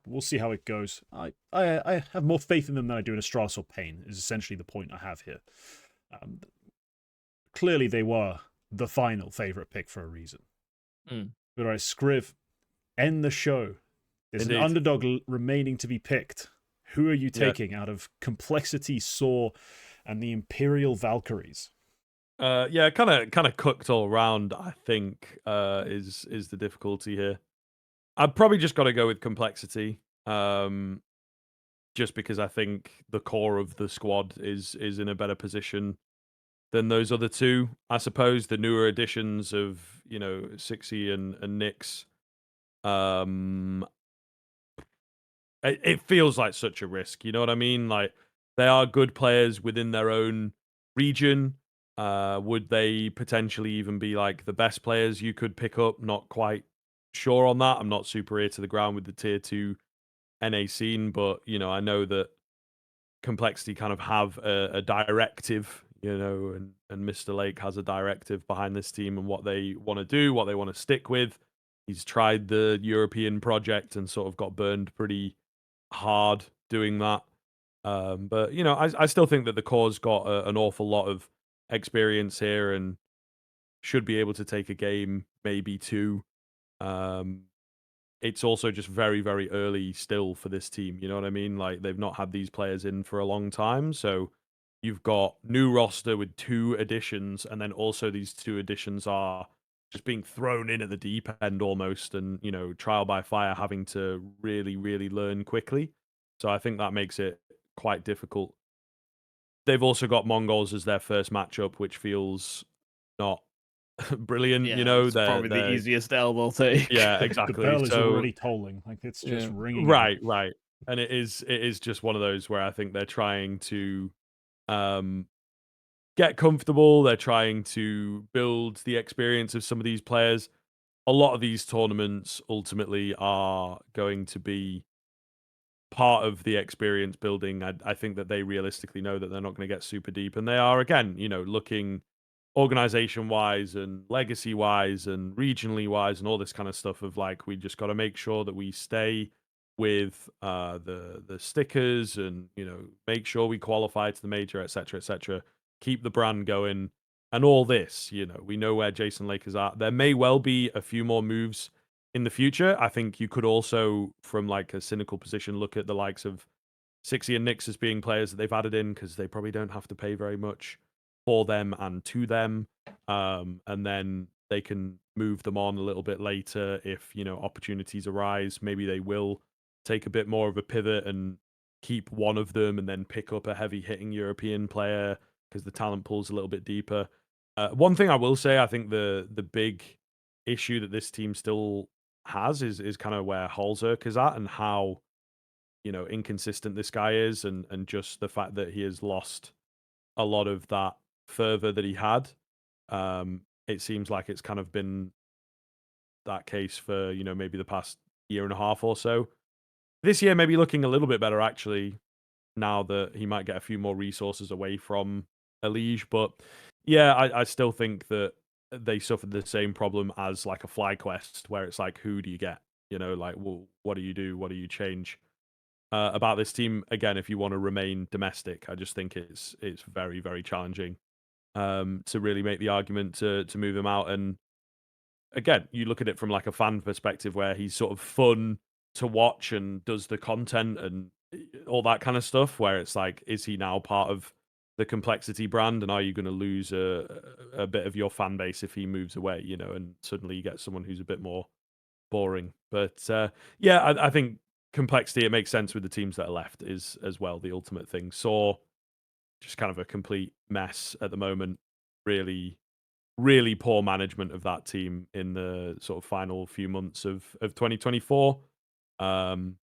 We'll see how it goes. I have more faith in them than I do in Astralis or Pain, is essentially the point I have here. Clearly they were the final favorite pick for a reason. But all right, Skriv, end the show. There's Indeed. an underdog remaining to be picked. Who are you taking out of Complexity, Saw, and the Imperial Valkyries? Yeah, kind of cooked all around, I think, is the difficulty here. I've probably just got to go with Complexity, just because I think the core of the squad is in a better position than those other two. I suppose the newer additions of, Sixy and Nyx, it feels like such a risk, you know what I mean? Like, they are good players within their own region. Would they potentially even be like the best players you could pick up? Not quite sure on that. I'm not super ear to the ground with the tier 2 NA scene, but I know that Complexity kind of have a directive, and Mr. Lake has a directive behind this team and what they want to do, what they want to stick with. He's tried the European project and sort of got burned pretty hard doing that. But I still think that the core's got an awful lot of experience here and should be able to take a game, maybe two. It's also just very, very early still for this team. You know what I mean? Like, they've not had these players in for a long time. So you've got new roster with 2 additions, and then also these 2 additions are just being thrown in at the deep end almost, and, trial by fire, having to really, really learn quickly. So I think that makes it quite difficult. They've also got Mongolz as their first matchup, which feels not brilliant. It's probably the easiest L they'll take. Yeah, The exactly. bell is So already tolling. Like, it's just ringing. right. And it is just one of those where I think they're trying to get comfortable. They're trying to build the experience of some of these players. A lot of these tournaments ultimately are going to be part of the experience building. I think that they realistically know that they're not going to get super deep, and they are, again, looking organization wise and legacy wise and regionally wise and all this kind of stuff of, like, we just got to make sure that we stay with the stickers and make sure we qualify to the major, etc., keep the brand going and all this. We know where Jason Lake is at. There may well be a few more moves in the future. I think you could also, from like a cynical position, look at the likes of Sixy and Nyx as being players that they've added in because they probably don't have to pay very much for them and to them, and then they can move them on a little bit later if opportunities arise. Maybe they will take a bit more of a pivot and keep one of them and then pick up a heavy hitting European player because the talent pool's a little bit deeper. One thing I will say, I think the big issue that this team still has is kind of where Holzerk is at and how inconsistent this guy is, and just the fact that he has lost a lot of that fervor that he had. It seems like it's kind of been that case for maybe the past year and a half or so. This year maybe looking a little bit better, actually, now that he might get a few more resources away from Elige. But yeah, I still think that they suffered the same problem as like a FlyQuest, where it's like, who do you get? Like, well, what do you do? What do you change about this team? Again, if you want to remain domestic, I just think it's very, very challenging to really make the argument to move him out. And again, you look at it from like a fan perspective, where he's sort of fun to watch and does the content and all that kind of stuff, where it's like, is he now part of the Complexity brand, and are you going to lose a bit of your fan base if he moves away, and suddenly you get someone who's a bit more boring. But yeah, I think Complexity, it makes sense with the teams that are left, is as well the ultimate thing. So just kind of a complete mess at the moment. Really, really poor management of that team in the sort of final few months of 2024. And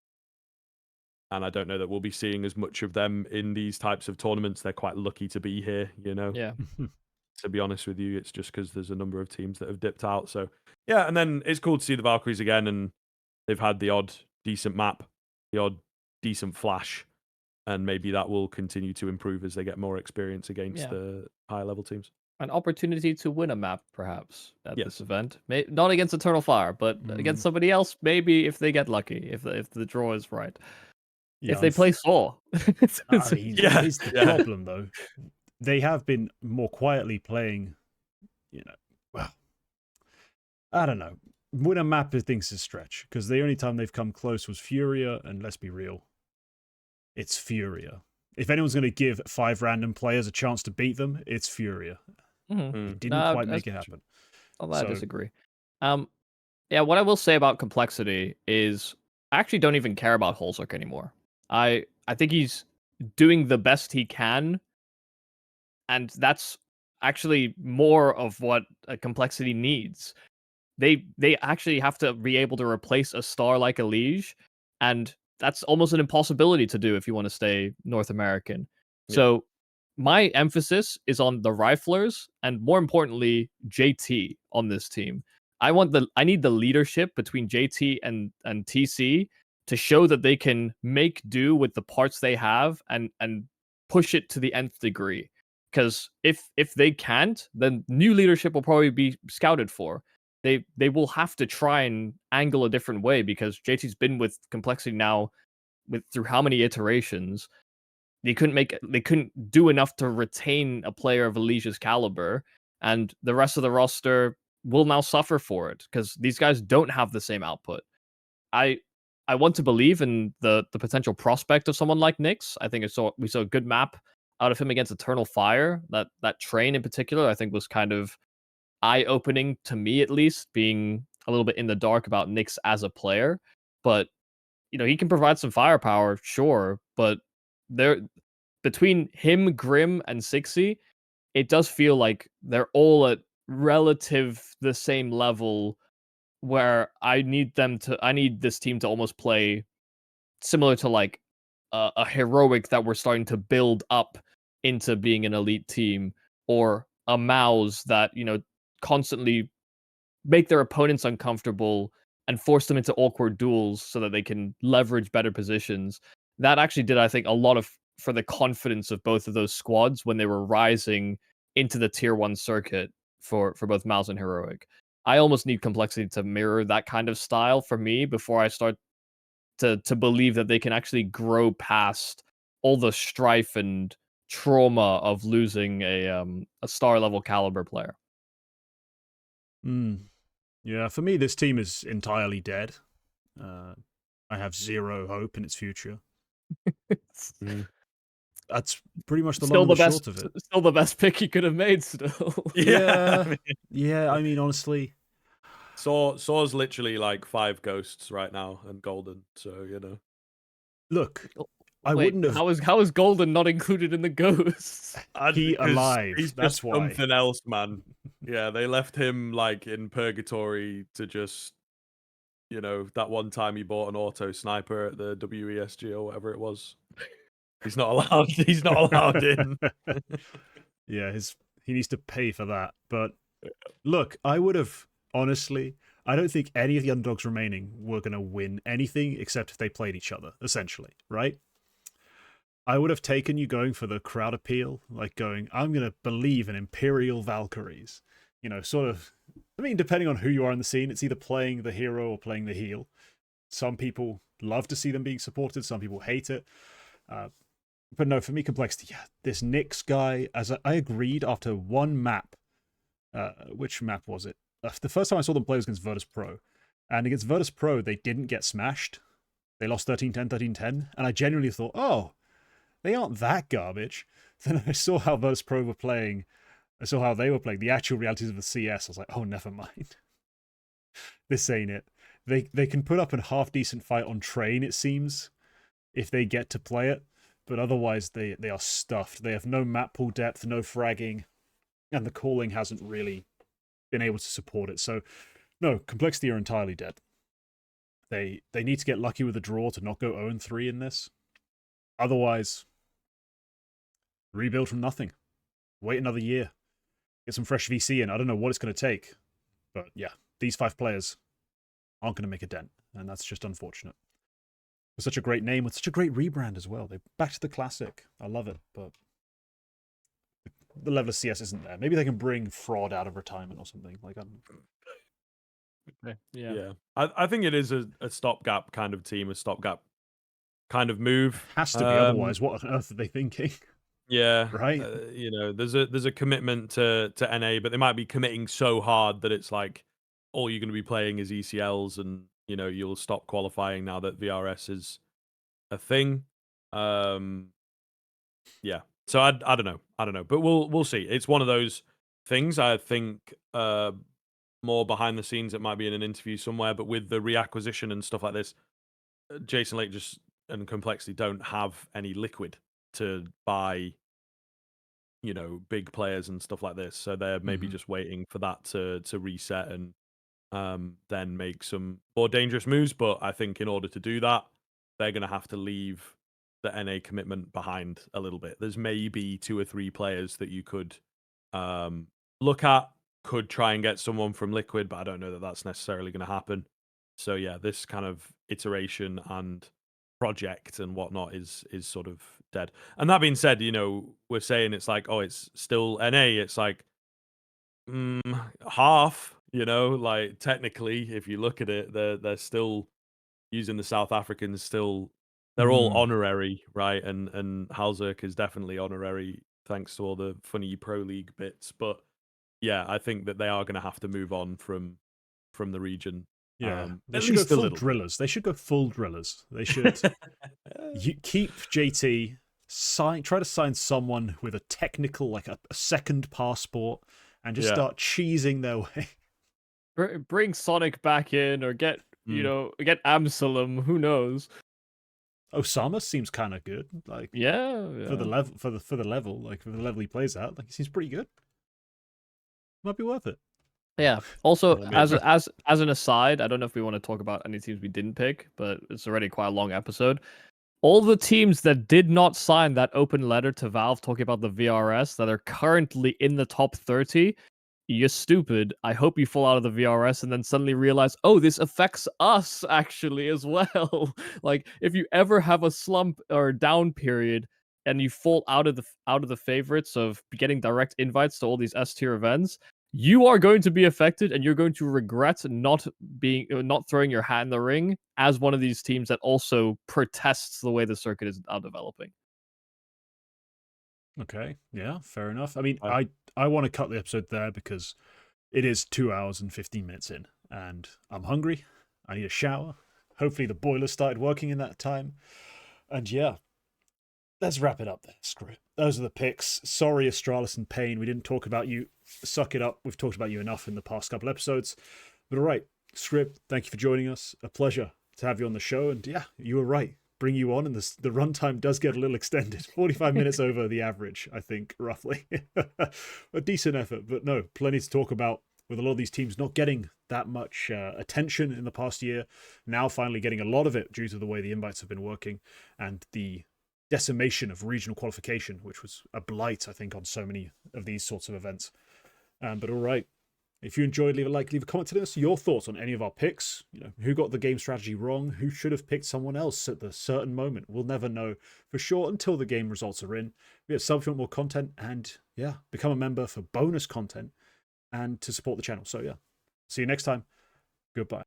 I don't know that we'll be seeing as much of them in these types of tournaments. They're quite lucky to be here, you know. Yeah. To be honest with you, it's just because there's a number of teams that have dipped out. So yeah, and then it's cool to see the Valkyries again, and they've had the odd decent map, the odd decent flash, and maybe that will continue to improve as they get more experience against the higher level teams. An opportunity to win a map, perhaps, at Yes. this event. Not against Eternal Fire, but against somebody else, maybe if they get lucky, if the draw is right. Yeah, if they play Saw. I mean, here's the problem, though. They have been more quietly playing, you know, well, I don't know. Win a map is things to stretch, because the only time they've come close was Furia, and let's be real, it's Furia. If anyone's going to give 5 random players a chance to beat them, it's Furia. It didn't quite make it happen. I disagree. Yeah, what I will say about Complexity is I actually don't even care about Holzerk anymore. I think he's doing the best he can, and that's actually more of what a Complexity needs. They actually have to be able to replace a star like Elige, and that's almost an impossibility to do if you want to stay North American. Yeah. So my emphasis is on the Riflers, and more importantly, JT on this team. I need the leadership between JT and TC to show that they can make do with the parts they have and push it to the nth degree. Because if they can't, then new leadership will probably be scouted for. They will have to try and angle a different way, because JT's been with Complexity now through how many iterations. They couldn't do enough to retain a player of Elige's caliber, and the rest of the roster will now suffer for it because these guys don't have the same output. I want to believe in the potential prospect of someone like Nyx. I think we saw a good map out of him against Eternal Fire. That train in particular, I think, was kind of eye-opening to me, at least, being a little bit in the dark about Nyx as a player. But he can provide some firepower, sure, but between him, Grim, and Sixy, it does feel like they're all at relative the same level, where I need this team to almost play similar to like a Heroic that we're starting to build up into being an elite team, or a MOUZ that constantly make their opponents uncomfortable and force them into awkward duels so that they can leverage better positions. That actually did, I think, a lot for the confidence of both of those squads when they were rising into the tier 1 circuit for both MOUZ and Heroic. I almost need Complexity to mirror that kind of style for me before I start to believe that they can actually grow past all the strife and trauma of losing a star level caliber player. Yeah, for me, this team is entirely dead. I have zero hope in its future. That's pretty much the long and the short of it. Still the best pick you could have made. Still, yeah. I mean, honestly, Saw's literally like 5 ghosts right now and Golden. So look, I wouldn't have. How is Golden not included in the ghosts? He alive. He's that's just why. Something else, man. Yeah, they left him like in purgatory to just, that one time he bought an auto sniper at the WESG or whatever it was. He's not allowed. He's not allowed in. Yeah, he needs to pay for that. But look, I would have honestly. I don't think any of the underdogs remaining were going to win anything except if they played each other. Essentially, right? I would have taken you going for the crowd appeal, like going, I'm going to believe in Imperial Valkyries. Sort of. I mean, depending on who you are in the scene, it's either playing the hero or playing the heel. Some people love to see them being supported. Some people hate it. But no, for me, Complexity, yeah, this Nyx guy, as I agreed after one map. Which map was it? The first time I saw them play was against VirtusPro. And against VirtusPro, they didn't get smashed. They lost 13-10, 13-10. And I genuinely thought, oh, they aren't that garbage. Then I saw how VirtusPro were playing. I saw how they were playing, the actual realities of the CS. I was like, oh, never mind. This ain't it. They can put up a half-decent fight on Train, it seems, if they get to play it. but otherwise they are stuffed. They have no map pool depth, no fragging, and the calling hasn't really been able to support it. So, no, Complexity are entirely dead. They need to get lucky with a draw to not go 0-3 in this. Otherwise, rebuild from nothing. Wait another year. Get some fresh VC in. I don't know what it's going to take. But yeah, these 5 players aren't going to make a dent. And that's just unfortunate. With such a great name, with such a great rebrand as well. They're back to the classic. I love it. But the level of CS isn't there. Maybe they can bring Fraud out of retirement or something. Like, yeah. I think it is a stopgap kind of team, a stopgap kind of move. Has to be, otherwise what on earth are they thinking? Yeah, right. You know, there's a commitment to NA, but they might be committing so hard that it's like all you're going to be playing is ECLs, and you know you'll stop qualifying now that VRS is a thing. Yeah. So I don't know, but we'll see. It's one of those things. I think more behind the scenes, it might be in an interview somewhere, but with the reacquisition and stuff like this, Jason Lake and Complexity don't have any liquid to buy, you know, big players and stuff like this. So they're maybe just waiting for that to reset and then make some more dangerous moves. But I think in order to do that, they're going to have to leave the NA commitment behind a little bit. There's maybe 2 or 3 players that you could look at, could try and get someone from Liquid, but I don't know that that's necessarily going to happen. So yeah, this kind of iteration and project and whatnot is sort of dead. And that being said, you know, we're saying it's like, oh, it's still NA. It's like half, you know, like technically, if you look at it, they're still using the South Africans still. They're all honorary, right? And Halzerk is definitely honorary thanks to all the funny Pro League bits. But yeah, I think that they are going to have to move on from the region. Yeah, they at should go least a full little drillers. They should go full drillers. They should keep JT, try to sign someone with a technical, like a second passport, and just start cheesing their way. Bring Sonic back in, or get get Amsalem. Who knows? Osama seems kind of good, like for the level, for the level, like for the level he plays at, like he seems pretty good. Might be worth it. Yeah. Also, as an aside, I don't know if we want to talk about any teams we didn't pick, but it's already quite a long episode. All the teams that did not sign that open letter to Valve talking about the VRS that are currently in the top 30, you're stupid. I hope you fall out of the VRS and then suddenly realize, oh, this affects us actually as well. Like, if you ever have a slump or down period and you fall out of the favorites of getting direct invites to all these S tier events, you are going to be affected, and you're going to regret not throwing your hat in the ring as one of these teams that also protests the way the circuit is now developing. Okay, yeah, fair enough. I mean, I want to cut the episode there because it is 2 hours and 15 minutes in, and I'm hungry. I need a shower. Hopefully the boiler started working in that time. And yeah, let's wrap it up there. Screw it. Those are the picks. Sorry, Astralis and Payne. We didn't talk about you. Suck it up. We've talked about you enough in the past couple episodes. But all right, Skriv, thank you for joining us. A pleasure to have you on the show. And yeah, you were right. Bring you on, and the runtime does get a little extended. 45 minutes over the average, I think, roughly. A decent effort, but no, plenty to talk about with a lot of these teams not getting that much attention in the past year. Now finally getting a lot of it due to the way the invites have been working and the decimation of regional qualification, which was a blight, I think, on so many of these sorts of events. But all right. If you enjoyed, leave a like, leave a comment to us. Your thoughts on any of our picks. You know, who got the game strategy wrong? Who should have picked someone else at the certain moment? We'll never know for sure until the game results are in. We have sub for more content, and yeah, become a member for bonus content and to support the channel. So yeah, see you next time. Goodbye.